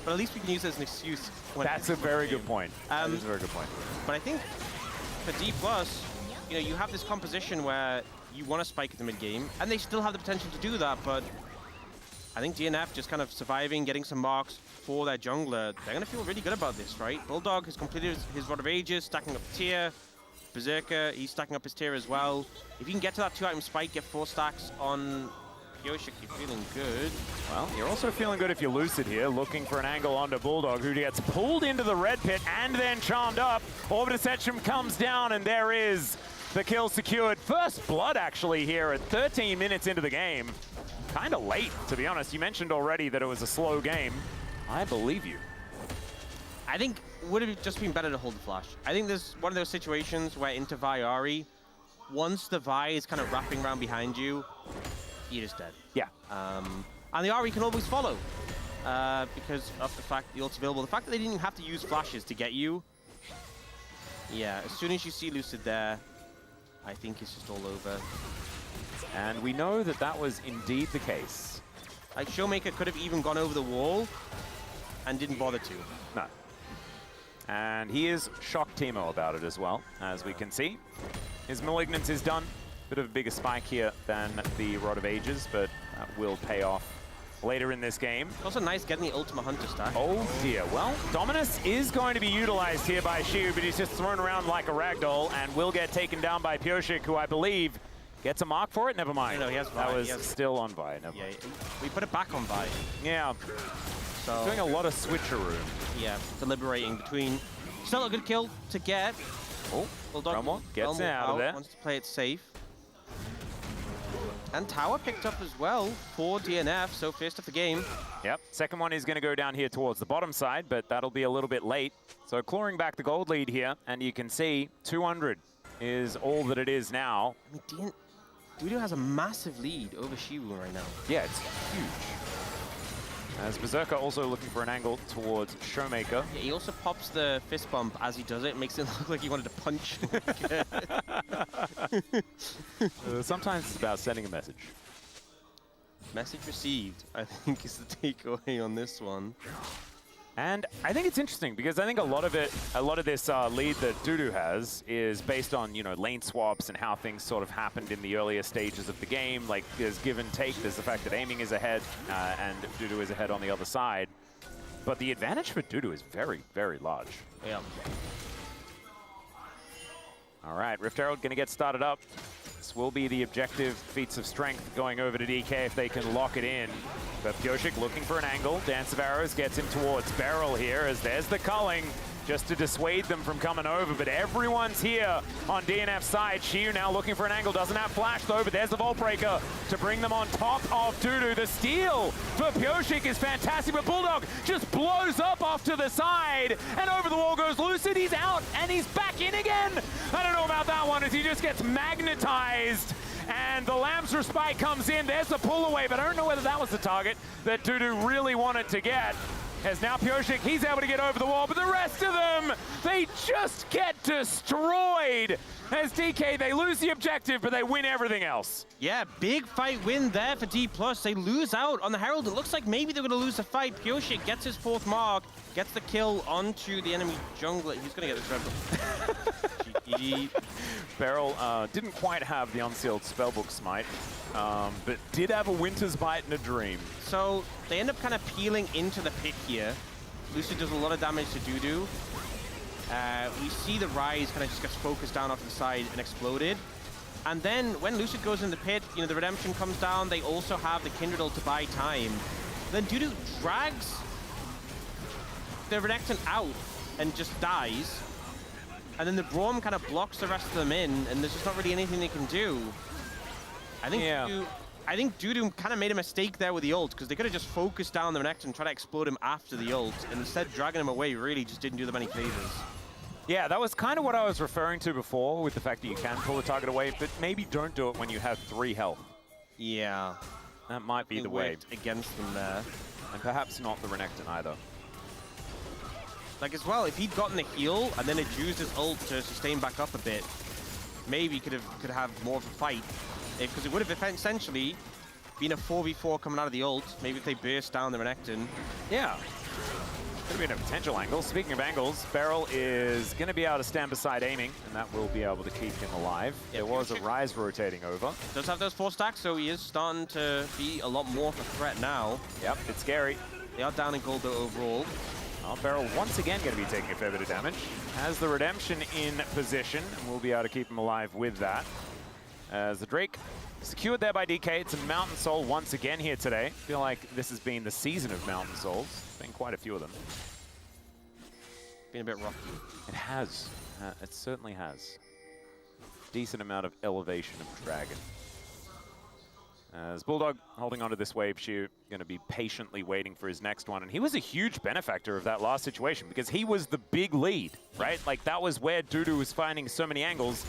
But at least we can use it as an excuse.
That's a very good point. That is a very good point.
But I think for D+, you know, you have this composition where you want to spike at the mid-game, and they still have the potential to do that, but I think DNF just kind of surviving, getting some marks for their jungler, they're going to feel really good about this, right? Bulldog has completed his Rod of Ages, stacking up the tier. Berserker, he's stacking up his tier as well. If you can get to that 2-item spike, get 4 stacks on Pioshik, you're feeling good.
Well, you're also feeling good if you're Lucid here, looking for an angle onto Bulldog, who gets pulled into the red pit and then charmed up. Orbitor comes down, and there is the kill secured. First blood, actually, here at 13 minutes into the game. Kind of late, to be honest. You mentioned already that it was a slow game. I believe you.
I think it would have just been better to hold the flash. I think there's one of those situations where into Vi Ahri, once the Vi is kind of wrapping around behind you, you're just dead.
Yeah.
And the Ahri can always follow because of the fact the ult's available. The fact that they didn't even have to use flashes to get you. Yeah, as soon as you see Lucid there, I think it's just all over.
And we know that that was indeed the case.
Like, Showmaker could have even gone over the wall and didn't bother to.
No. And he is shocked Teemo about it as well, as we can see. His Malignance is done. Bit of a bigger spike here than the Rod of Ages, but that will pay off later in this game.
Also nice getting the Ultima Hunter stack.
Oh dear. Well, Dominus is going to be utilized here by Xiu, but he's just thrown around like a ragdoll and will get taken down by Pyoshik, who I believe gets a mark for it. Never mind.
No, he has Vi.
That was still on Vi. Never
Yeah,
mind.
we put it back on Vi.
Yeah.
So
Doing a lot of switcheroo.
yeah, deliberating between. Still a good kill to get.
Oh,
Bulldog
Romo gets out of there.
Wants to play it safe. And Tower picked up as well for DNF, so first of the game.
Yep, second one is going to go down here towards the bottom side, but that'll be a little bit late. So clawing back the gold lead here, and you can see 200 is all that it is now.
I mean, Dudu has a massive lead over Shiwu right now.
Yeah, it's huge. As Berserker also looking for an angle towards Showmaker.
Yeah, he also pops the fist bump as he does it. Makes it look like he wanted to punch.
Sometimes it's about sending a message.
Message received, I think, is the takeaway on this one.
And I think it's interesting because I think a lot of this lead that Dudu has is based on, you know, lane swaps and how things sort of happened in the earlier stages of the game. Like, there's give and take. There's the fact that aiming is ahead and Dudu is ahead on the other side. But the advantage for Dudu is very, very large.
Yeah.
All right, Rift Herald going to get started up. This will be the objective feats of strength going over to DK if they can lock it in. But Pyoshik looking for an angle. Dance of Arrows gets him towards Beryl here as there's the culling just to dissuade them from coming over. But everyone's here on DNF's side. Xiu now looking for an angle. Doesn't have flash though, but there's the Vault Breaker to bring them on top of Dudu. The steal for Pyoshik is fantastic, but Bulldog just blows up off to the side. And over the wall goes Lucid. He's out and he's back in again. I don't know about that one as he just gets magnetized. And the Lamb's Respite comes in. There's the pull away, but I don't know whether that was the target that Dudu really wanted to get. As now Pyoshik, he's able to get over the wall, but the rest of them, they just get destroyed. As DK, they lose the objective, but they win everything else.
Yeah, big fight win there for D+. They lose out on the Herald. It looks like maybe they're going to lose the fight. Pyoshik gets his 4th mark, gets the kill onto the enemy jungler. He's going to get this red. GG.
Beryl didn't quite have the Unsealed Spellbook Smite, but did have a Winter's Bite and a Dream.
So they end up kind of peeling into the pit here. Lucid does a lot of damage to Dudu. We see the Rise kind of just gets focused down off the side and exploded. And then when Lucid goes in the pit, you know, the Redemption comes down. They also have the Kindred ult to buy time. Then Dudu drags the Renekton out and just dies. And then the Braum kind of blocks the rest of them in, and there's just not really anything they can do. I think Dudu kind of made a mistake there with the ult, because they could have just focused down the Renekton and tried to explode him after the ult, and instead dragging him away really just didn't do them any favors.
Yeah, that was kind of what I was referring to before with the fact that you can pull a target away, but maybe don't do it when you have 3 health.
Yeah.
That might be the way.
Against them there.
And perhaps not the Renekton either.
Like as well, if he'd gotten the heal and then had used his ult to sustain back up a bit, maybe could have more of a fight. Because it would have essentially been a 4v4 coming out of the ult. Maybe if they burst down the Renekton.
Yeah. Could have been a potential angle. Speaking of angles, Beryl is going to be able to stand beside aiming, and that will be able to keep him alive.
Yeah,
there was a Rise rotating over.
Does have those 4 stacks, so he is starting to be a lot more of a threat now.
Yep, it's scary.
They are down in gold though overall.
Well, Beryl once again going to be taking a fair bit of damage. Has the Redemption in position, and we'll be able to keep him alive with that. As the Drake secured there by DK. It's a Mountain Soul once again here today. I feel like this has been the season of Mountain Souls. Been quite a few of them.
Been a bit rocky.
It has. It certainly has. Decent amount of elevation of Dragon. As Bulldog holding onto this wave shoe, going to be patiently waiting for his next one. And he was a huge benefactor of that last situation because he was the big lead, right? Like that was where Dudu was finding so many angles.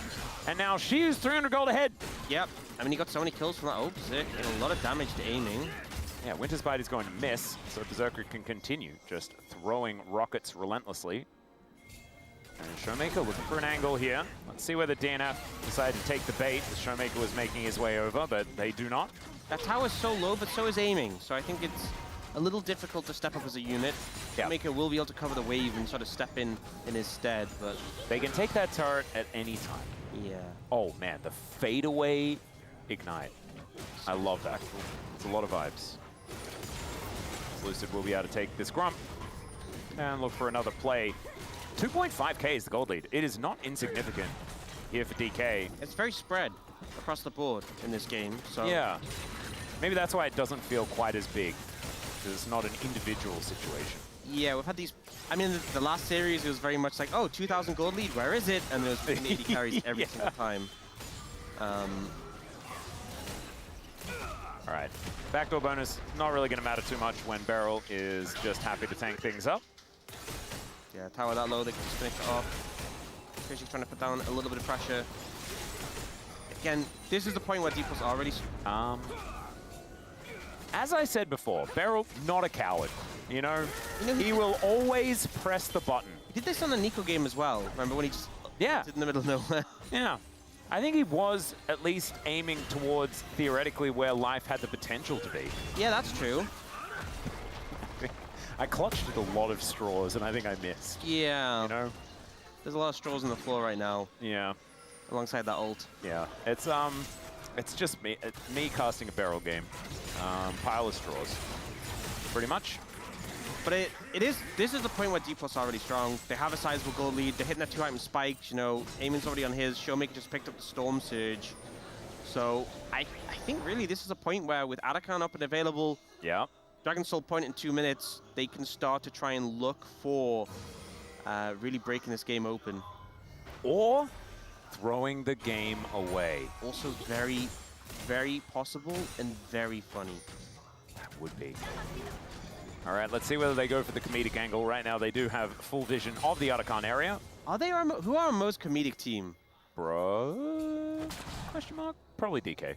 And now she's 300 gold ahead.
Yep. I mean, he got so many kills from that ult. Sick. And a lot of damage to aiming.
Yeah, Winter's Bite is going to miss, so Berserker can continue just throwing rockets relentlessly. And Showmaker looking for an angle here. Let's see whether DNF decided to take the bait. The Showmaker was making his way over, but they do not.
That tower's so low, but so is aiming. So I think it's a little difficult to step up as a unit.
Yeah.
Showmaker will be able to cover the wave and sort of step in his stead, but
They can take that turret at any time.
Yeah.
Oh man, the fadeaway ignite. I love that. It's a lot of vibes. Lucid will be able to take this Grump and look for another play. 2.5k is the gold lead. It is not insignificant here for DK.
It's very spread across the board in this game. So
Yeah. Maybe that's why it doesn't feel quite as big, because it's not an individual situation.
Yeah, we've had these. I mean, the last series it was very much like, oh, 2,000 gold lead, where is it? And there's 80 carries every single time.
All right, backdoor bonus, not really going to matter too much when Beryl is just happy to tank things up.
Yeah, tower that low, they can just finish it off. Fishy's trying to put down a little bit of pressure. Again, this is the point where D+ are already.
As I said before, Beryl, not a coward. You know, he will always press the button.
He did this on the Nico game as well. Remember when he just did in the middle of nowhere?
Yeah. I think he was at least aiming towards, theoretically, where life had the potential to be.
Yeah, that's true.
I clutched at a lot of straws, and I think I missed.
Yeah.
You know?
There's a lot of straws on the floor right now.
Yeah.
Alongside that ult.
Yeah. It's just me casting a Beryl game. Pile of straws. Pretty much.
But this is the point where D+ are already strong. They have a sizable gold lead. They're hitting that 2-item spikes. You know, Eamon's already on his. Showmaker just picked up the Storm Surge. So I think really this is a point where with Arakan up and available,
Yeah.
Dragon Soul point in 2 minutes, they can start to try and look for really breaking this game open.
Or throwing the game away.
Also very, very possible and very funny.
That would be. All right, let's see whether they go for the comedic angle. Right now, they do have full vision of the Arakan area.
Are they who are our most comedic team?
Bro? Question mark? Probably DK.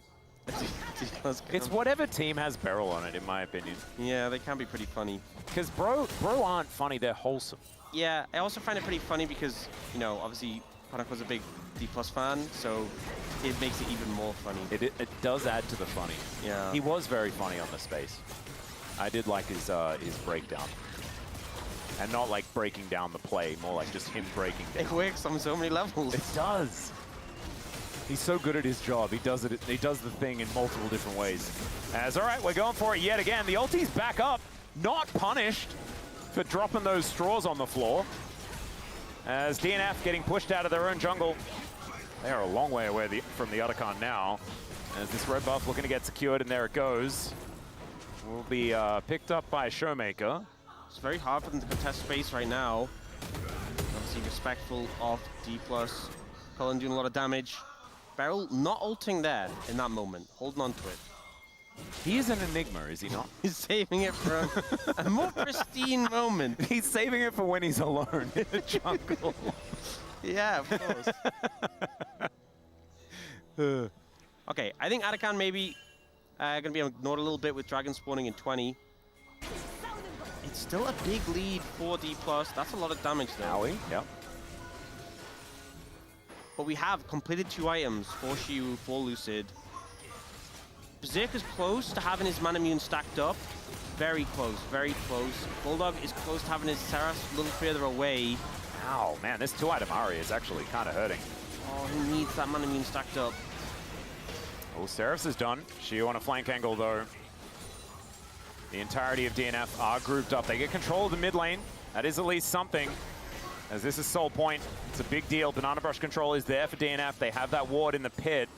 It's whatever team has Beryl on it, in my opinion.
Yeah, they can be pretty funny.
Because bro aren't funny, they're wholesome.
Yeah, I also find it pretty funny because, you know, obviously, Panak was a big D+ fan, so it makes it even more funny.
It does add to the funny.
Yeah.
He was very funny on the space. I did like his breakdown. And not like breaking down the play, more like just him breaking down.
It works on so many levels.
It does. He's so good at his job. He does the thing in multiple different ways. All right, we're going for it yet again. The ulti's back up, not punished for dropping those straws on the floor. As DNF getting pushed out of their own jungle. They are a long way away from the Arakan now. As this red buff looking to get secured, and there it goes. Will be picked up by Showmaker.
It's very hard for them to contest space right now. Obviously respectful of D+. Cullen doing a lot of damage. Beryl not ulting there in that moment, holding on to it.
He is an enigma, is he not?
He's saving it for a more pristine moment.
He's saving it for when he's alone in the jungle.
Yeah, of course. Okay, I think Arakan maybe going to be ignored a little bit with Dragon spawning in 20. It's still a big lead for D+. That's a lot of damage though.
Owie, yep.
But we have completed 2 items for Shiu, for Lucid. Berserker's close to having his Manamune stacked up. Very close, very close. Bulldog is close to having his Saras a little further away.
Ow, man, this 2-item Ari is actually kind of hurting.
Oh, he needs that Manamune stacked up.
Oh, Seraphs is done. Shiu on a flank angle, though. The entirety of DNF are grouped up. They get control of the mid lane. That is at least something. As this is Soul Point, it's a big deal. Banana Brush control is there for DNF. They have that ward in the pit.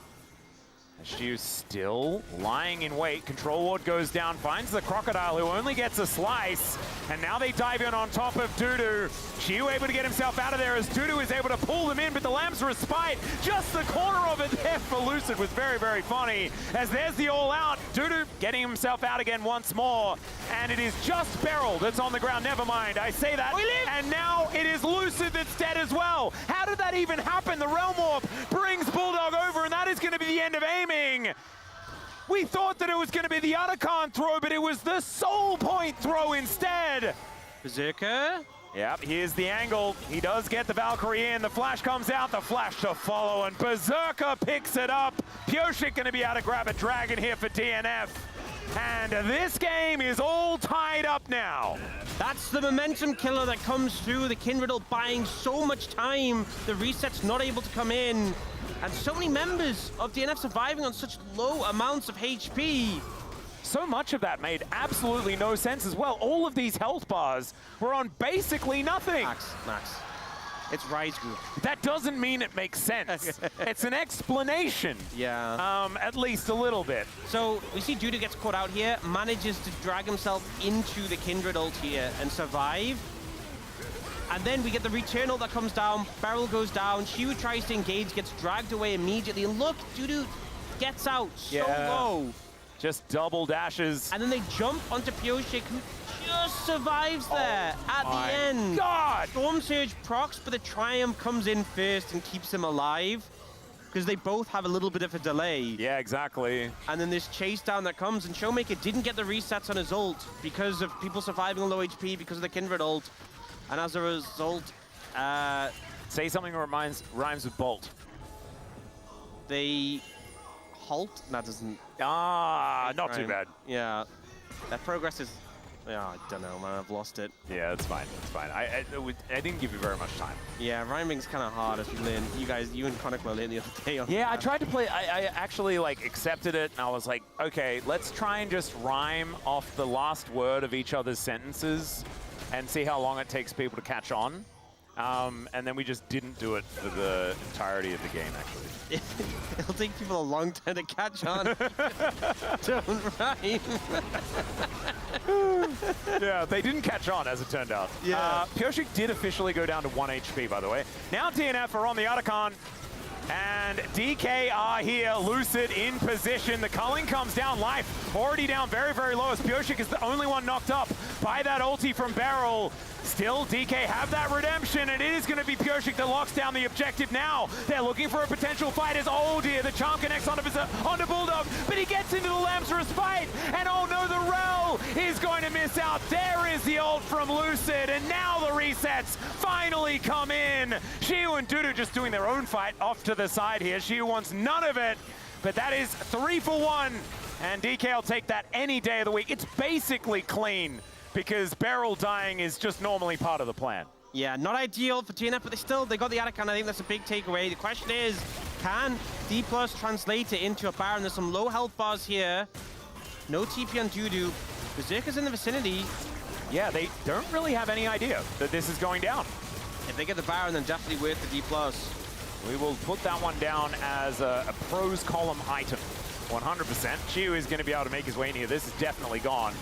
Shiu still lying in wait. Control ward goes down, finds the Crocodile, who only gets a slice. And now they dive in on top of Dudu. Shiu able to get himself out of there as Dudu is able to pull them in, but the Lamb's Respite, just the corner of it there for Lucid was very, very funny. As there's the all-out, Dudu getting himself out again once more. And it is just Beryl that's on the ground. Never mind, I say that. And now it is Lucid that's dead as well. How did that even happen? The Realm Warp brings Bulldog over, and that is going to be the end of aiming. We thought that it was going to be the Arakan throw, but it was the Soul Point throw instead.
Berserker.
Yep, here's the angle. He does get the Valkyrie in. The flash comes out, the flash to follow, and Berserker picks it up. Pioshik going to be able to grab a dragon here for DNF. And this game is all tied up now.
That's the momentum killer that comes through. The Kindred buying so much time. The reset's not able to come in. And so many members of DNF surviving on such low amounts of HP.
So much of that made absolutely no sense as well. All of these health bars were on basically nothing.
Max. It's Rise Group.
That doesn't mean it makes sense. It's an explanation.
Yeah.
At least a little bit.
So we see Dudu gets caught out here, manages to drag himself into the Kindred ult here and survive. And then we get the return ult that comes down, Beryl goes down, Shiwu tries to engage, gets dragged away immediately. And look, Dudu gets out so low.
Just double dashes.
And then they jump onto Pioshik, who just survives there at the end.
God!
Storm Surge procs, but the Triumph comes in first and keeps him alive. Because they both have a little bit of a delay.
Yeah, exactly.
And then this chase down that comes, and Showmaker didn't get the resets on his ult because of people surviving on low HP because of the Kindred ult. And as a result,
say something that rhymes with Bolt.
they halt. That doesn't.
Not too bad.
Yeah, that progress is. Yeah, I don't know, man. I've lost it.
Yeah, it's fine. It's fine. I didn't give you very much time.
Yeah, rhyming's kind of hard if you learn. You and Conic were learning the other day on.
Yeah, I tried to play. I actually like accepted it, and I was like, okay, let's try and just rhyme off the last word of each other's sentences, and see how long it takes people to catch on. And then we just didn't do it for the entirety of the game, actually.
It'll take people a long time to catch on. Don't rhyme.
Yeah, they didn't catch on, as it turned out.
Yeah.
Pioshik did officially go down to 1 HP, by the way. Now DNF are on the Otacon. And DK are here, Lucid in position. The culling comes down, Life already down very, very low as Pioshik is the only one knocked up by that ulti from Beryl. Still, DK have that redemption, and it is going to be Pioshik that locks down the objective now. They're looking for a potential fight as, oh dear, the charm connects onto Bulldog, but he gets into the Lamsurus fight, and oh no, the Rel is going to miss out. There is the ult from Lucid, and now the resets finally come in. Shiwu and Dudu just doing their own fight off to the side here. Shiwu wants none of it, but that is 3 for 1, and DK will take that any day of the week. It's basically clean, because Beryl dying is just normally part of the plan.
Yeah, not ideal for DNF, but they got the Atacon. I think that's a big takeaway. The question is, can D+ translate it into a Baron? There's some low health bars here. No TP on Dudu. Berserker's in the vicinity.
Yeah, they don't really have any idea that this is going down.
If they get the Baron, then definitely worth the D+.
We will put that one down as a pros column item. 100%. Shiwu is going to be able to make his way in here. This is definitely gone.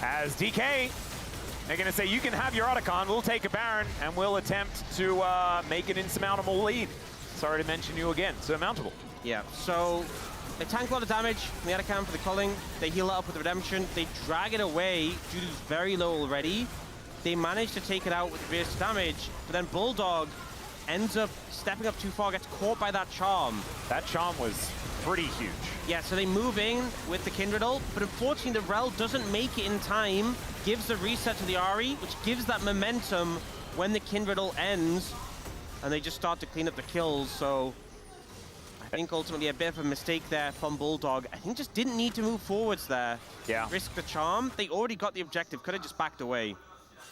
As DK, they're going to say, you can have your Otacon, we'll take a Baron, and we'll attempt to make an insurmountable lead. Sorry to mention you again, surmountable.
Yeah, so they tank a lot of damage from the Atacon for the culling. They heal it up with the redemption. They drag it away. Dudu's very low already. They manage to take it out with burst damage, but then Bulldog ends up stepping up too far, gets caught by that charm.
That charm was pretty huge.
Yeah, so they move in with the Kindred ult, but unfortunately the Rel doesn't make it in time, gives the reset to the Ahri, which gives that momentum when the Kindred ult ends, and they just start to clean up the kills, so I think ultimately a bit of a mistake there from Bulldog. I think just didn't need to move forwards there.
Yeah.
Risk the charm. They already got the objective, could have just backed away.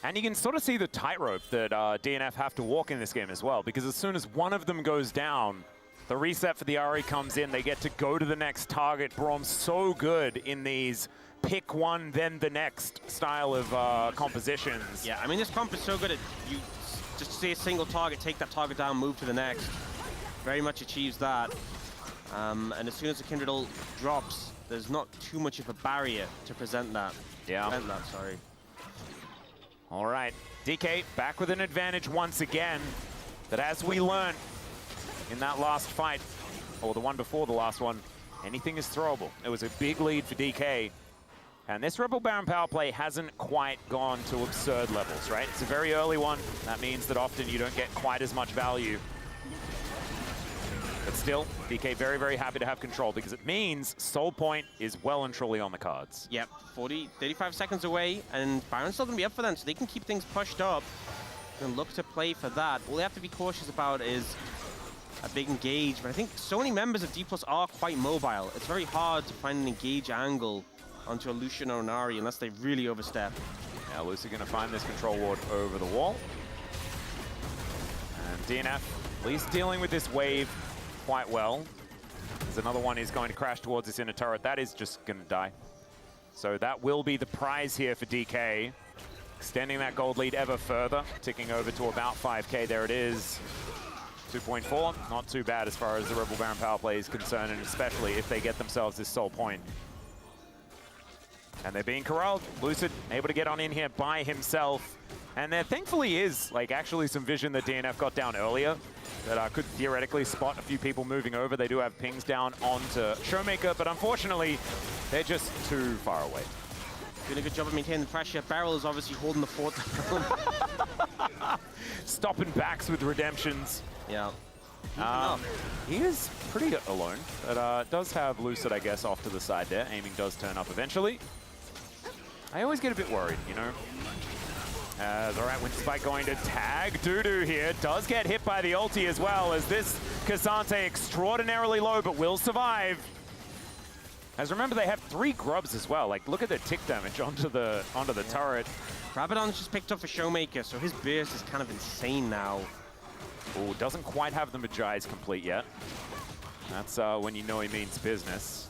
And you can sort of see the tightrope that DNF have to walk in this game as well, because as soon as one of them goes down, the reset for the Ahri comes in, they get to go to the next target. Brom's so good in these pick one, then the next style of compositions.
Yeah, I mean, this comp is so good at you just see a single target, take that target down, move to the next. Very much achieves that. And as soon as the Kindred ult drops, there's not too much of a barrier to present that.
Yeah.
Sorry.
All right, DK back with an advantage once again. But as we learned in that last fight, or the one before the last one, anything is throwable. It was a big lead for DK. And this Rebel Baron power play hasn't quite gone to absurd levels, right? It's a very early one. That means that often you don't get quite as much value. But still, DK very, very happy to have control because it means Soul Point is well and truly on the cards.
Yep, 35 seconds away, and Baron's still going to be up for them, so they can keep things pushed up and look to play for that. All they have to be cautious about is a big engage, but I think so many members of D+ are quite mobile. It's very hard to find an engage angle onto a Lucian or an Ahri unless they really overstep.
Now Lucy going to find this control ward over the wall. And DNF, at least dealing with this wave quite well. There's another one he's going to crash towards this inner turret. That is just going to die. So that will be the prize here for DK. Extending that gold lead ever further, ticking over to about 5K. There it is. 2.4, not too bad as far as the Rebel Baron power play is concerned, and especially if they get themselves this soul point. And they're being corralled. Lucid able to get on in here by himself. And there thankfully is like actually some vision that DNF got down earlier that could theoretically spot a few people moving over. They do have pings down onto Showmaker, but unfortunately, they're just too far away.
Doing a good job of maintaining the pressure. Beryl is obviously holding the fort down.
Stopping backs with redemptions.
Yeah.
He is pretty alone, but does have Lucid, I guess, off to the side there. Aiming does turn up eventually. I always get a bit worried, you know? All right, Winterspike going to tag Dudu here. Does get hit by the ulti as well, as this Cassante extraordinarily low, but will survive. As remember, they have 3 grubs as well. Like, look at the tick damage onto the turret.
Rabadon's just picked up for Showmaker, so his burst is kind of insane now.
Oh, doesn't quite have the Magi's complete yet. That's when you know he means business.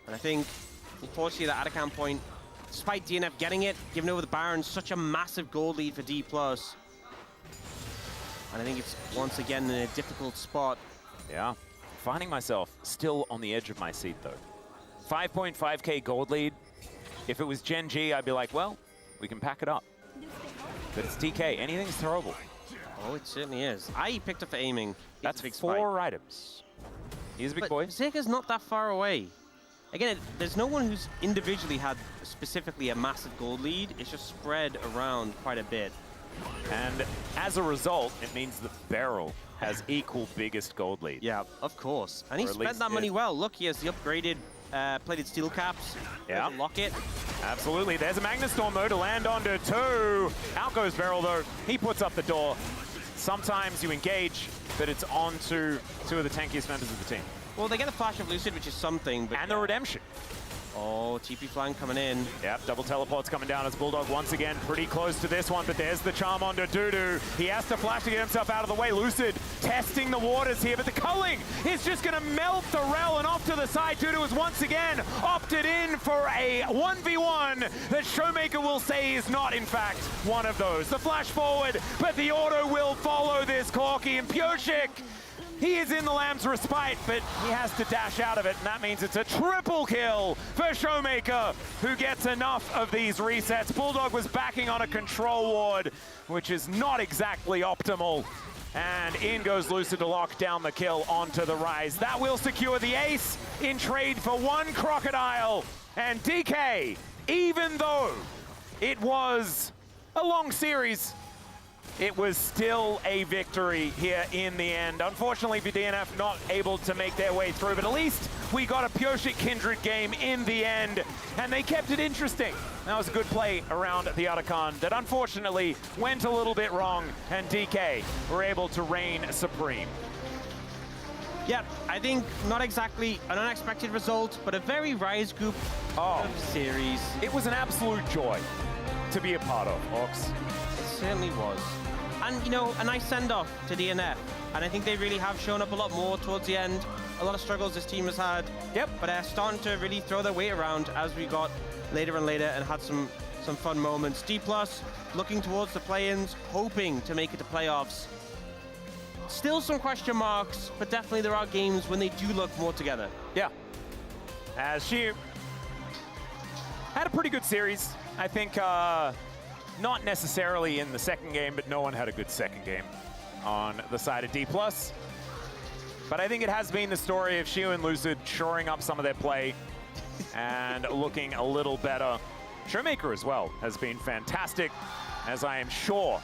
And I think, unfortunately, that Atacam point, despite DNF getting it, giving over the Baron, such a massive gold lead for D+. And I think it's once again in a difficult spot.
Yeah, finding myself still on the edge of my seat, though. 5.5K gold lead. If it was Gen G, I'd be like, well, we can pack it up. But it's DK, anything's throwable.
Oh, it certainly is. I picked up for aiming.
That's
big
4 items. He's a big boy.
Zika's not that far away. Again, there's no one who's individually had specifically a massive gold lead. It's just spread around quite a bit.
And as a result, it means the Beryl has equal biggest gold lead.
Yeah, of course. And he spent that money well. Look, he has the upgraded plated steel caps.
Yeah.
Locket.
Absolutely. There's a Magnastorm, though, to land onto 2. Out goes Beryl, though. He puts up the door. Sometimes you engage, but it's onto 2 of the tankiest members of the team.
Well, they get a flash of Lucid, which is something. But
and the redemption.
Oh, TP flank coming in.
Yep, double teleports coming down as Bulldog once again pretty close to this one, but there's the charm onto Dudu. He has to flash to get himself out of the way. Lucid testing the waters here, but the culling is just going to melt the Rel, and off to the side. Dudu has once again opted in for a 1v1 that Showmaker will say is not, in fact, one of those. The flash forward, but the auto will follow this Corki, and Pioshik, he is in the Lamb's respite, but he has to dash out of it, and that means it's a triple kill for Showmaker, who gets enough of these resets. Bulldog was backing on a control ward, which is not exactly optimal. And in goes Lucid to lock down the kill onto the Rise. That will secure the ace in trade for 1 Crocodile. And DK, even though it was a long series, it was still a victory here in the end. Unfortunately for DNF, not able to make their way through, but at least we got a Pioshik Kindred game in the end, and they kept it interesting. That was a good play around the Otacon that unfortunately went a little bit wrong, and DK were able to reign supreme.
Yeah, I think not exactly an unexpected result, but a very Rise group series.
It was an absolute joy to be a part of, Ox.
It certainly was. And, you know, a nice send-off to DNF. And I think they really have shown up a lot more towards the end. A lot of struggles this team has had.
Yep.
But they're starting to really throw their weight around as we got later and later and had some fun moments. D+, looking towards the play-ins, hoping to make it to playoffs. Still some question marks, but definitely there are games when they do look more together.
Yeah. As she had a pretty good series. I think not necessarily in the second game, but no one had a good second game on the side of D+. But I think it has been the story of Shiu and Lucid shoring up some of their play and looking a little better. Showmaker as well has been fantastic, as I am sure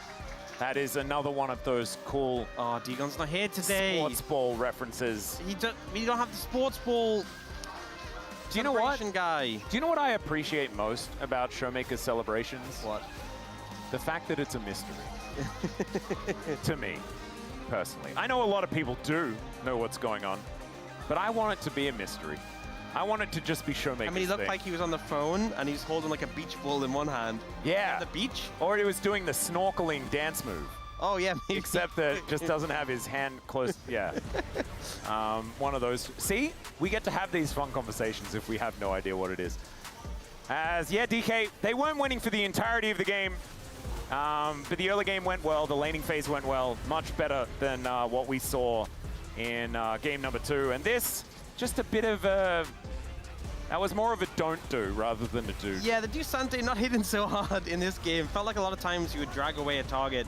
that is another one of those cool
Degon's not here today.
sports ball references.
We don't have the sports ball.
Do you know what?
Guy.
Do you know what I appreciate most about Showmaker's celebrations?
What?
The fact that it's a mystery. To me, personally. I know a lot of people do know what's going on, but I want it to be a mystery. I want it to just be Showmaker's
I mean, he looked
thing.
like he was on the phone and he's holding like a beach ball in one hand.
Yeah.
At the beach?
Or he was doing the snorkeling dance move.
Oh, yeah, maybe.
Except that just doesn't have his hand close. Yeah. One of those. See, we get to have these fun conversations if we have no idea what it is. As, yeah, DK, they weren't winning for the entirety of the game. But the early game went well. The laning phase went well. Much better than what we saw in game number 2. And this, just a bit of a... That was more of a don't do rather than a do.
Yeah, the do Sante not hitting so hard in this game. Felt like a lot of times you would drag away a target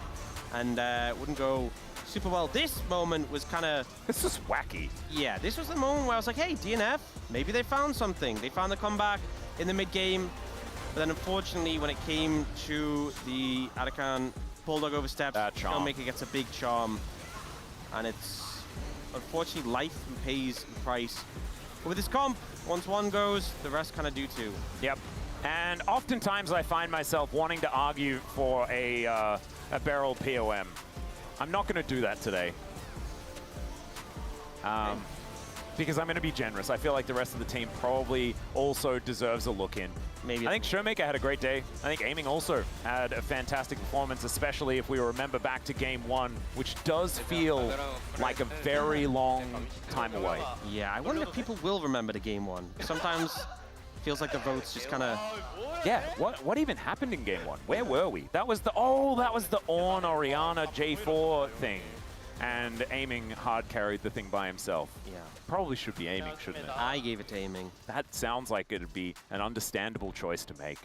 and it wouldn't go super well. This moment was kind of...
This is wacky.
Yeah, this was the moment where I was like, hey, DNF, maybe they found something. They found the comeback in the mid-game. But then unfortunately, when it came to the Arakan Bulldog oversteps, Showmaker gets a big charm. And it's unfortunately life who pays the price. But with this comp, once one goes, the rest kind of do too.
Yep. And oftentimes I find myself wanting to argue for a barrel POM. I'm not going to do that today. Because I'm going to be generous. I feel like the rest of the team probably also deserves a look in.
Maybe.
I think Showmaker had a great day. I think Aiming also had a fantastic performance, especially if we remember back to game 1, which does feel like a very long time away.
Yeah, I wonder if people will remember the game 1. Sometimes feels like the votes just kind of...
Yeah, what even happened in game 1? Where were we? That was the Ornn Orianna J4 thing. And Aiming hard carried the thing by himself.
Yeah.
Probably should be Aiming, shouldn't it?
I gave it to Aiming.
That sounds like it'd be an understandable choice to make.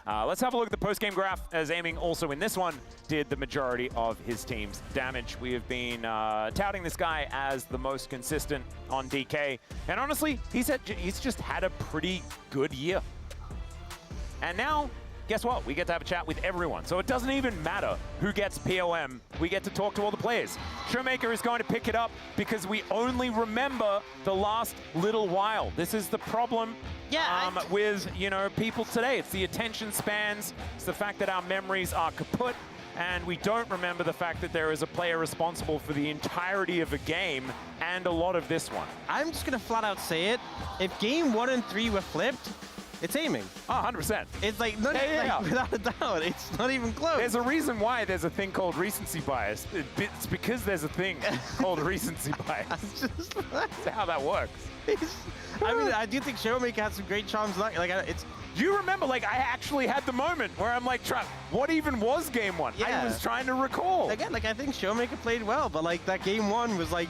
Let's have a look at the post-game graph, as Aiming also in this one did the majority of his team's damage. We have been touting this guy as the most consistent on DK. And honestly, he's just had a pretty good year. And now, guess what? We get to have a chat with everyone. So it doesn't even matter who gets POM. We get to talk to all the players. Showmaker is going to pick it up because we only remember the last little while. This is the problem with, you know, people today. It's the attention spans. It's the fact that our memories are kaput. And we don't remember the fact that there is a player responsible for the entirety of a game and a lot of this one.
I'm just going to flat out say it. If game 1 and 3 were flipped, it's Aiming.
Oh, 100%.
It's like, without a doubt, it's not even close.
There's a reason why there's a thing called recency bias. It's because there's a thing called recency bias. That's how that works.
I mean, I do think Showmaker had some great charms.
You remember, like, I actually had the moment where I'm like, what even was game 1?
Yeah.
I was trying to recall.
Again, like, I think Showmaker played well, but like that game 1 was like,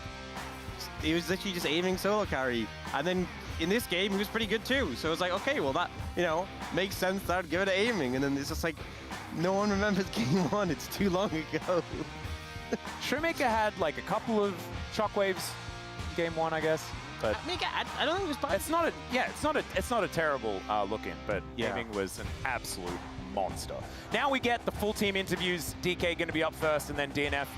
it was literally just Aiming solo carry. And then in this game, he was pretty good too. So it was like, okay, well that, you know, makes sense that I'd give it to Aiming. And then it's just like, no one remembers game 1. It's too long ago.
Showmaker had like a couple of shockwaves in game 1, I guess. But
I don't think it was bad.
It's not a terrible look in, but Aiming was an absolute monster. Now we get the full team interviews. DK going to be up first, and then DNF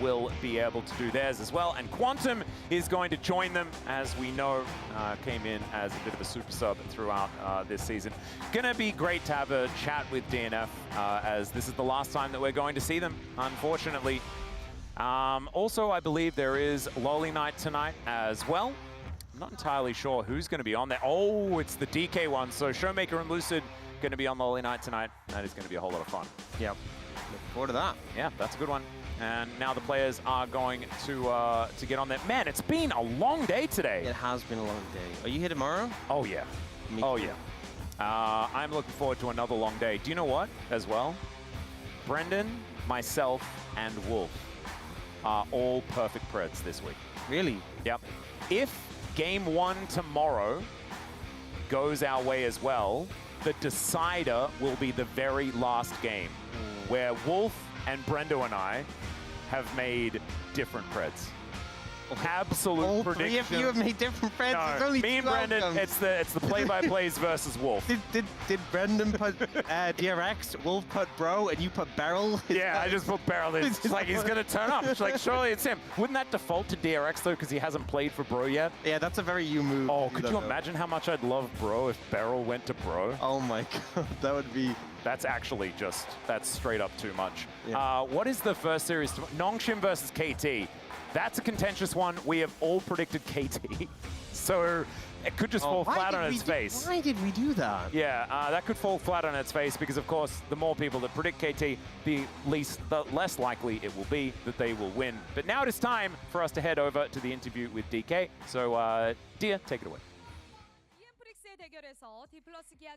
will be able to do theirs as well. And Quantum is going to join them, as we know, came in as a bit of a super sub throughout this season. Gonna be great to have a chat with DNF, as this is the last time that we're going to see them, unfortunately. Also, I believe there is Lolly Night tonight as well. I'm not entirely sure who's going to be on there. Oh, it's the DK one. So Showmaker and Lucid going to be on Lolly Night tonight. That is going to be a whole lot of fun.
Yep. Look forward to that.
Yeah, that's a good one. And now the players are going to get on there. Man, it's been a long day today.
It has been a long day. Are you here tomorrow?
Oh, yeah. Yeah. I'm looking forward to another long day. Do you know what, as well? Brendan, myself, and Wolf are all perfect Preds this week.
Really?
Yep. If game 1 tomorrow goes our way as well, the decider will be the very last game, where Wolf and Brendo and I have mid different Preds. Absolute
all
prediction.
All 3 of you have made different Preds.
No,
There's only
me and
2
Brendan,
outcomes.
it's the play-by-plays versus Wolf.
Did Brendan put DRX, Wolf put Bro, and you put Beryl?
Yeah, I just put Beryl in. It's like he's going to turn up. It's like, surely it's him. Wouldn't that default to DRX, though, because he hasn't played for Bro yet?
Yeah, that's a very you move.
Oh, could you imagine how much I'd love Bro if Beryl went to Bro?
Oh my god, that would be...
That's actually just, that's straight up too much.
Yeah.
What is the first series? Nongshim versus KT. That's a contentious one. We have all predicted KT. So it could just fall flat on its face.
Why did we do that?
Yeah, that could fall flat on its face because, of course, the more people that predict KT, the less likely it will be that they will win. But now it is time for us to head over to the interview with DK. So, Dia, take it away.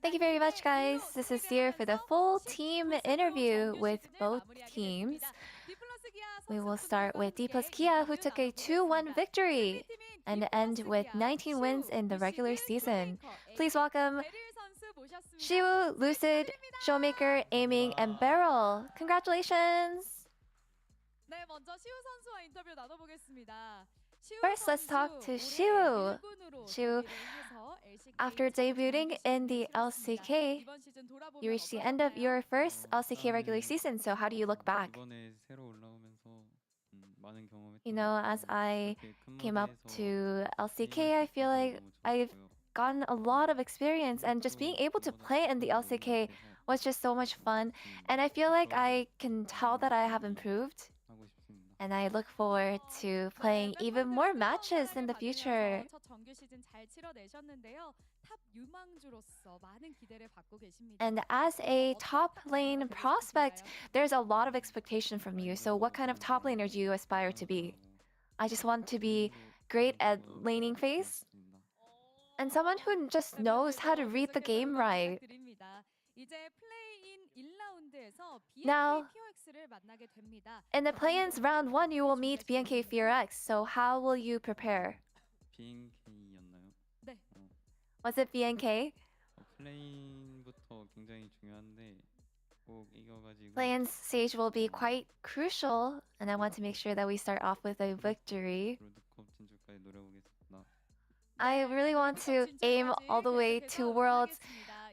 Thank you very much, guys. This is Dear for the full team interview with both teams. We will start with D plus Kia, who took a 2-1 victory, and end with 19 wins in the regular season. Please welcome Shiwu, Lucid, Showmaker, Aiming, and Beryl. Congratulations! First, let's talk to Shiwu. Shiwu, after debuting in the LCK, you reached the end of your first LCK regular season, so how do you look back? You know, as I came up to LCK, I feel like I've gotten a lot of experience, and just being able to play in the LCK was just so much fun, and I feel like I can tell that I have improved. And I look forward to playing even more matches in the future. And as a top lane prospect, there's a lot of expectation from you. So what kind of top laner do you aspire to be? I just want to be great at laning phase. And someone who just knows how to read the game right. Now, in the play-ins round 1, you will meet BNK FearX. So how will you prepare? Was it BNK? Play-in stage will be quite crucial, and I want to make sure that we start off with a victory. I really want to aim all the way to Worlds,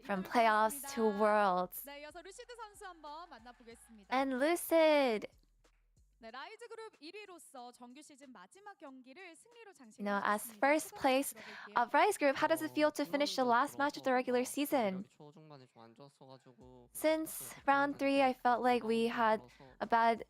from playoffs to Worlds. And Lucid! You know, as first place of Rise Group, how does it feel to finish the last match of the regular season? Since round 3, I felt like we had a bad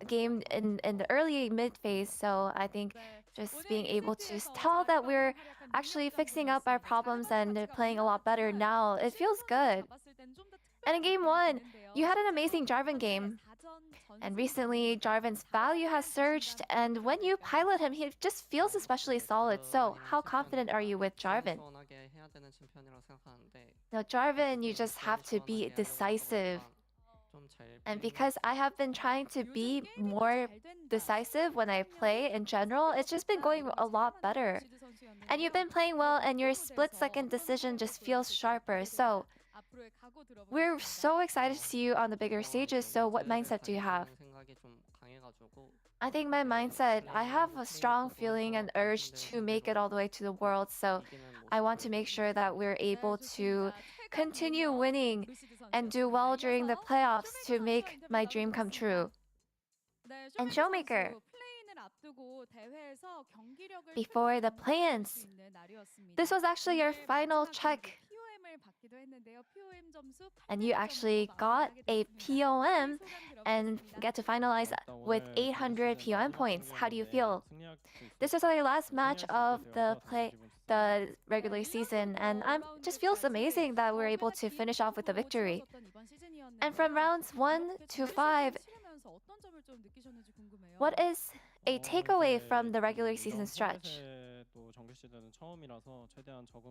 game in the early mid phase, so I think just being able to tell that we're actually fixing up our problems and playing a lot better now, it feels good. And in game 1, you had an amazing Jarvan game. And recently, Jarvan's value has surged, and when you pilot him, he just feels especially solid. So, how confident are you with Jarvan? Now, Jarvan, you just have to be decisive. And because I have been trying to be more decisive when I play in general, it's just been going a lot better. And you've been playing well, and your split-second decision just feels sharper. So, we're so excited to see you on the bigger stages, so what mindset do you have? I think my mindset, I have a strong feeling and urge to make it all the way to the world, so I want to make sure that we're able to continue winning and do well during the playoffs to make my dream come true. And Showmaker, before the play-ins, this was actually your final check. And you actually got a POM and get to finalize with 800 POM points. How do you feel? This was our last match of the regular season, and just feels amazing that we're able to finish off with a victory. And from rounds 1 to 5, what is a takeaway from the regular season stretch?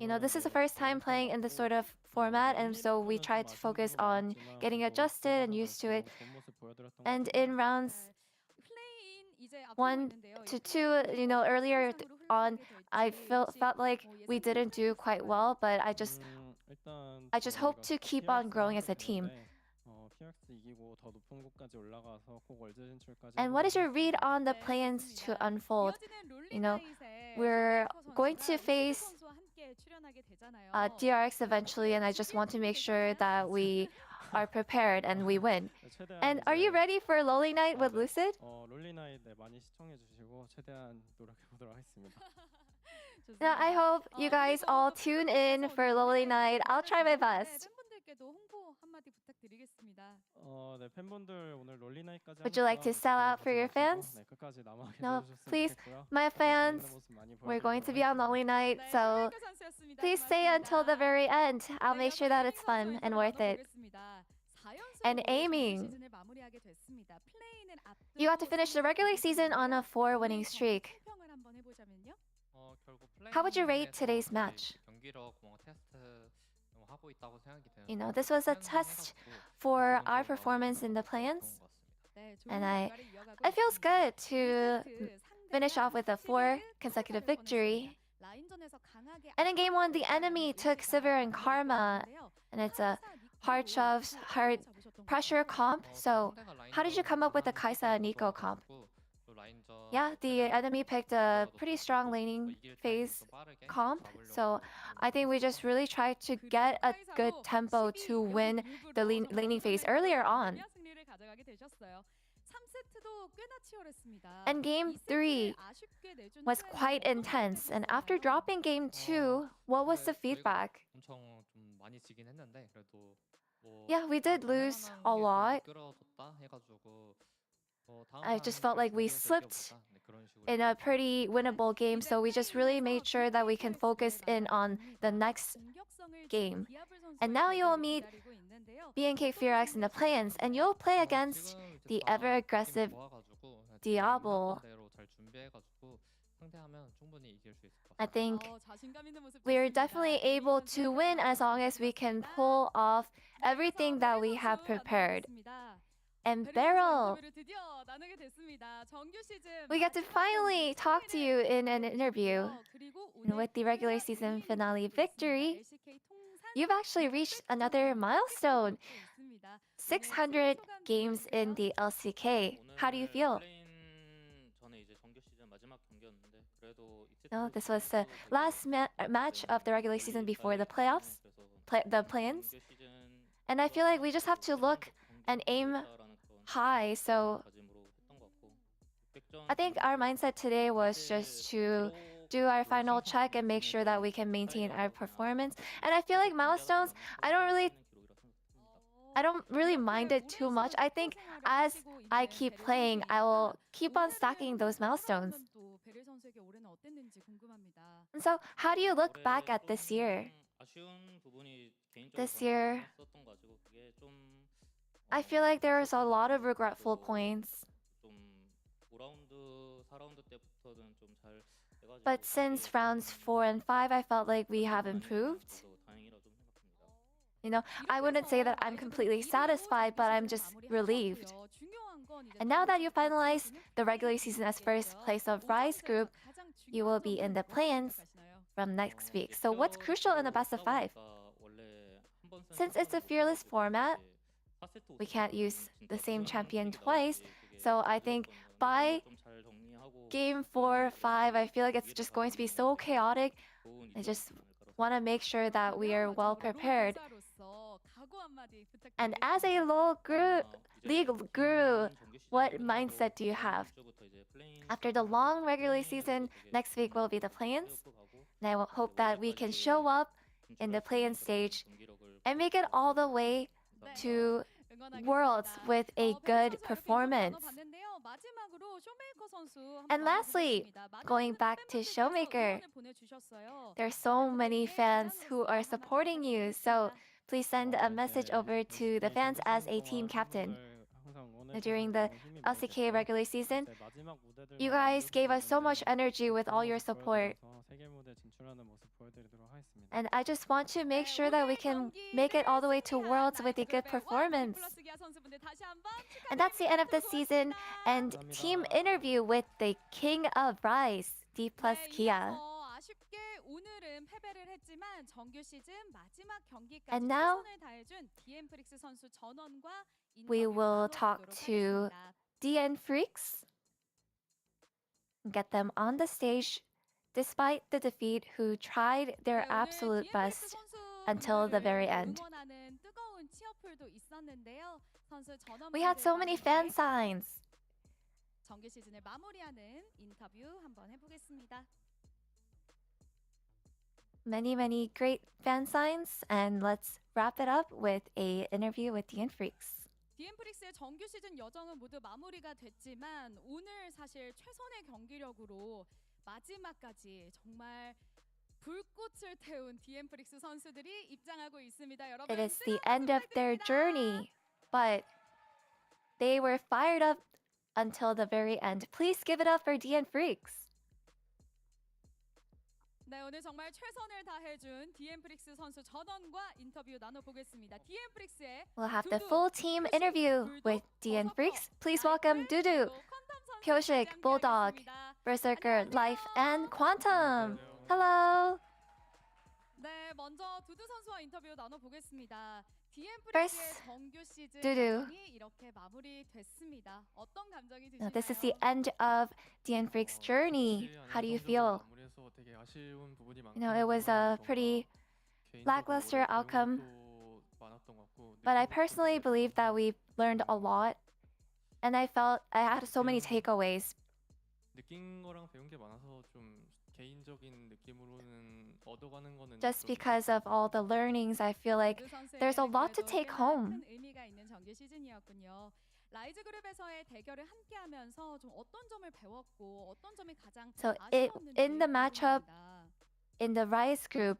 You know, this is the first time playing in this sort of format, and so we tried to focus on getting adjusted and used to it. And in rounds 1 to 2, you know, earlier on, I felt like we didn't do quite well, but I just hope to keep on growing as a team. And what is your read on the play-ins to unfold? You know, we're going to face DRX eventually, and I just want to make sure that we are prepared and we win. And are you ready for Loli Night with Lucid? Now, I hope you guys all tune in for Loli Night. I'll try my best.
한마디 부탁드리겠습니다.
네, 팬분들 오늘 롤리나이까지
Would you like to sell out for your fans?
네, 끝까지 남아
No,
계셔주셨으면
please,
좋겠고요.
my
재밌는
fans.
모습 많이
We're going to be
보여드리도록
on Lonely Night,
네,
so
쇼메이커 선수였습니다.
please stay until the
고맙습니다.
very end. I'll
네,
make sure
이어서
that it's
에이밍
fun
선수와
and
인터뷰
worth it.
나눠보겠습니다. 4연승으로
And
정규
aiming.
시즌을 마무리하게 됐습니다. 플레이는
You got to finish the regular season on a 4-winning streak.
총평을 한번 해보자면요.
결국
How would you rate
플레이에서
today's
저희
match?
경기력 테스트 하고 있다고 생각이 되는데
You know, this was a test for our performance in the play-ins,
네, 좋은
and
결과를 이어가고
it feels
있습니다.
good to
1세트
finish off with a 4 consecutive victory.
라인전에서 강하게
And in game 1, the enemy took Sivir and Karma, and it's a hard shoves, hard pressure comp. So how did you come up with the Kaisa and Nico comp? Yeah, the enemy picked a pretty strong laning phase comp. So I think we just really tried to get a good tempo to win the laning phase earlier on.
승리를 가져가게 되셨어요. 3세트도 꽤나 치열했습니다.
And game 3 was quite intense. And after dropping game 2, what was the feedback?
엄청 좀 많이 지긴 했는데 그래도
Yeah, we did lose a lot. I just felt like we slipped in a pretty winnable game, so we just really made sure that we can focus in on the next game. And now you'll meet BNK Fearax in the play-ins, and you'll play against the ever-aggressive Diablo. I think we're definitely able to win as long as we can pull off everything that we have prepared. And Beryl, we get to finally talk to you in an interview. And with the regular season finale victory, you've actually reached another milestone. 600 games in the LCK. How do you feel? No, this was the last match of the regular season before the playoffs, the play-ins. And I feel like we just have to look and aim high. So I think our mindset today was just to do our final check and make sure that we can maintain our performance. And I feel like milestones, I don't really mind it too much. I think as I keep playing, I will keep on stacking those milestones. And so how do you look back at this year? This year, I feel like there was a lot of regretful points. But since rounds 4 and 5, I felt like we have improved. You know, I wouldn't say that I'm completely satisfied, but I'm just relieved. And now that you finalized the regular season as first place of Rise Group, you will be in the play-ins from next week. So what's crucial in the best of 5? Since it's a fearless format, we can't use the same champion twice. So I think by game 4 or 5, I feel like it's just going to be so chaotic. I just want to make sure that we are well prepared. And as a league guru, what mindset do you have? After the long regular season, next week will be the play-ins. And I hope that we can show up in the play-in stage and make it all the way to Worlds with a good performance. And lastly, going back to Showmaker, there's so many fans who are supporting you, so please send a message over to the fans as a team captain. During the LCK regular season, you guys gave us so much energy with all your support. And I just want to make sure that we can make it all the way to Worlds with a good performance. And that's the end of the season and team interview with the King of Rise, D plus Kia. And now we will talk to DN Freaks, get them on the stage despite the defeat, who tried their absolute best until the very end. We had so many fan signs. Many great fan signs, and let's wrap it up with a interview with DN Freaks.
디엠프릭스의 정규 시즌 여정은 모두 마무리가 됐지만 오늘 사실 최선의 경기력으로 마지막까지 정말 불꽃을 태운 디엠프릭스 선수들이 입장하고 있습니다. 여러분,
It is the end of their journey, but they were fired up until the very end. Please give it up for DN Freaks.
네, 오늘 정말 최선을 다해준 디엠프릭스 선수 전원과 인터뷰 나눠보겠습니다. 디엠프릭스의
We'll have the full team interview with DN Freaks. Please welcome Dudu, Pyoshik, Bulldog, Berserker, Life, and Quantum. Hello.
네, 먼저 두두 선수와 인터뷰 나눠보겠습니다. 디엠프릭스의
First,
정규 시즌
두두.
여정이 이렇게 마무리됐습니다. 어떤 감정이
Now, this is the
드시나요?
end of DN Freaks' journey. How do you feel? It was a pretty lackluster outcome, but I personally believe that we learned a lot, and I felt I had so many takeaways.
느낀 거랑 배운 게 많아서 좀 개인적인 느낌으로는 얻어가는 거는
Just because of all the learnings, I feel like
두두 선수에게는
there's a lot to
그래도
take
꽤나
home.
큰 의미가 있는 정규 시즌이었군요. 라이즈 그룹에서의 대결을 함께하면서 좀 어떤 점을 배웠고 어떤 점이 가장
So
아쉬웠는지
in the matchup,
궁금합니다.
in the Rise group,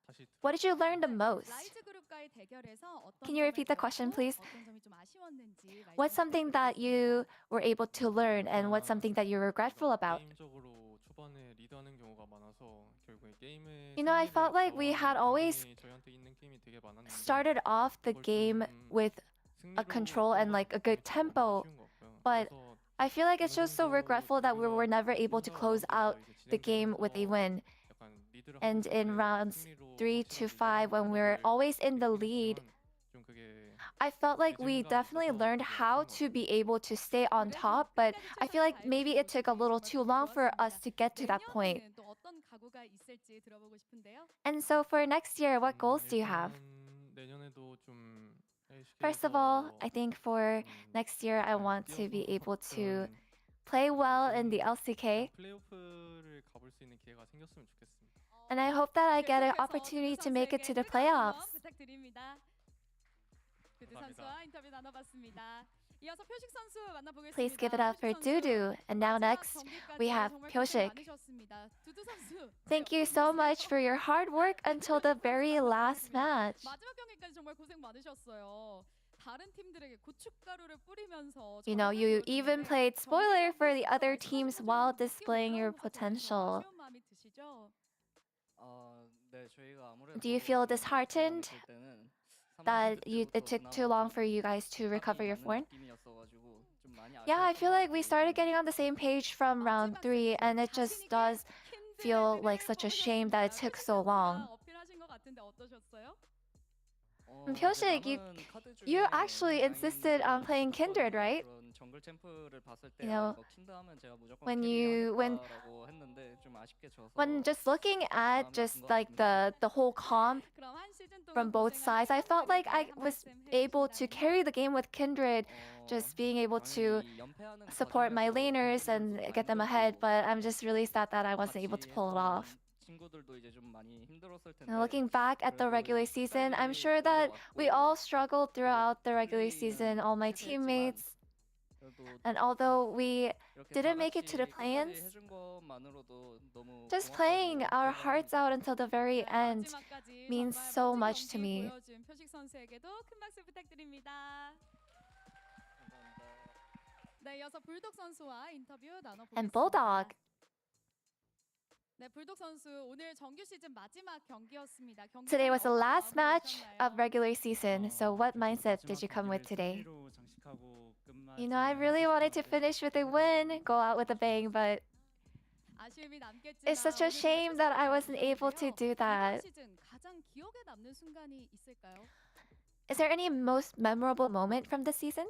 다시
what did you learn the most?
라이즈 그룹과의 대결에서 어떤
Can you
점을
repeat the question,
배웠고
please?
어떤 점이 좀 아쉬웠는지
What's
말씀
something that you were able to learn, and what's something that you're regretful about?
게임적으로 초반에 리드하는 경우가 많아서 결국에 게임에
You know, I felt like we had always
저희한테 있는 게임이 되게 많았는데
started off the game with a control and like a good tempo, but I feel like it's just so regretful that we were never able to close out the game with a win. And in rounds 3 to 5, when we were always in the lead, I felt like we definitely learned how to be able to stay on top, but I feel like maybe it took a little too long for us to get to that point.
내년에는 또 어떤 각오가 있을지 들어보고 싶은데요.
And so for next year, what goals do you have?
내년에도 좀
First of all, I think for next year, I want to be able to play well in the LCK,
플레이오프를 가볼 수 있는 기회가 생겼으면 좋겠습니다.
and I hope that I get an
계속해서
opportunity
두두
to make it to the
선수에게 뜨거운 응원
playoffs.
부탁드립니다. 두두
감사합니다.
선수와 인터뷰 나눠봤습니다. 이어서 표식 선수 만나보겠습니다.
Please give it up for
표식 선수,
Dudu. And now
마지막
next,
경기까지
we have
정말 고생
표식.
많으셨습니다. 두두 선수,
Thank you so much for your hard work until the very last match.
마지막 경기까지 정말 고생 많으셨어요. 다른 팀들에게 고춧가루를 뿌리면서
You know, you even played spoiler for the other teams while displaying your potential.
아쉬운 마음이 드시죠?
네, 저희가 아무래도
Do you feel disheartened that it took too long for you guys to recover your form? Yeah, I feel like we started getting on the same page from round 3, and it just does feel like such a shame that it took so long.
어필하신 것 같은데 어떠셨어요?
표식, you actually insisted on playing Kindred, right? You know, when just looking at just like the whole comp
그럼 한 시즌 동안
from both sides, I felt like I was able to carry the game with Kindred, just being able to support my laners and get them ahead, but I'm just really sad that I wasn't able to pull it off. Now, looking back at the regular season, I'm sure that we all struggled throughout the regular season, all my teammates. And although we didn't make it to the play-ins, just playing our hearts out until the very end
마지막까지
means
정말
so
멋진
much to
경기
me.
보여준 표식 선수에게도 큰 박수 부탁드립니다. 네, 이어서 불독 선수와 인터뷰 나눠보겠습니다.
And Bulldog.
네, 불독 선수 오늘 정규 시즌 마지막 경기였습니다. 경기
Today was the
어떤
last
마음으로
match of
오셨나요?
regular season, so what mindset did you come with today? You know, I really wanted to finish with a win, go out with a bang, but
아쉬움이 남겠지만
it's such a
오늘
shame that I wasn't able to
경기인데요.
do that.
이번 시즌 가장 기억에 남는 순간이 있을까요?
Is there any most memorable moment from this season?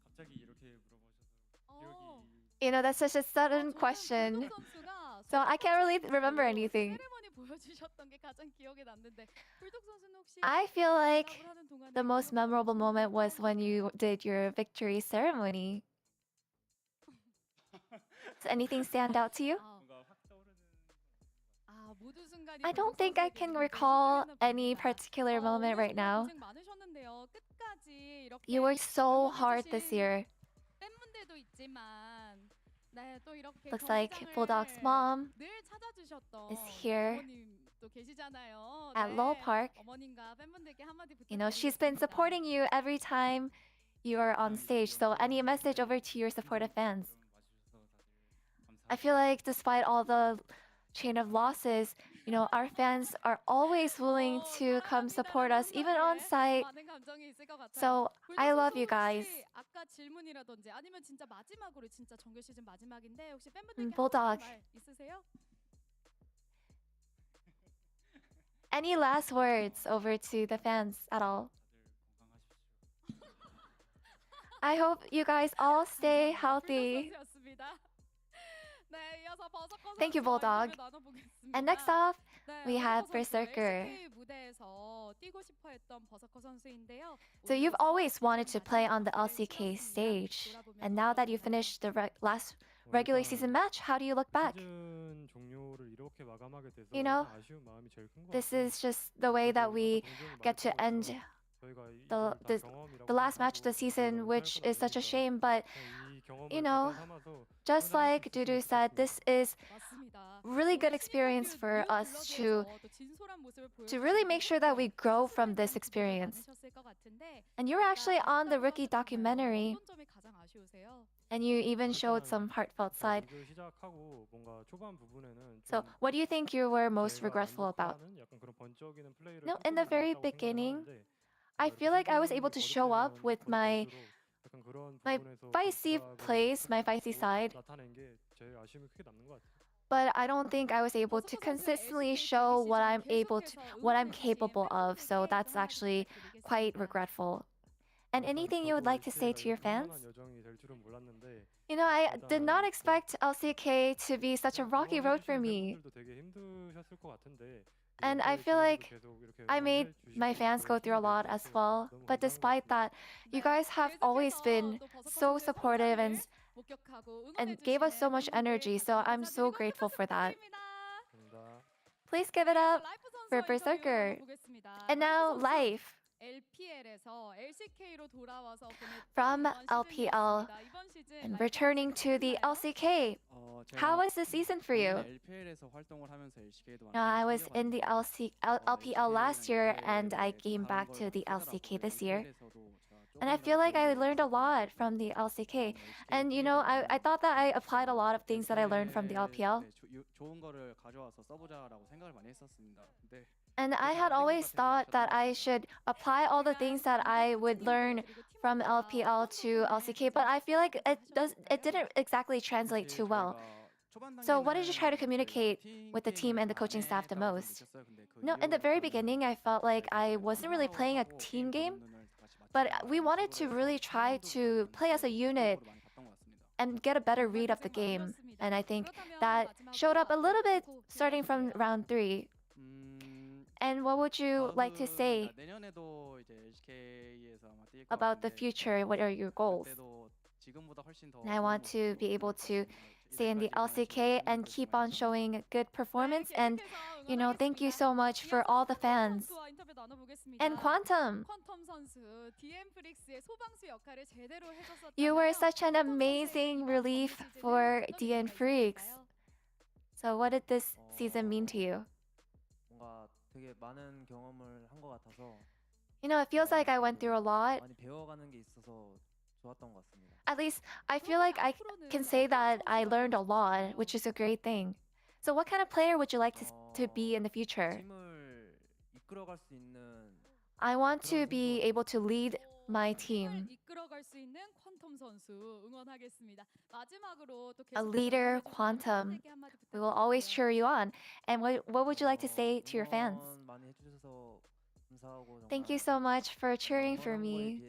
갑자기 이렇게 물어보셔서
어,
You know, that's such a sudden question.
불독 선수가
So I can't really remember anything.
세레머니 보여주셨던 게 가장 기억에 남는데 불독 선수는 혹시
I feel like
대답을 하는 동안에
the most
기억에
memorable
남으셨던
moment was
어떤
when you did your victory ceremony. Does anything stand out to you?
아,
뭔가 확 떠오르는
모든 순간
I don't think I can recall any particular moment right now. You worked so hard this year.
팬분들도 있지만 또 이렇게
Looks like Bulldog's mom
늘 찾아주셨던
is here
어머님도 계시잖아요.
at Lowell Park.
어머님과 팬분들께 한마디
You know, she's been supporting you every time you are on stage. So any message over to your supportive fans? I feel like despite all the chain of losses, you know, our fans are always willing to come support us, even on site. So I love you guys.
아까 질문이라든지 아니면 진짜 마지막으로 진짜 정규 시즌 마지막인데 혹시 팬분들께
Bulldog.
말 있으세요?
Any last words over to the fans at all? I hope you guys all stay healthy. Thank you, Bulldog. And next off, we have Berserker. So you've always wanted to play on the LCK stage, and now that you finished the last regular season match, how do you look back? You know, this is just the way that we get to end the last match of the season, which is such a shame, but you know, just like Dudu said, this is really good experience for us to really make sure that we grow from this experience. And you're actually on the rookie documentary, and you even showed some heartfelt side. So what do you think you were most regretful about? No, in the very beginning, I feel like I was able to show up with my feisty plays, my feisty side. But I don't think I was able to consistently show what I'm capable of. So that's actually quite regretful. And anything you would like to say to your fans? You know, I did not expect LCK to be such a rocky road for me. And I feel like I made my fans go through a lot as well. But despite that, you guys have always been so supportive and gave us so much energy. So I'm so grateful for that. Please give it up for Berserker. And now, life. From LPL and returning to the LCK. How was the season for you? I was in the LPL last year and I came back to the LCK this year. And I feel like I learned a lot from the LCK. And you know, I thought that I applied a lot of things that I learned from the LPL. And I had always thought that I should apply all the things that I would learn from LPL to LCK, but I feel like it didn't exactly translate too well. So what did you try to communicate with the team and the coaching staff the most? No, in the very beginning, I felt like I wasn't really playing a team game, but we wanted to really try to play as a unit and get a better read of the game. And I think that showed up a little bit starting from round 3. And what would you like to say about the future? What are your goals? And I want to be able to stay in the LCK and keep on showing good performance. And, you know, thank you so much for all the fans. And Quantum, you were such an amazing relief for DN Freaks. So what did this season mean to you? You know, it feels like I went through a lot. At least I feel like I can say that I learned a lot, which is a great thing. So what kind of player would you like to be in the future? I want to be able to lead my team. A leader, Quantum. We will always cheer you on. And what would you like to say to your fans? Thank you so much for cheering for me.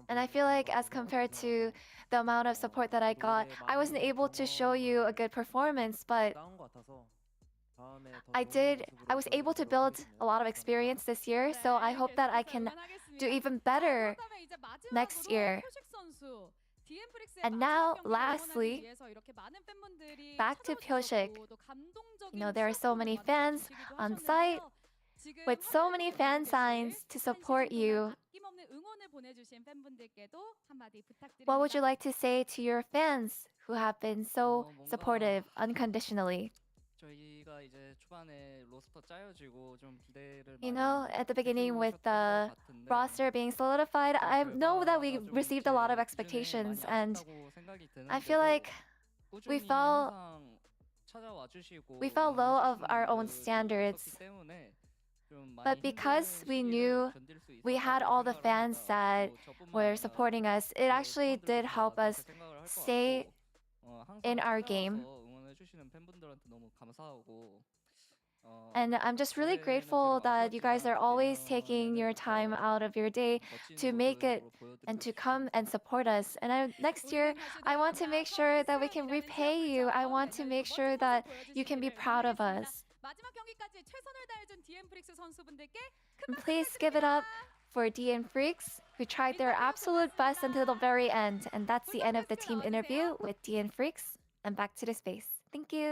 And I feel like as compared to the amount of support that I got, I wasn't able to show you a good performance, but I was able to build a lot of experience this year, so I hope that I can do even better next year. And now, lastly, back to Pyoshik. You know, there are so many fans on site with so many fan signs to support you. What would you like to say to your fans who have been so supportive unconditionally? You know, at the beginning with the roster being solidified, I know that we received a lot of expectations, and I feel like we fell low of our own standards. But because we knew we had all the fans that were supporting us, it actually did help us stay in our game. And I'm just really grateful that you guys are always taking your time out of your day to make it and to come and support us. And next year, I want to make sure that we can repay you. I want to make sure that you can be proud of us. And please give it up for DN Freaks, who tried their absolute best until the very end. And that's the end of the team interview with DN Freaks. And back to the space. Thank you.